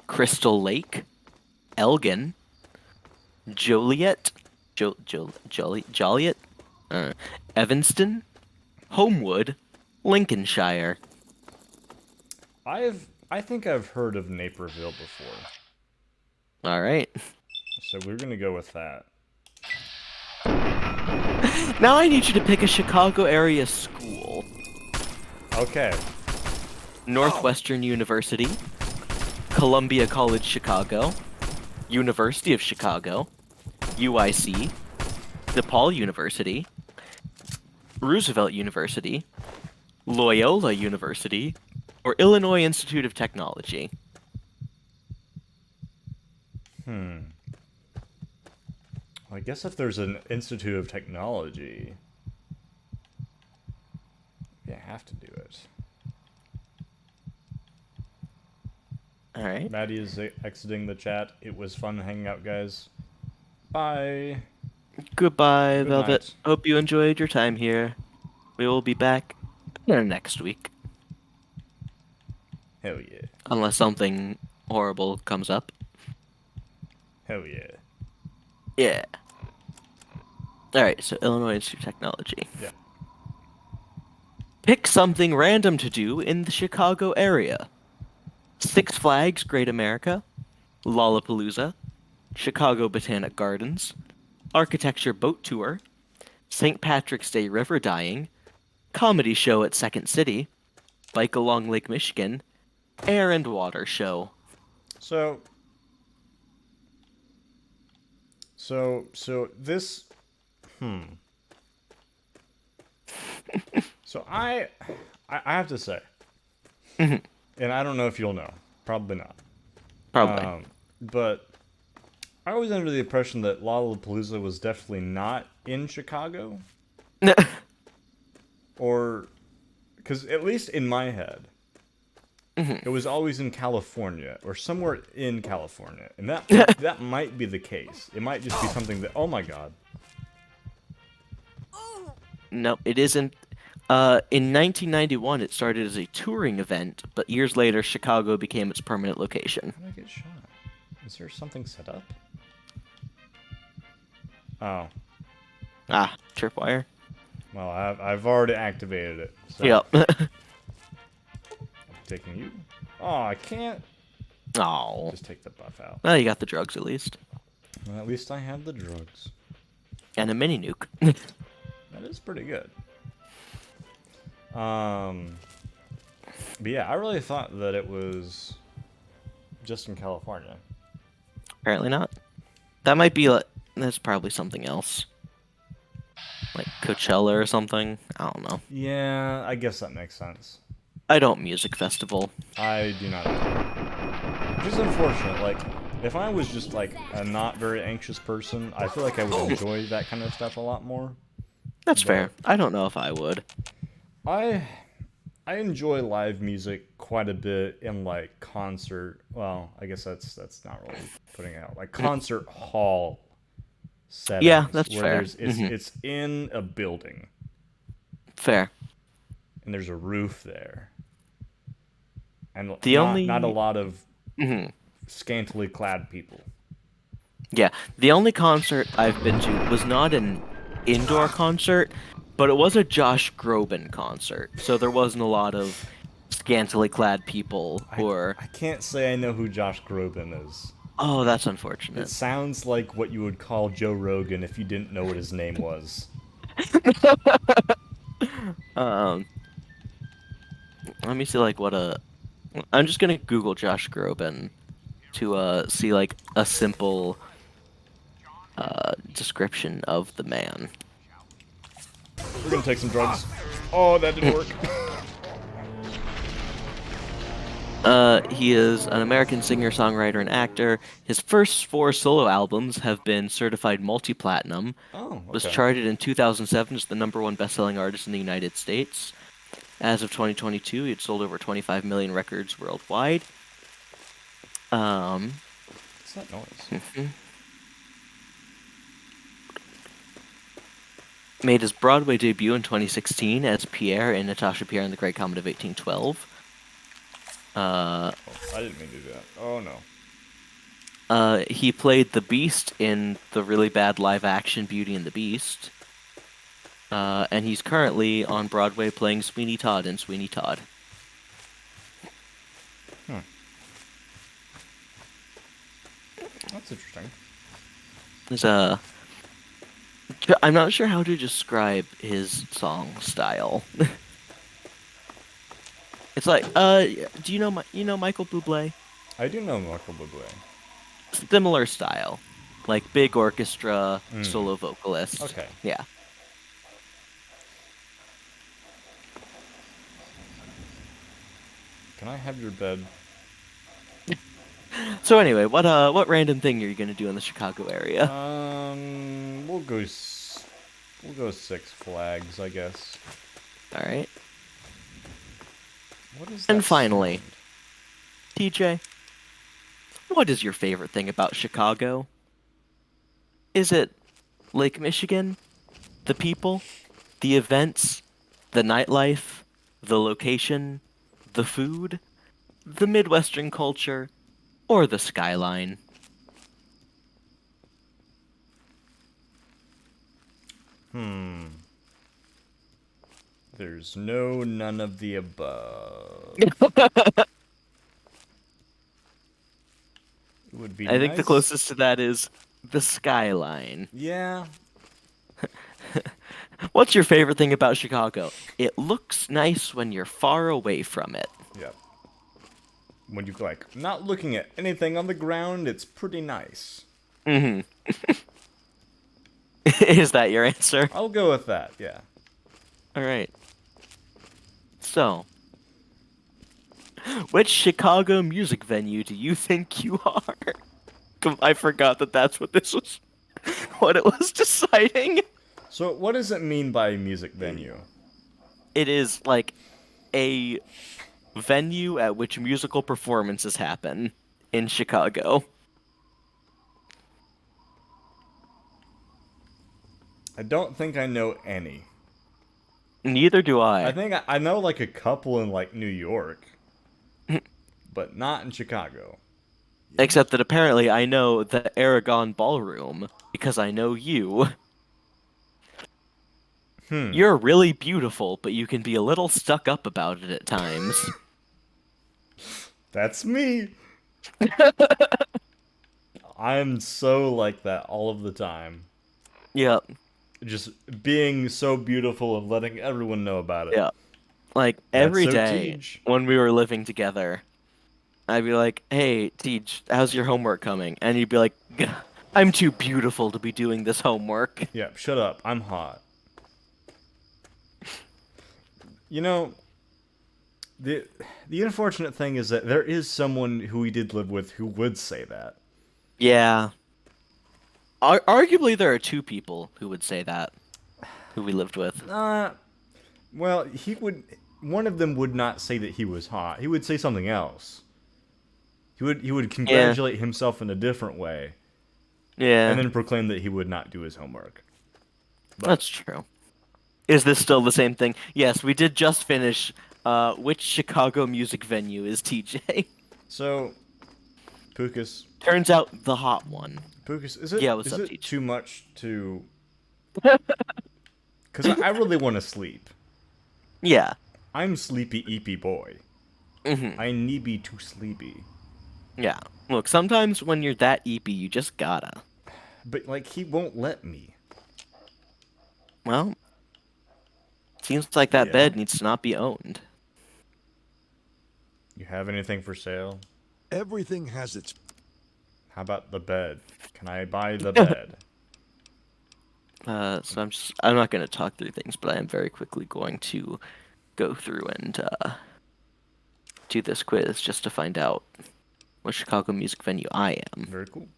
[SPEAKER 1] Crystal Lake, Elgin, Joliet, Joliet, Evanston, Homewood, Lincolnshire.
[SPEAKER 2] I think I've heard of Naperville before,
[SPEAKER 1] All right.
[SPEAKER 2] so we're gonna go with that.
[SPEAKER 1] Now I need you to pick a Chicago area school.
[SPEAKER 2] Okay.
[SPEAKER 1] Northwestern University, Columbia College Chicago, University of Chicago, UIC, DePaul University, Roosevelt University, Loyola University, or Illinois Institute of Technology.
[SPEAKER 2] I guess if there's an Institute of Technology, yeah, I have to do it.
[SPEAKER 1] All right.
[SPEAKER 2] Maddie is exiting the chat. It was fun hanging out, guys. Bye.
[SPEAKER 1] Goodbye,
[SPEAKER 2] Good
[SPEAKER 1] Velvet.
[SPEAKER 2] night.
[SPEAKER 1] Hope you enjoyed your time here. We will be back next week,
[SPEAKER 2] Hell yeah.
[SPEAKER 1] unless something horrible comes up.
[SPEAKER 2] Hell yeah.
[SPEAKER 1] Yeah. All right. So Illinois Institute of Technology.
[SPEAKER 2] Yeah.
[SPEAKER 1] Pick something random to do in the Chicago area. Six Flags Great America, Lollapalooza, Chicago Botanic Gardens, Architecture Boat Tour, St. Patrick's Day River Dyeing, Comedy Show at Second City, Bike Along Lake Michigan, Air and Water Show.
[SPEAKER 2] So this So I have to say, and I don't know if you'll know, probably not.
[SPEAKER 1] Probably.
[SPEAKER 2] But I was under the impression that Lollapalooza was definitely not in Chicago, or because at least in my head, it was always in California or somewhere in California, and that might be the case. It might just be something that, oh my god.
[SPEAKER 1] No, it isn't. In 1991, it started as a touring event, but years later, Chicago became its permanent location.
[SPEAKER 2] How did I get shot? Is there something set up? Oh,
[SPEAKER 1] Ah, tripwire.
[SPEAKER 2] well, I've already activated it. So
[SPEAKER 1] Yep.
[SPEAKER 2] I'm taking you. Oh, I can't.
[SPEAKER 1] Oh.
[SPEAKER 2] Just take the buff out.
[SPEAKER 1] Well, you got the drugs at least.
[SPEAKER 2] Well, at least I had the drugs.
[SPEAKER 1] And a mini nuke.
[SPEAKER 2] That is pretty good. But yeah, I really thought that it was just in California.
[SPEAKER 1] Apparently not. That might be like, that's probably something else. Like Coachella or something. I don't know.
[SPEAKER 2] Yeah, I guess that makes sense.
[SPEAKER 1] I don't music festival.
[SPEAKER 2] I do not. Which is unfortunate. Like, if I was just like a not very anxious person, I feel like I would enjoy that kind of stuff a lot more.
[SPEAKER 1] That's fair. I don't know if I would.
[SPEAKER 2] I enjoy live music quite a bit in like concert. Well, I guess that's not really putting it out. Like concert hall settings.
[SPEAKER 1] Yeah, that's
[SPEAKER 2] where
[SPEAKER 1] fair.
[SPEAKER 2] It's in a building
[SPEAKER 1] Fair.
[SPEAKER 2] and there's a roof there, and not a lot of scantily clad people.
[SPEAKER 1] Yeah, the only concert I've been to was not an indoor concert, but it was a Josh Groban concert. So there wasn't a lot of scantily clad people who are.
[SPEAKER 2] I can't say I know who Josh Groban is.
[SPEAKER 1] Oh, that's
[SPEAKER 2] It
[SPEAKER 1] unfortunate.
[SPEAKER 2] sounds like what you would call Joe Rogan if you didn't know what his name was.
[SPEAKER 1] Um, let me see like what a. I'm just gonna Google Josh Groban to see like a simple description of the man.
[SPEAKER 2] We're gonna take some drugs. Oh, that didn't work.
[SPEAKER 1] He is an American singer, songwriter, and actor. His first 4 solo albums have been certified multi-platinum.
[SPEAKER 2] Oh,
[SPEAKER 1] Was
[SPEAKER 2] okay.
[SPEAKER 1] charted in 2007 as the #1 best-selling artist in the United States. As of 2022, he had sold over 25 million records worldwide.
[SPEAKER 2] What's that noise?
[SPEAKER 1] Made his Broadway debut in 2016 as Pierre in Natasha Pierre and the Great Comet of 1812.
[SPEAKER 2] Oh, I didn't mean to do that. Oh no.
[SPEAKER 1] He played the Beast in the really bad live-action Beauty and the Beast. And he's currently on Broadway playing Sweeney Todd in Sweeney Todd.
[SPEAKER 2] That's interesting.
[SPEAKER 1] There's I'm not sure how to describe his song style. It's like, do you know Michael Bublé?
[SPEAKER 2] I do know Michael Bublé.
[SPEAKER 1] Similar style, like big orchestra, solo vocalist.
[SPEAKER 2] Okay.
[SPEAKER 1] Yeah.
[SPEAKER 2] Can I have your bed?
[SPEAKER 1] So anyway, what random thing are you gonna do in the Chicago area?
[SPEAKER 2] We'll go. We'll go Six Flags, I guess.
[SPEAKER 1] All right.
[SPEAKER 2] What is
[SPEAKER 1] And
[SPEAKER 2] that
[SPEAKER 1] finally,
[SPEAKER 2] sound?
[SPEAKER 1] TJ, what is your favorite thing about Chicago? Is it Lake Michigan, the people, the events, the nightlife, the location, the food, the Midwestern culture, or the skyline?
[SPEAKER 2] There's none of the above. It would be
[SPEAKER 1] I think the
[SPEAKER 2] nice-
[SPEAKER 1] closest to that is the skyline.
[SPEAKER 2] Yeah.
[SPEAKER 1] What's your favorite thing about Chicago? It looks nice when you're far away from it.
[SPEAKER 2] Yeah. When you're like not looking at anything on the ground, it's pretty nice.
[SPEAKER 1] Mm-hmm. Is that your answer?
[SPEAKER 2] I'll go with that. Yeah.
[SPEAKER 1] All right. So, which Chicago music venue do you think you are? I forgot that that's what this was, what it was deciding.
[SPEAKER 2] So, what does it mean by music venue?
[SPEAKER 1] It is like a venue at which musical performances happen in Chicago.
[SPEAKER 2] I don't think I know any.
[SPEAKER 1] Neither do
[SPEAKER 2] I think I know like a couple in like New York, but not in Chicago.
[SPEAKER 1] Except that apparently I know the Aragon Ballroom because I know you. You're really beautiful, but you can be a little stuck up about it at times.
[SPEAKER 2] That's me. I'm so like that all of the time.
[SPEAKER 1] Yep.
[SPEAKER 2] Just being so beautiful and letting everyone know about it.
[SPEAKER 1] Yeah. Like, every
[SPEAKER 2] so
[SPEAKER 1] day
[SPEAKER 2] Teej.
[SPEAKER 1] when we were living together, I'd be like, hey, Teej, how's your homework coming? And you'd be like, I'm too beautiful to be doing this homework.
[SPEAKER 2] Yeah, shut up. I'm hot. You know, the unfortunate thing is that there is someone who we did live with who would say that.
[SPEAKER 1] Yeah. Arguably, there are 2 people who would say that, who we lived with.
[SPEAKER 2] Well, he would. One of them would not say that he was hot. He would say something else. He would congratulate himself in a different way,
[SPEAKER 1] Yeah.
[SPEAKER 2] and then proclaim that he would not do his homework.
[SPEAKER 1] That's true. Is this still the same thing? Yes, we did just finish. Which Chicago music venue is TJ?
[SPEAKER 2] So, Pucas,
[SPEAKER 1] Turns out the hot one.
[SPEAKER 2] Pucas, is it
[SPEAKER 1] Yeah, what's
[SPEAKER 2] is
[SPEAKER 1] up,
[SPEAKER 2] it
[SPEAKER 1] Teej?
[SPEAKER 2] too much to? Because I really want to sleep.
[SPEAKER 1] Yeah.
[SPEAKER 2] I'm sleepy eepy boy. I need be too sleepy.
[SPEAKER 1] Yeah. Look, sometimes when you're that eepy, you just gotta.
[SPEAKER 2] But, like, he won't let me.
[SPEAKER 1] Well, seems like that
[SPEAKER 2] Yeah.
[SPEAKER 1] bed needs to not be owned.
[SPEAKER 2] You have anything for sale?
[SPEAKER 7] Everything has its.
[SPEAKER 2] How about the bed? Can I buy the bed?
[SPEAKER 1] So I'm not gonna talk through things, but I am very quickly going to go through and do this quiz just to find out what Chicago music venue I am.
[SPEAKER 2] Very cool.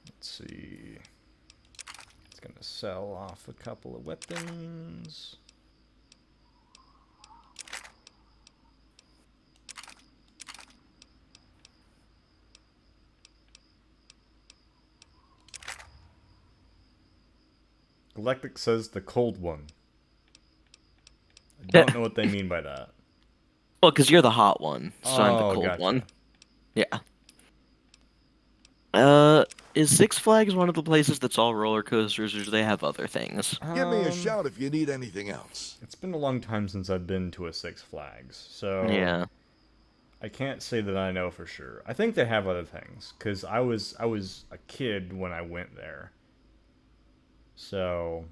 [SPEAKER 2] Let's see. It's gonna sell off a couple of weapons. Galactic says the cold one. I don't know what they mean by that.
[SPEAKER 1] Well, because you're the hot one, so I'm the
[SPEAKER 2] Oh,
[SPEAKER 1] cold
[SPEAKER 2] gotcha.
[SPEAKER 1] one. Yeah. Is Six Flags one of the places that's all roller coasters, or do they have other things?
[SPEAKER 7] Give me a shout if you need anything else.
[SPEAKER 2] It's been a long time since I've been to a Six Flags, so
[SPEAKER 1] Yeah.
[SPEAKER 2] I can't say that I know for sure. I think they have other things, because I was a kid when I went there. So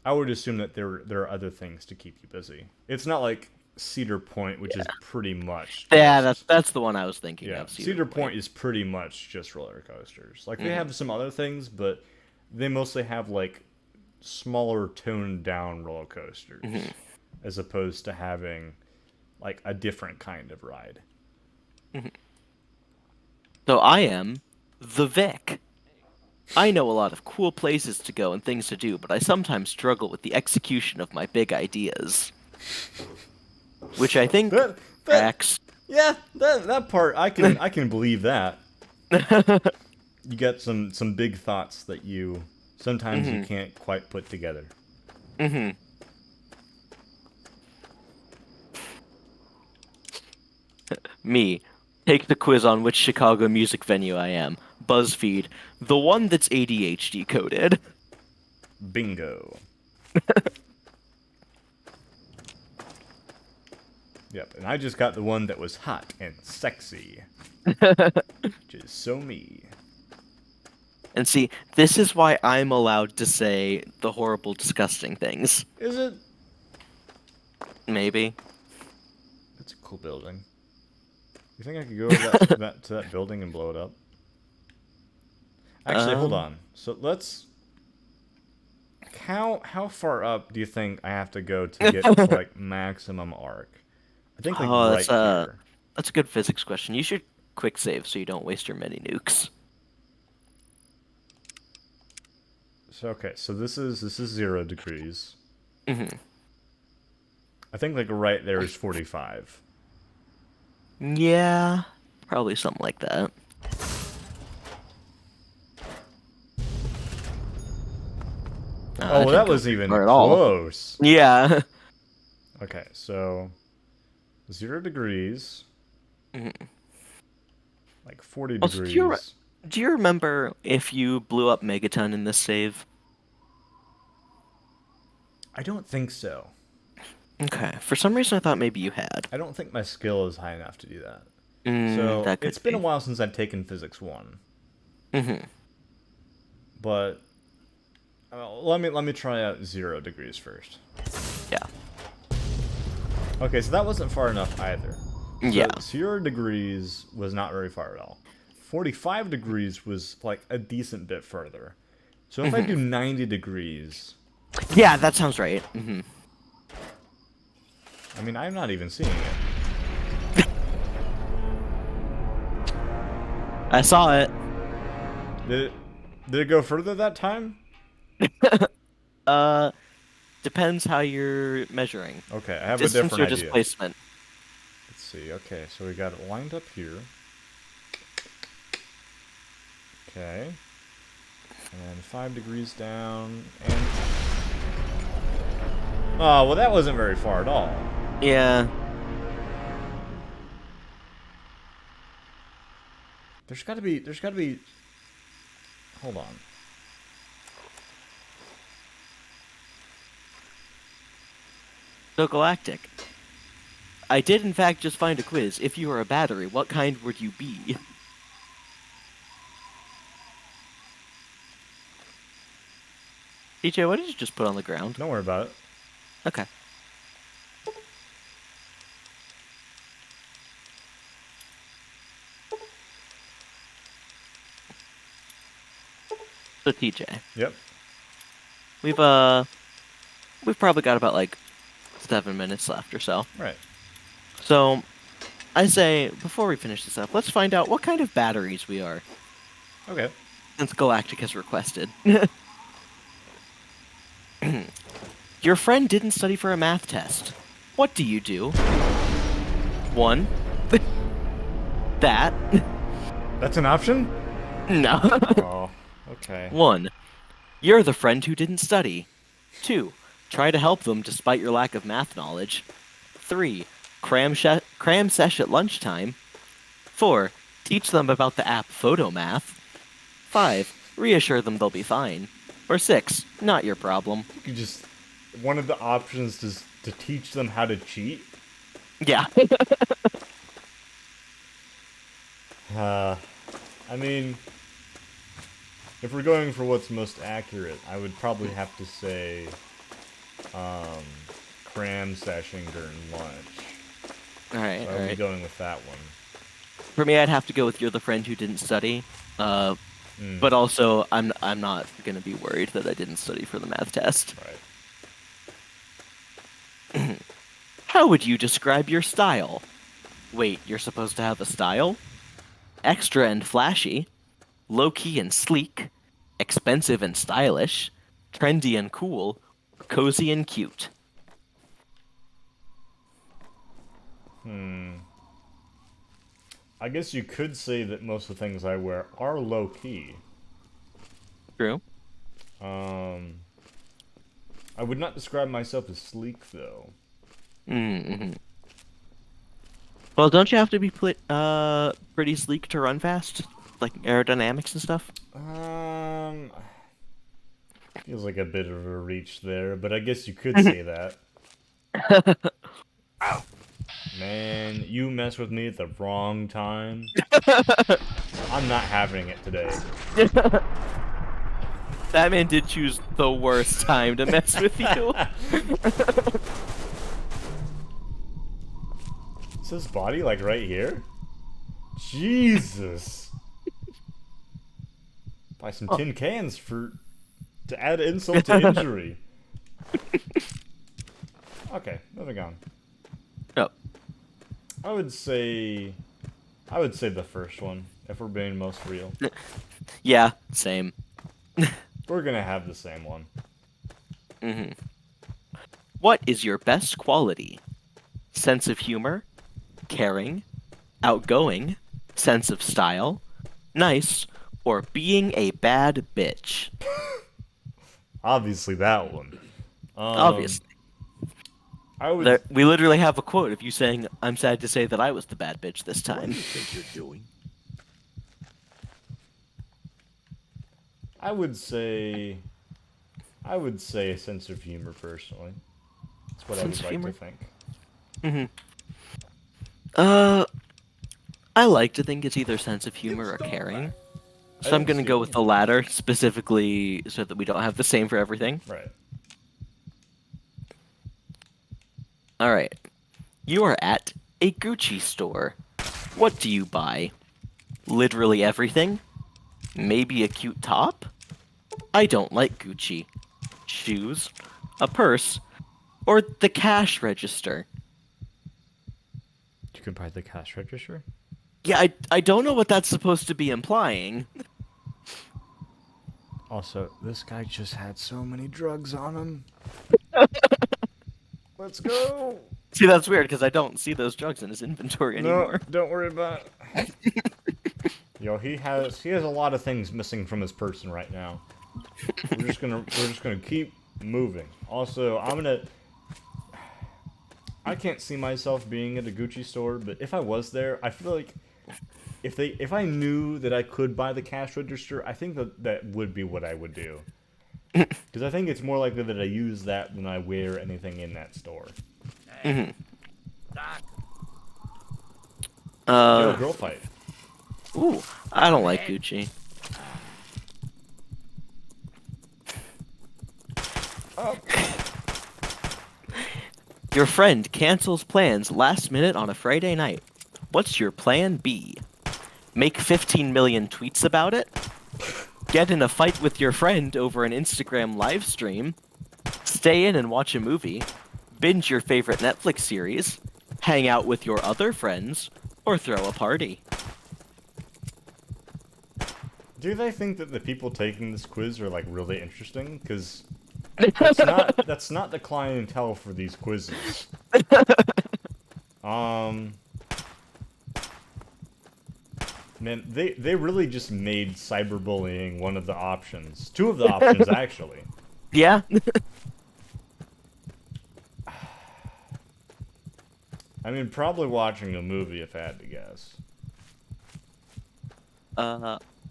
[SPEAKER 2] I would assume that there are other things to keep you busy. It's not like Cedar Point, which is pretty much
[SPEAKER 1] Yeah,
[SPEAKER 2] just-
[SPEAKER 1] that's the one I was thinking
[SPEAKER 2] yeah.
[SPEAKER 1] of.
[SPEAKER 2] Cedar Point is pretty much just roller coasters. Like they have some other things, but they mostly have like smaller, toned down roller coasters, as opposed to having like a different kind of ride.
[SPEAKER 1] So I am the Vic. I know a lot of cool places to go and things to do, but I sometimes struggle with the execution of my big ideas. Which I think
[SPEAKER 2] That
[SPEAKER 1] tracks.
[SPEAKER 2] yeah, that part I can believe that. You got some big thoughts that you sometimes you can't quite put together.
[SPEAKER 1] Me. Take the quiz on which Chicago music venue I am. BuzzFeed. The one that's ADHD coded.
[SPEAKER 2] Bingo. Yep, and I just got the one that was hot and sexy. Which is so me.
[SPEAKER 1] And see, this is why I'm allowed to say the horrible, disgusting things.
[SPEAKER 2] Is it?
[SPEAKER 1] Maybe.
[SPEAKER 2] That's a cool building. You think I could go to that building and blow it up? Actually, hold on. So let's. How far up do you think I have to go to get to like maximum arc? I think like right here.
[SPEAKER 1] That's a good physics question. You should quick save so you don't waste your mini nukes.
[SPEAKER 2] So okay, so this is 0 degrees.
[SPEAKER 1] Mm-hmm.
[SPEAKER 2] I think like right there is 45.
[SPEAKER 1] Yeah, probably something like that.
[SPEAKER 2] Oh, well, that was even
[SPEAKER 1] far at all.
[SPEAKER 2] close.
[SPEAKER 1] Yeah.
[SPEAKER 2] Okay, so 0 degrees, like 40
[SPEAKER 1] Also,
[SPEAKER 2] degrees.
[SPEAKER 1] do you remember if you blew up Megaton in this save?
[SPEAKER 2] I don't think so.
[SPEAKER 1] Okay. For some reason, I thought maybe you had.
[SPEAKER 2] I don't think my skill is high enough to do that.
[SPEAKER 1] that
[SPEAKER 2] So
[SPEAKER 1] could
[SPEAKER 2] it's been a
[SPEAKER 1] be.
[SPEAKER 2] while since I've taken Physics 1.
[SPEAKER 1] Mm-hmm.
[SPEAKER 2] But let me try out 0 degrees first.
[SPEAKER 1] Yeah.
[SPEAKER 2] Okay, so that wasn't far enough either. So
[SPEAKER 1] Yeah.
[SPEAKER 2] 0 degrees was not very far at all. 45 degrees was like a decent bit further. So if I do 90 degrees,
[SPEAKER 1] Yeah, that sounds right. Mm-hmm.
[SPEAKER 2] I mean, I'm not even seeing it.
[SPEAKER 1] I saw it.
[SPEAKER 2] Did it go further that time?
[SPEAKER 1] Depends how you're measuring.
[SPEAKER 2] Okay, I have a
[SPEAKER 1] Distance
[SPEAKER 2] different
[SPEAKER 1] or
[SPEAKER 2] idea.
[SPEAKER 1] displacement.
[SPEAKER 2] Let's see. Okay, so we got it lined up here. Okay. And 5 degrees down, and... Oh, well that wasn't very far at all.
[SPEAKER 1] Yeah.
[SPEAKER 2] There's gotta be... Hold on.
[SPEAKER 1] So Galactic, I did in fact just find a quiz. If you were a battery, what kind would you be? DJ, what did you just put on the ground?
[SPEAKER 2] Don't worry about it.
[SPEAKER 1] Okay. So TJ,
[SPEAKER 2] Yep.
[SPEAKER 1] we've probably got about like 7 minutes left or so.
[SPEAKER 2] Right.
[SPEAKER 1] So I say before we finish this up, let's find out what kind of batteries we are,
[SPEAKER 2] Okay.
[SPEAKER 1] since Galactic has requested. Your friend didn't study for a math test. What do you do? 1. That.
[SPEAKER 2] That's an option?
[SPEAKER 1] No.
[SPEAKER 2] Oh, okay.
[SPEAKER 1] 1. You're the friend who didn't study. 2. Try to help them despite your lack of math knowledge. 3. Cram sesh at lunchtime. 4. Teach them about the app Photomath. 5. Reassure them they'll be fine. Or 6. Not your problem.
[SPEAKER 2] You could just... One of the options is to teach them how to cheat.
[SPEAKER 1] Yeah.
[SPEAKER 2] I mean... If we're going for what's most accurate, I would probably have to say... cram seshing during lunch.
[SPEAKER 1] Alright,
[SPEAKER 2] So I would be
[SPEAKER 1] alright.
[SPEAKER 2] going with that one.
[SPEAKER 1] For me, I'd have to go with you're the friend who didn't study. But also, I'm not gonna be worried that I didn't study for the math test.
[SPEAKER 2] Right.
[SPEAKER 1] How would you describe your style? Wait, you're supposed to have a style? Extra and flashy, low-key and sleek, expensive and stylish, trendy and cool, cozy and cute.
[SPEAKER 2] I guess you could say that most of the things I wear are low-key.
[SPEAKER 1] True.
[SPEAKER 2] I would not describe myself as sleek, though.
[SPEAKER 1] Mm-hmm. Well, don't you have to be pretty sleek to run fast? Like aerodynamics and stuff?
[SPEAKER 2] Feels like a bit of a reach there, but I guess you could say that. Man, you mess with me at the wrong time. I'm not having it today.
[SPEAKER 1] That man did choose the worst time to mess with you.
[SPEAKER 2] Is his body like right here? Jesus! Buy some tin cans to add insult to injury. Okay, moving on.
[SPEAKER 1] Oh.
[SPEAKER 2] I would say the first one, if we're being most real.
[SPEAKER 1] Yeah, same.
[SPEAKER 2] We're gonna have the same one.
[SPEAKER 1] Mm-hmm. What is your best quality? Sense of humor? Caring? Outgoing? Sense of style? Nice? Or being a bad bitch?
[SPEAKER 2] Obviously that one.
[SPEAKER 1] Obviously.
[SPEAKER 2] I would.
[SPEAKER 1] We literally have a quote of you saying, I'm sad to say that I was the bad bitch this
[SPEAKER 7] What do
[SPEAKER 1] time.
[SPEAKER 7] you think you're doing?
[SPEAKER 2] I would say a sense of humor personally. That's what
[SPEAKER 1] Sense of
[SPEAKER 2] I would
[SPEAKER 1] humor?
[SPEAKER 2] like to think.
[SPEAKER 1] I like to think it's either sense of humor or caring. So I'm
[SPEAKER 2] didn't
[SPEAKER 1] gonna
[SPEAKER 2] see
[SPEAKER 1] go
[SPEAKER 2] it.
[SPEAKER 1] with the latter, specifically so that we don't have the same for everything.
[SPEAKER 2] Right.
[SPEAKER 1] Alright. You are at a Gucci store. What do you buy? Literally everything? Maybe a cute top? I don't like Gucci. Shoes? A purse? Or the cash register?
[SPEAKER 2] You could buy the cash register.
[SPEAKER 1] Yeah, I don't know what that's supposed to be implying.
[SPEAKER 2] Also, this guy just had so many drugs on him. Let's go.
[SPEAKER 1] See, that's weird, because I don't see those drugs in his inventory anymore.
[SPEAKER 2] No, don't worry about it. Yo, he has a lot of things missing from his person right now. We're just gonna keep moving. Also, I can't see myself being at a Gucci store, but if I was there, I feel like if I knew that I could buy the cash register, I think that would be what I would do. Because I think it's more likely that I use that than I wear anything in that store.
[SPEAKER 1] Mm-hmm.
[SPEAKER 2] Yo, girl fight.
[SPEAKER 1] Ooh, I don't like Gucci. Your friend cancels plans last minute on a Friday night. What's your plan B? Make 15 million tweets about it? Get in a fight with your friend over an Instagram live stream? Stay in and watch a movie? Binge your favorite Netflix series? Hang out with your other friends? Or throw a party?
[SPEAKER 2] Do they think that the people taking this quiz are like really interesting? Because that's not the clientele for these quizzes. Man, they really just made cyberbullying one of the options. Two of the options, actually.
[SPEAKER 1] Yeah?
[SPEAKER 2] I mean, probably watching a movie if I had to guess.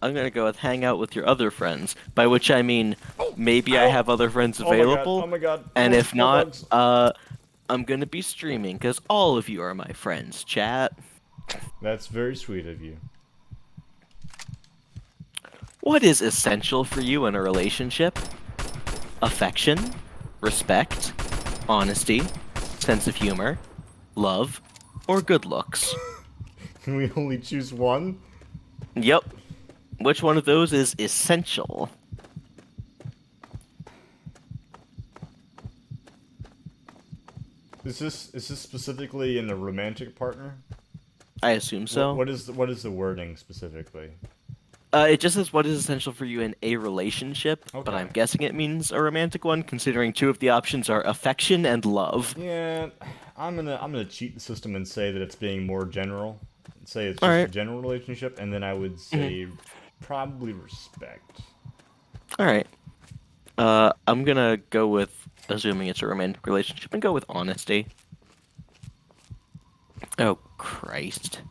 [SPEAKER 1] I'm gonna go with hang out with your other friends, by which I mean maybe I have other friends available,
[SPEAKER 2] Oh my god.
[SPEAKER 1] and
[SPEAKER 2] Oh,
[SPEAKER 1] if not, I'm gonna be streaming, because all of you are my friends, chat.
[SPEAKER 2] That's very sweet of you.
[SPEAKER 1] What is essential for you in a relationship? Affection, respect, honesty, sense of humor, love, or good looks?
[SPEAKER 2] Can we only choose one?
[SPEAKER 1] Yep. Which one of those is essential?
[SPEAKER 2] Is this specifically in a romantic partner?
[SPEAKER 1] I assume so.
[SPEAKER 2] What is the wording specifically?
[SPEAKER 1] It just says what is essential for you in a relationship, but
[SPEAKER 2] Okay.
[SPEAKER 1] I'm guessing it means a romantic one, considering two of the options are affection and love.
[SPEAKER 2] Yeah, I'm gonna cheat the system and say that it's being more general. Say it's just a
[SPEAKER 1] Alright.
[SPEAKER 2] general relationship, and then I would say probably respect.
[SPEAKER 1] Alright. I'm gonna go with assuming it's a romantic relationship and go with honesty. Oh, Christ.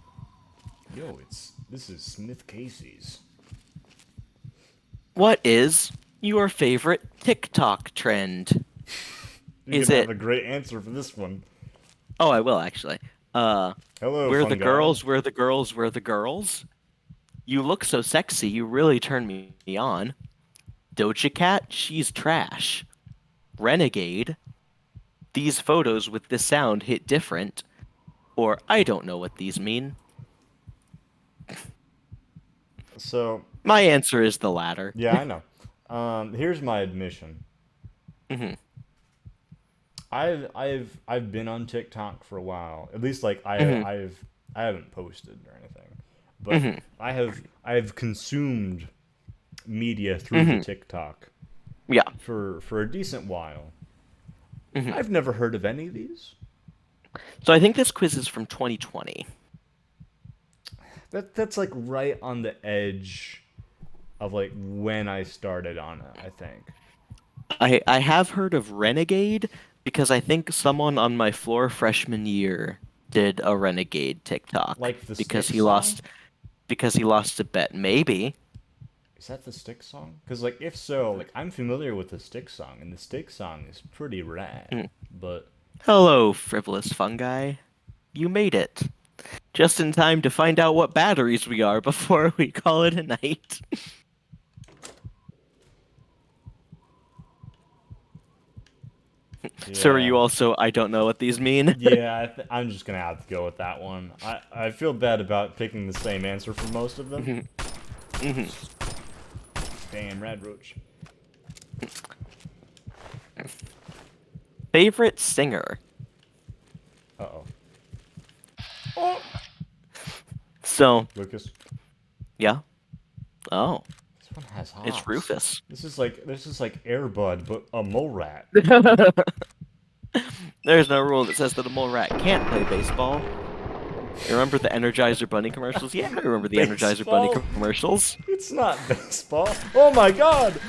[SPEAKER 2] Yo, this is Smith Casey's.
[SPEAKER 1] What is your favorite TikTok trend?
[SPEAKER 2] You're
[SPEAKER 1] Is
[SPEAKER 2] gonna
[SPEAKER 1] it-
[SPEAKER 2] have a great answer for this one.
[SPEAKER 1] Oh, I will actually.
[SPEAKER 2] Hello,
[SPEAKER 1] We're
[SPEAKER 2] fun
[SPEAKER 1] the
[SPEAKER 2] guy.
[SPEAKER 1] girls, we're the girls, we're the girls. You look so sexy, you really turn me on. Doja Cat, she's trash. Renegade. These photos with this sound hit different. Or I don't know what these mean.
[SPEAKER 2] So
[SPEAKER 1] My answer is the latter.
[SPEAKER 2] yeah, I know. Here's my admission.
[SPEAKER 1] Mhm.
[SPEAKER 2] I've been on TikTok for a while. At least like I haven't posted or anything, but I've consumed media through the TikTok
[SPEAKER 1] Yeah.
[SPEAKER 2] for a decent while. I've never heard of any of these.
[SPEAKER 1] So I think this quiz is from 2020.
[SPEAKER 2] That's like right on the edge of like when I started on it, I think.
[SPEAKER 1] I have heard of Renegade because I think someone on my floor freshman year did a Renegade TikTok.
[SPEAKER 2] Like the
[SPEAKER 1] because
[SPEAKER 2] Styx
[SPEAKER 1] he
[SPEAKER 2] song?
[SPEAKER 1] lost a bet. Maybe.
[SPEAKER 2] Is that the Styx song? Because like if so, like I'm familiar with the Styx song, and the Styx song is pretty rad. But
[SPEAKER 1] Hello, frivolous fungi. You made it. Just in time to find out what batteries we are before we call it a night. So are you also, I don't know what these mean?
[SPEAKER 2] Yeah, I'm just gonna have to go with that one. I feel bad about picking the same answer for most of them. Damn, Rad Roach.
[SPEAKER 1] Favorite singer?
[SPEAKER 2] Uh-oh.
[SPEAKER 1] So,
[SPEAKER 2] Lucas.
[SPEAKER 1] yeah. Oh,
[SPEAKER 2] This one has hops.
[SPEAKER 1] it's Rufus.
[SPEAKER 2] This is like Air Bud, but a mole rat.
[SPEAKER 1] There's no rule that says that a mole rat can't play baseball. You remember the Energizer Bunny commercials? Yeah, I remember the Energizer Bunny
[SPEAKER 2] Baseball?
[SPEAKER 1] commercials.
[SPEAKER 2] It's not baseball. Oh my god!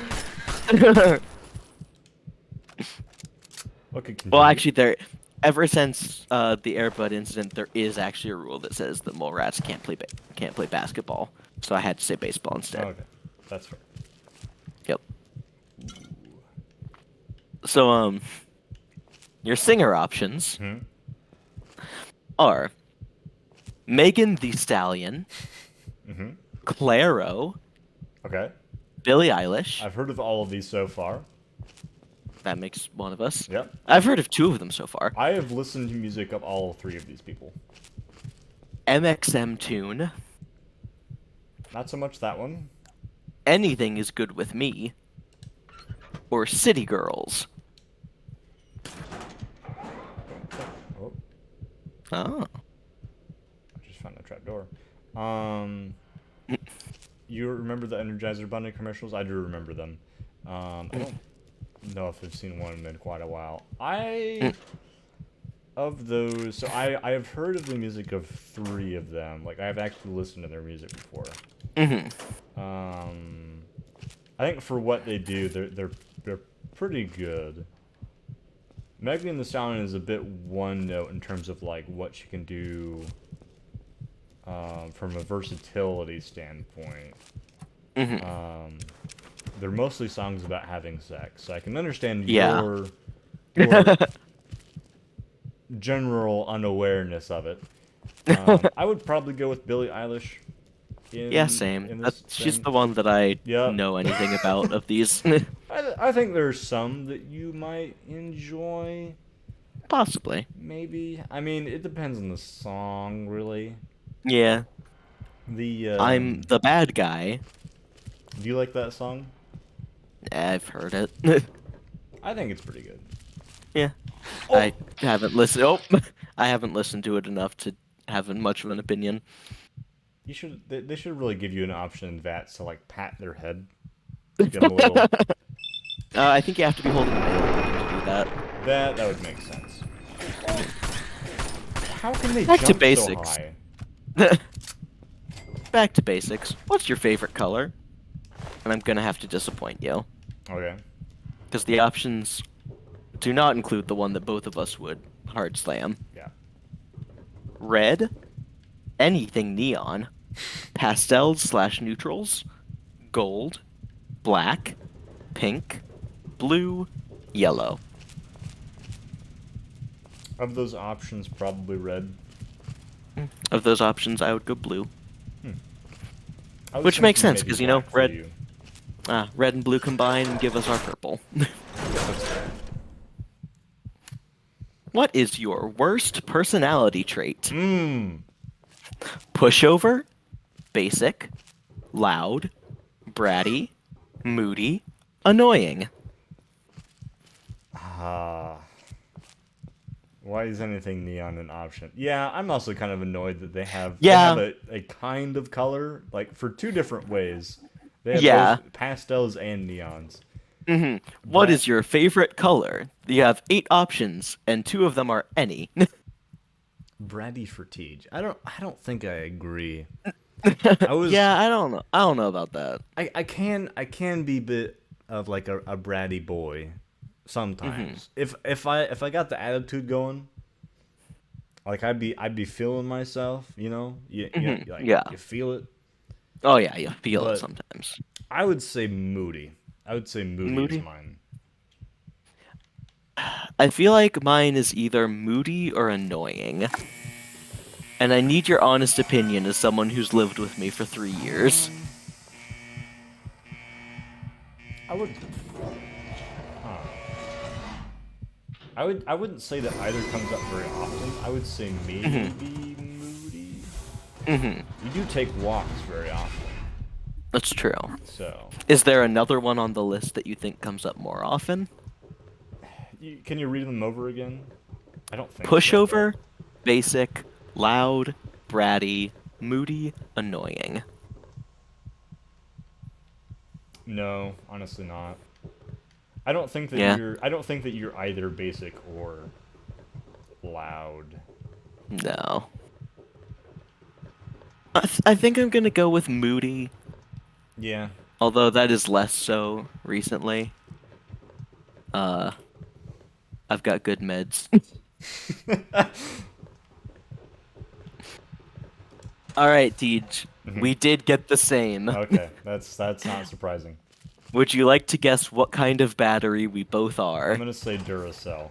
[SPEAKER 2] Okay, continue.
[SPEAKER 1] Well, actually, ever since the Air Bud incident, there is actually a rule that says that mole rats can't play basketball. So I had to say baseball instead.
[SPEAKER 2] Okay, that's fair.
[SPEAKER 1] Yep. So your singer options: are Megan Thee Stallion,
[SPEAKER 2] Mm-hmm.
[SPEAKER 1] Clairo,
[SPEAKER 2] Okay.
[SPEAKER 1] Billie Eilish.
[SPEAKER 2] I've heard of all of these so far.
[SPEAKER 1] That makes one of us.
[SPEAKER 2] Yep.
[SPEAKER 1] I've heard of two of them so far.
[SPEAKER 2] I have listened to music of all three of these people.
[SPEAKER 1] MXM Tune.
[SPEAKER 2] Not so much that one.
[SPEAKER 1] Anything is Good With Me. Or City Girls.
[SPEAKER 2] Oh,
[SPEAKER 1] Oh.
[SPEAKER 2] I just found a trapdoor. You remember the Energizer Bunny commercials? I do remember them. I don't know if I've seen one in quite a while. Of those, so I have heard of the music of three of them. Like, I've actually listened to their music before. I think for what they do, they're pretty good. Megan Thee Stallion is a bit one note in terms of like what she can do from a versatility standpoint. They're mostly songs about having sex, so I can understand your general unawareness of it. I would probably go with Billie Eilish.
[SPEAKER 1] Yeah, same.
[SPEAKER 2] In this
[SPEAKER 1] She's
[SPEAKER 2] thing.
[SPEAKER 1] the one that I
[SPEAKER 2] Yep.
[SPEAKER 1] know anything about of these.
[SPEAKER 2] I think there's some that you might enjoy.
[SPEAKER 1] Possibly.
[SPEAKER 2] Maybe. I mean, it depends on the song, really.
[SPEAKER 1] Yeah.
[SPEAKER 2] The
[SPEAKER 1] I'm the bad guy.
[SPEAKER 2] Do you like that song?
[SPEAKER 1] I've heard it.
[SPEAKER 2] I think it's pretty good.
[SPEAKER 1] Yeah.
[SPEAKER 2] Oh.
[SPEAKER 1] I haven't listened. Oh, I haven't listened to it enough to have much of an opinion.
[SPEAKER 2] You should. They should really give you an option in VATS to like pat their head. To get 'em a little.
[SPEAKER 1] I think you have to be holding the to do that.
[SPEAKER 2] That would make sense. How can they
[SPEAKER 1] Back to
[SPEAKER 2] jump
[SPEAKER 1] basics.
[SPEAKER 2] so high?
[SPEAKER 1] Back to basics. What's your favorite color? And I'm gonna have to disappoint you.
[SPEAKER 2] Okay.
[SPEAKER 1] Because the options do not include the one that both of us would hard slam.
[SPEAKER 2] Yeah.
[SPEAKER 1] Red, anything neon, pastels/neutrals, gold, black, pink, blue, yellow.
[SPEAKER 2] Of those options, probably red.
[SPEAKER 1] Of those options, I would go blue.
[SPEAKER 2] I was
[SPEAKER 1] Which makes
[SPEAKER 2] thinking
[SPEAKER 1] sense,
[SPEAKER 2] maybe
[SPEAKER 1] 'cause, you know,
[SPEAKER 2] black for
[SPEAKER 1] red-
[SPEAKER 2] you.
[SPEAKER 1] Red and blue combine and give us our purple. What is your worst personality trait? Pushover, basic, loud, bratty, moody, annoying.
[SPEAKER 2] Why is anything neon an option? Yeah, I'm also kind of annoyed that they have a kind of color, like for two different ways. They have both pastels and neons.
[SPEAKER 1] What is your favorite color? You have 8 options, and 2 of them are any.
[SPEAKER 2] Bratty for Teej. I don't think I agree.
[SPEAKER 1] Yeah, I don't know. I don't know about that.
[SPEAKER 2] I can be a bit of like a bratty boy sometimes. If I got the attitude going, like I'd be feeling myself, you know? You feel it.
[SPEAKER 1] Oh yeah, you feel it
[SPEAKER 2] But-
[SPEAKER 1] sometimes.
[SPEAKER 2] I would say moody. I would say moody
[SPEAKER 1] Moody?
[SPEAKER 2] is mine.
[SPEAKER 1] I feel like mine is either moody or annoying. And I need your honest opinion as someone who's lived with me for 3 years.
[SPEAKER 2] I would. I wouldn't say that either comes up very often. I would say maybe moody. You do take walks very often,
[SPEAKER 1] That's true.
[SPEAKER 2] so
[SPEAKER 1] Is there another one on the list that you think comes up more often?
[SPEAKER 2] can you read them over again? I don't think so,
[SPEAKER 1] Pushover, basic, loud, bratty, moody, annoying.
[SPEAKER 2] but- No, honestly not. I don't think that
[SPEAKER 1] Yeah.
[SPEAKER 2] I don't think that you're either basic or loud.
[SPEAKER 1] No. I think I'm gonna go with moody,
[SPEAKER 2] Yeah.
[SPEAKER 1] although that is less so recently. I've got good meds. All right, Teej. We did get the same.
[SPEAKER 2] Okay, that's not surprising.
[SPEAKER 1] Would you like to guess what kind of battery we both are?
[SPEAKER 2] I'm gonna say Duracell.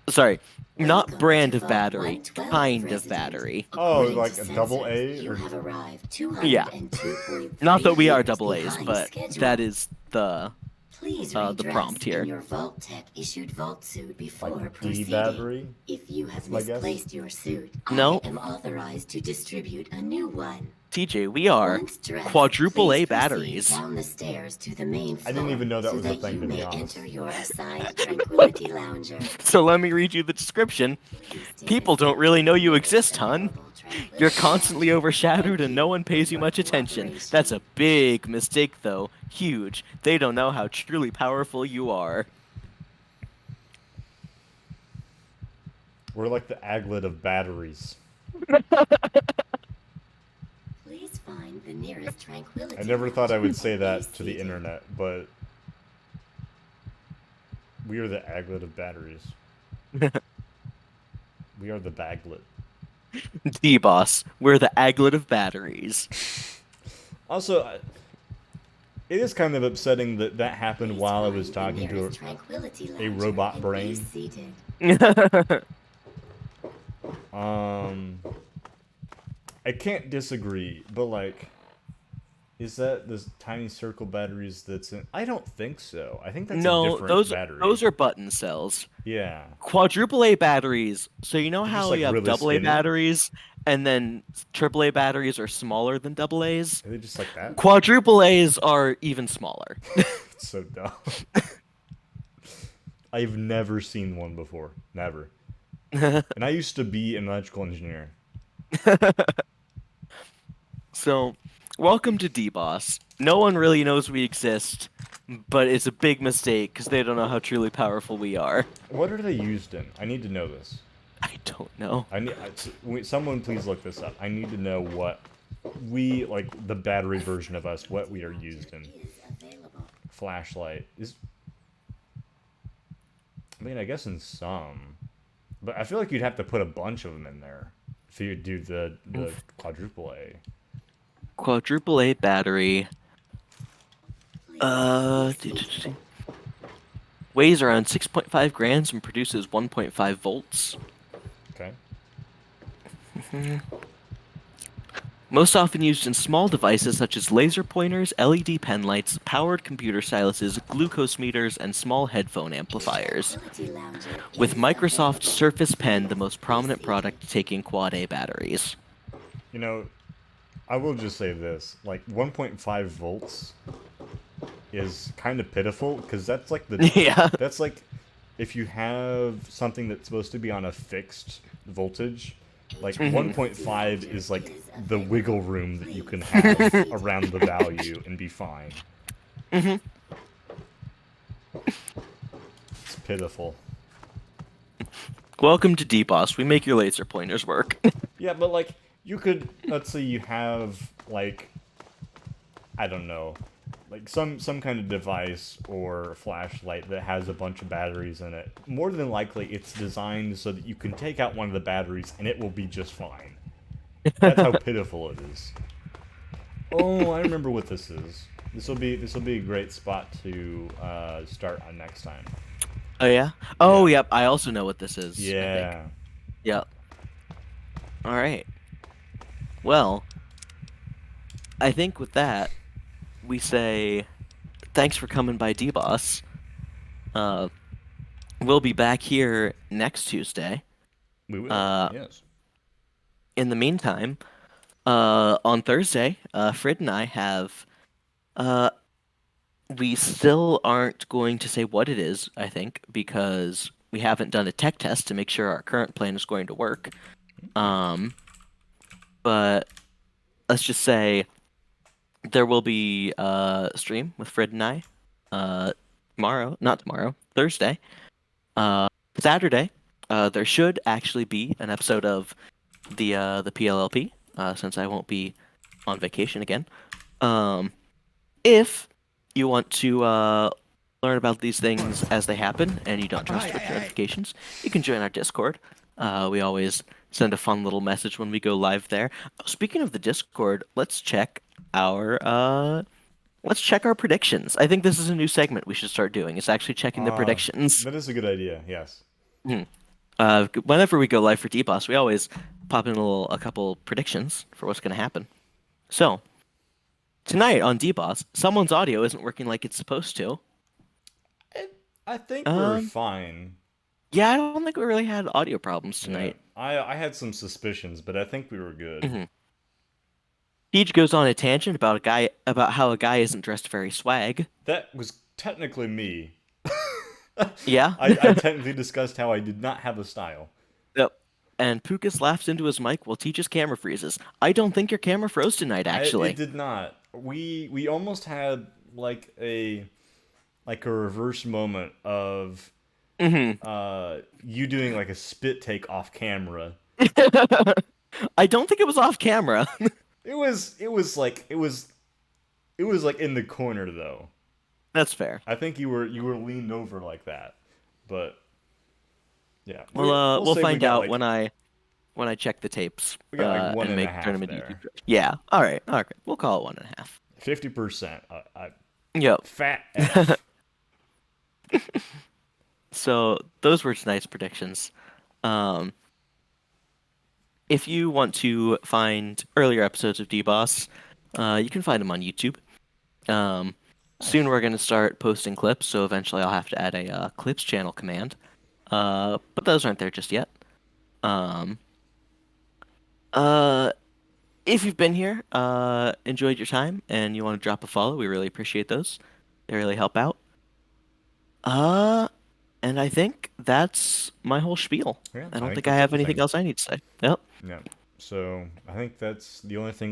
[SPEAKER 1] Sorry, Not
[SPEAKER 6] Welcome
[SPEAKER 1] brand
[SPEAKER 6] to
[SPEAKER 1] of
[SPEAKER 6] Vault
[SPEAKER 1] battery,
[SPEAKER 6] 112,
[SPEAKER 1] kind of
[SPEAKER 6] Resident.
[SPEAKER 1] battery.
[SPEAKER 2] Oh,
[SPEAKER 6] According
[SPEAKER 2] like
[SPEAKER 6] to
[SPEAKER 2] a double
[SPEAKER 6] sensors,
[SPEAKER 2] A
[SPEAKER 6] you
[SPEAKER 2] or
[SPEAKER 6] have arrived
[SPEAKER 1] Yeah.
[SPEAKER 6] 202.3
[SPEAKER 1] Not that we are
[SPEAKER 6] years
[SPEAKER 1] double A's,
[SPEAKER 6] behind
[SPEAKER 1] but
[SPEAKER 6] schedule.
[SPEAKER 1] that is the
[SPEAKER 6] Please
[SPEAKER 1] the
[SPEAKER 6] redress
[SPEAKER 1] prompt here.
[SPEAKER 6] in your Vault Tech issued Vault suit before
[SPEAKER 2] like D
[SPEAKER 6] proceeding.
[SPEAKER 2] battery?
[SPEAKER 6] If you have
[SPEAKER 2] That's my guess.
[SPEAKER 6] misplaced your suit,
[SPEAKER 1] No.
[SPEAKER 6] I am authorized to distribute a new one.
[SPEAKER 1] TJ, we are
[SPEAKER 6] Once dressed,
[SPEAKER 1] quadruple
[SPEAKER 6] please
[SPEAKER 1] A
[SPEAKER 6] proceed
[SPEAKER 1] batteries.
[SPEAKER 6] down the stairs to the main floor
[SPEAKER 2] I didn't even know that
[SPEAKER 6] so
[SPEAKER 2] was a
[SPEAKER 6] that
[SPEAKER 2] thing,
[SPEAKER 6] you
[SPEAKER 2] to be
[SPEAKER 6] may
[SPEAKER 2] honest.
[SPEAKER 6] enter your assigned Tranquility Lounger.
[SPEAKER 1] So let me read you the description. People don't really know you exist, hun. You're constantly overshadowed and no one pays you much attention. That's a big mistake, though. Huge. They don't know how truly powerful you are.
[SPEAKER 2] We're like the aglet of batteries.
[SPEAKER 6] Please find the nearest Tranquility
[SPEAKER 2] I never thought I would
[SPEAKER 6] Lounge
[SPEAKER 2] say
[SPEAKER 6] and
[SPEAKER 2] that
[SPEAKER 6] be
[SPEAKER 2] to the
[SPEAKER 6] seated.
[SPEAKER 2] internet, but we are the aglet of batteries. We are the baglet.
[SPEAKER 1] DBoS, we're the aglet of batteries.
[SPEAKER 2] Also, it is kind of upsetting that that happened
[SPEAKER 6] Please
[SPEAKER 2] while I
[SPEAKER 6] find
[SPEAKER 2] was
[SPEAKER 6] the
[SPEAKER 2] talking to
[SPEAKER 6] nearest Tranquility
[SPEAKER 2] a
[SPEAKER 6] Lounger
[SPEAKER 2] robot
[SPEAKER 6] and
[SPEAKER 2] brain.
[SPEAKER 6] be seated.
[SPEAKER 2] I can't disagree, but like, is that this tiny circle batteries that's in? I don't think so. I think that's a
[SPEAKER 1] No,
[SPEAKER 2] different battery.
[SPEAKER 1] those are button cells.
[SPEAKER 2] Yeah.
[SPEAKER 1] Quadruple A batteries. So you know
[SPEAKER 2] They're
[SPEAKER 1] how
[SPEAKER 2] just, like,
[SPEAKER 1] you have
[SPEAKER 2] really
[SPEAKER 1] double A
[SPEAKER 2] skinny?
[SPEAKER 1] batteries, and then triple A batteries are smaller than double A's?
[SPEAKER 2] Are they just like that?
[SPEAKER 1] Quadruple A's are even smaller.
[SPEAKER 2] It's so dumb. I've never seen one before. Never. And I used to be an electrical engineer.
[SPEAKER 1] So, welcome to DBoS. No one really knows we exist, but it's a big mistake because they don't know how truly powerful we are.
[SPEAKER 2] What are they used in? I need to know this.
[SPEAKER 1] I don't know.
[SPEAKER 2] Someone please look this up. I need to know what we, like, the battery version of us, what we are used in.
[SPEAKER 6] Is available.
[SPEAKER 2] Flashlight is. I mean, I guess in some, but I feel like you'd have to put a bunch of them in there if you do the quadruple A.
[SPEAKER 1] Quadruple A battery. Weighs around 6.5 grams and produces 1.5 volts.
[SPEAKER 2] Okay.
[SPEAKER 1] Most often used in small devices such as laser pointers, LED pen lights, powered computer styluses, glucose meters, and small headphone amplifiers.
[SPEAKER 6] Tranquility Lounger
[SPEAKER 1] With
[SPEAKER 6] is
[SPEAKER 1] Microsoft
[SPEAKER 6] available.
[SPEAKER 1] Surface Pen the most prominent product taking Quad A batteries.
[SPEAKER 2] You know, I will just say this: like 1.5 volts is kind of pitiful because that's like the
[SPEAKER 1] Yeah.
[SPEAKER 2] that's like if you have something that's supposed to be on a fixed voltage. Like 1.5 is like the wiggle room that you can have around the value and be fine. It's pitiful.
[SPEAKER 1] Welcome to DBoS. We make your laser pointers work.
[SPEAKER 2] Yeah, but like you could, let's say you have like, I don't know, like some kind of device or flashlight that has a bunch of batteries in it. More than likely, it's designed so that you can take out one of the batteries and it will be just fine. That's how pitiful it is. Oh, I remember what this is. This will be a great spot to start on next time.
[SPEAKER 1] Oh yeah? Oh
[SPEAKER 2] Yeah.
[SPEAKER 1] yep. I also know what this is. I think.
[SPEAKER 2] Yeah.
[SPEAKER 1] Yep. All right. Well, I think with that, we say thanks for coming by, DBoS. We'll be back here next Tuesday.
[SPEAKER 2] We will. Yes.
[SPEAKER 1] In the meantime, on Thursday, Frid and I have. We still aren't going to say what it is, I think, because we haven't done a tech test to make sure our current plan is going to work. But let's just say there will be a stream with Fred and I Thursday. Saturday, there should actually be an episode of the PLLP, since I won't be on vacation again. If you want to learn about these things as they happen and you don't trust Twitch notifications, you can join our Discord. We always send a fun little message when we go live there. Speaking of the Discord, let's check our predictions. I think this is a new segment we should start doing. It's actually checking the predictions.
[SPEAKER 2] That is a good idea. Yes.
[SPEAKER 1] Whenever we go live for DBoS, we always pop in a couple predictions for what's going to happen. So, tonight on DBoS, someone's audio isn't working like it's supposed to.
[SPEAKER 2] I think we're fine.
[SPEAKER 1] Yeah, I don't think we really had audio problems tonight.
[SPEAKER 2] Yeah. I had some suspicions, but I think we were good.
[SPEAKER 1] Teej goes on a tangent about how a guy isn't dressed very swag.
[SPEAKER 2] That was technically me.
[SPEAKER 1] Yeah?
[SPEAKER 2] I technically discussed how I did not have a style.
[SPEAKER 1] Yep. And Pucas laughs into his mic while Teej's camera freezes. I don't think your camera froze tonight, actually.
[SPEAKER 2] It did not. We almost had like a reverse moment of you doing like a spit take off camera.
[SPEAKER 1] I don't think it was off camera.
[SPEAKER 2] It was like in the corner though.
[SPEAKER 1] That's fair.
[SPEAKER 2] I think you were leaned over like that, but yeah.
[SPEAKER 1] We'll
[SPEAKER 2] say
[SPEAKER 1] find
[SPEAKER 2] we got,
[SPEAKER 1] out
[SPEAKER 2] like,
[SPEAKER 1] when I check the tapes.
[SPEAKER 2] We got like one
[SPEAKER 1] and
[SPEAKER 2] and a
[SPEAKER 1] make
[SPEAKER 2] half
[SPEAKER 1] tournament
[SPEAKER 2] there.
[SPEAKER 1] YouTube. Yeah. All right. We'll call it 1.5.
[SPEAKER 2] 50%.
[SPEAKER 1] Yep.
[SPEAKER 2] Fat F.
[SPEAKER 1] So those were tonight's predictions. If you want to find earlier episodes of DBoS, you can find them on YouTube. Soon we're going to start posting clips, so eventually I'll have to add a clips channel command. But those aren't there just yet. If you've been here, enjoyed your time, and you want to drop a follow, we really appreciate those. They really help out. And I think that's my whole spiel.
[SPEAKER 2] Yeah,
[SPEAKER 1] I don't think
[SPEAKER 2] that's
[SPEAKER 1] I have anything
[SPEAKER 2] everything.
[SPEAKER 1] else I need to say. Yep.
[SPEAKER 2] Yeah. So I think that's the only thing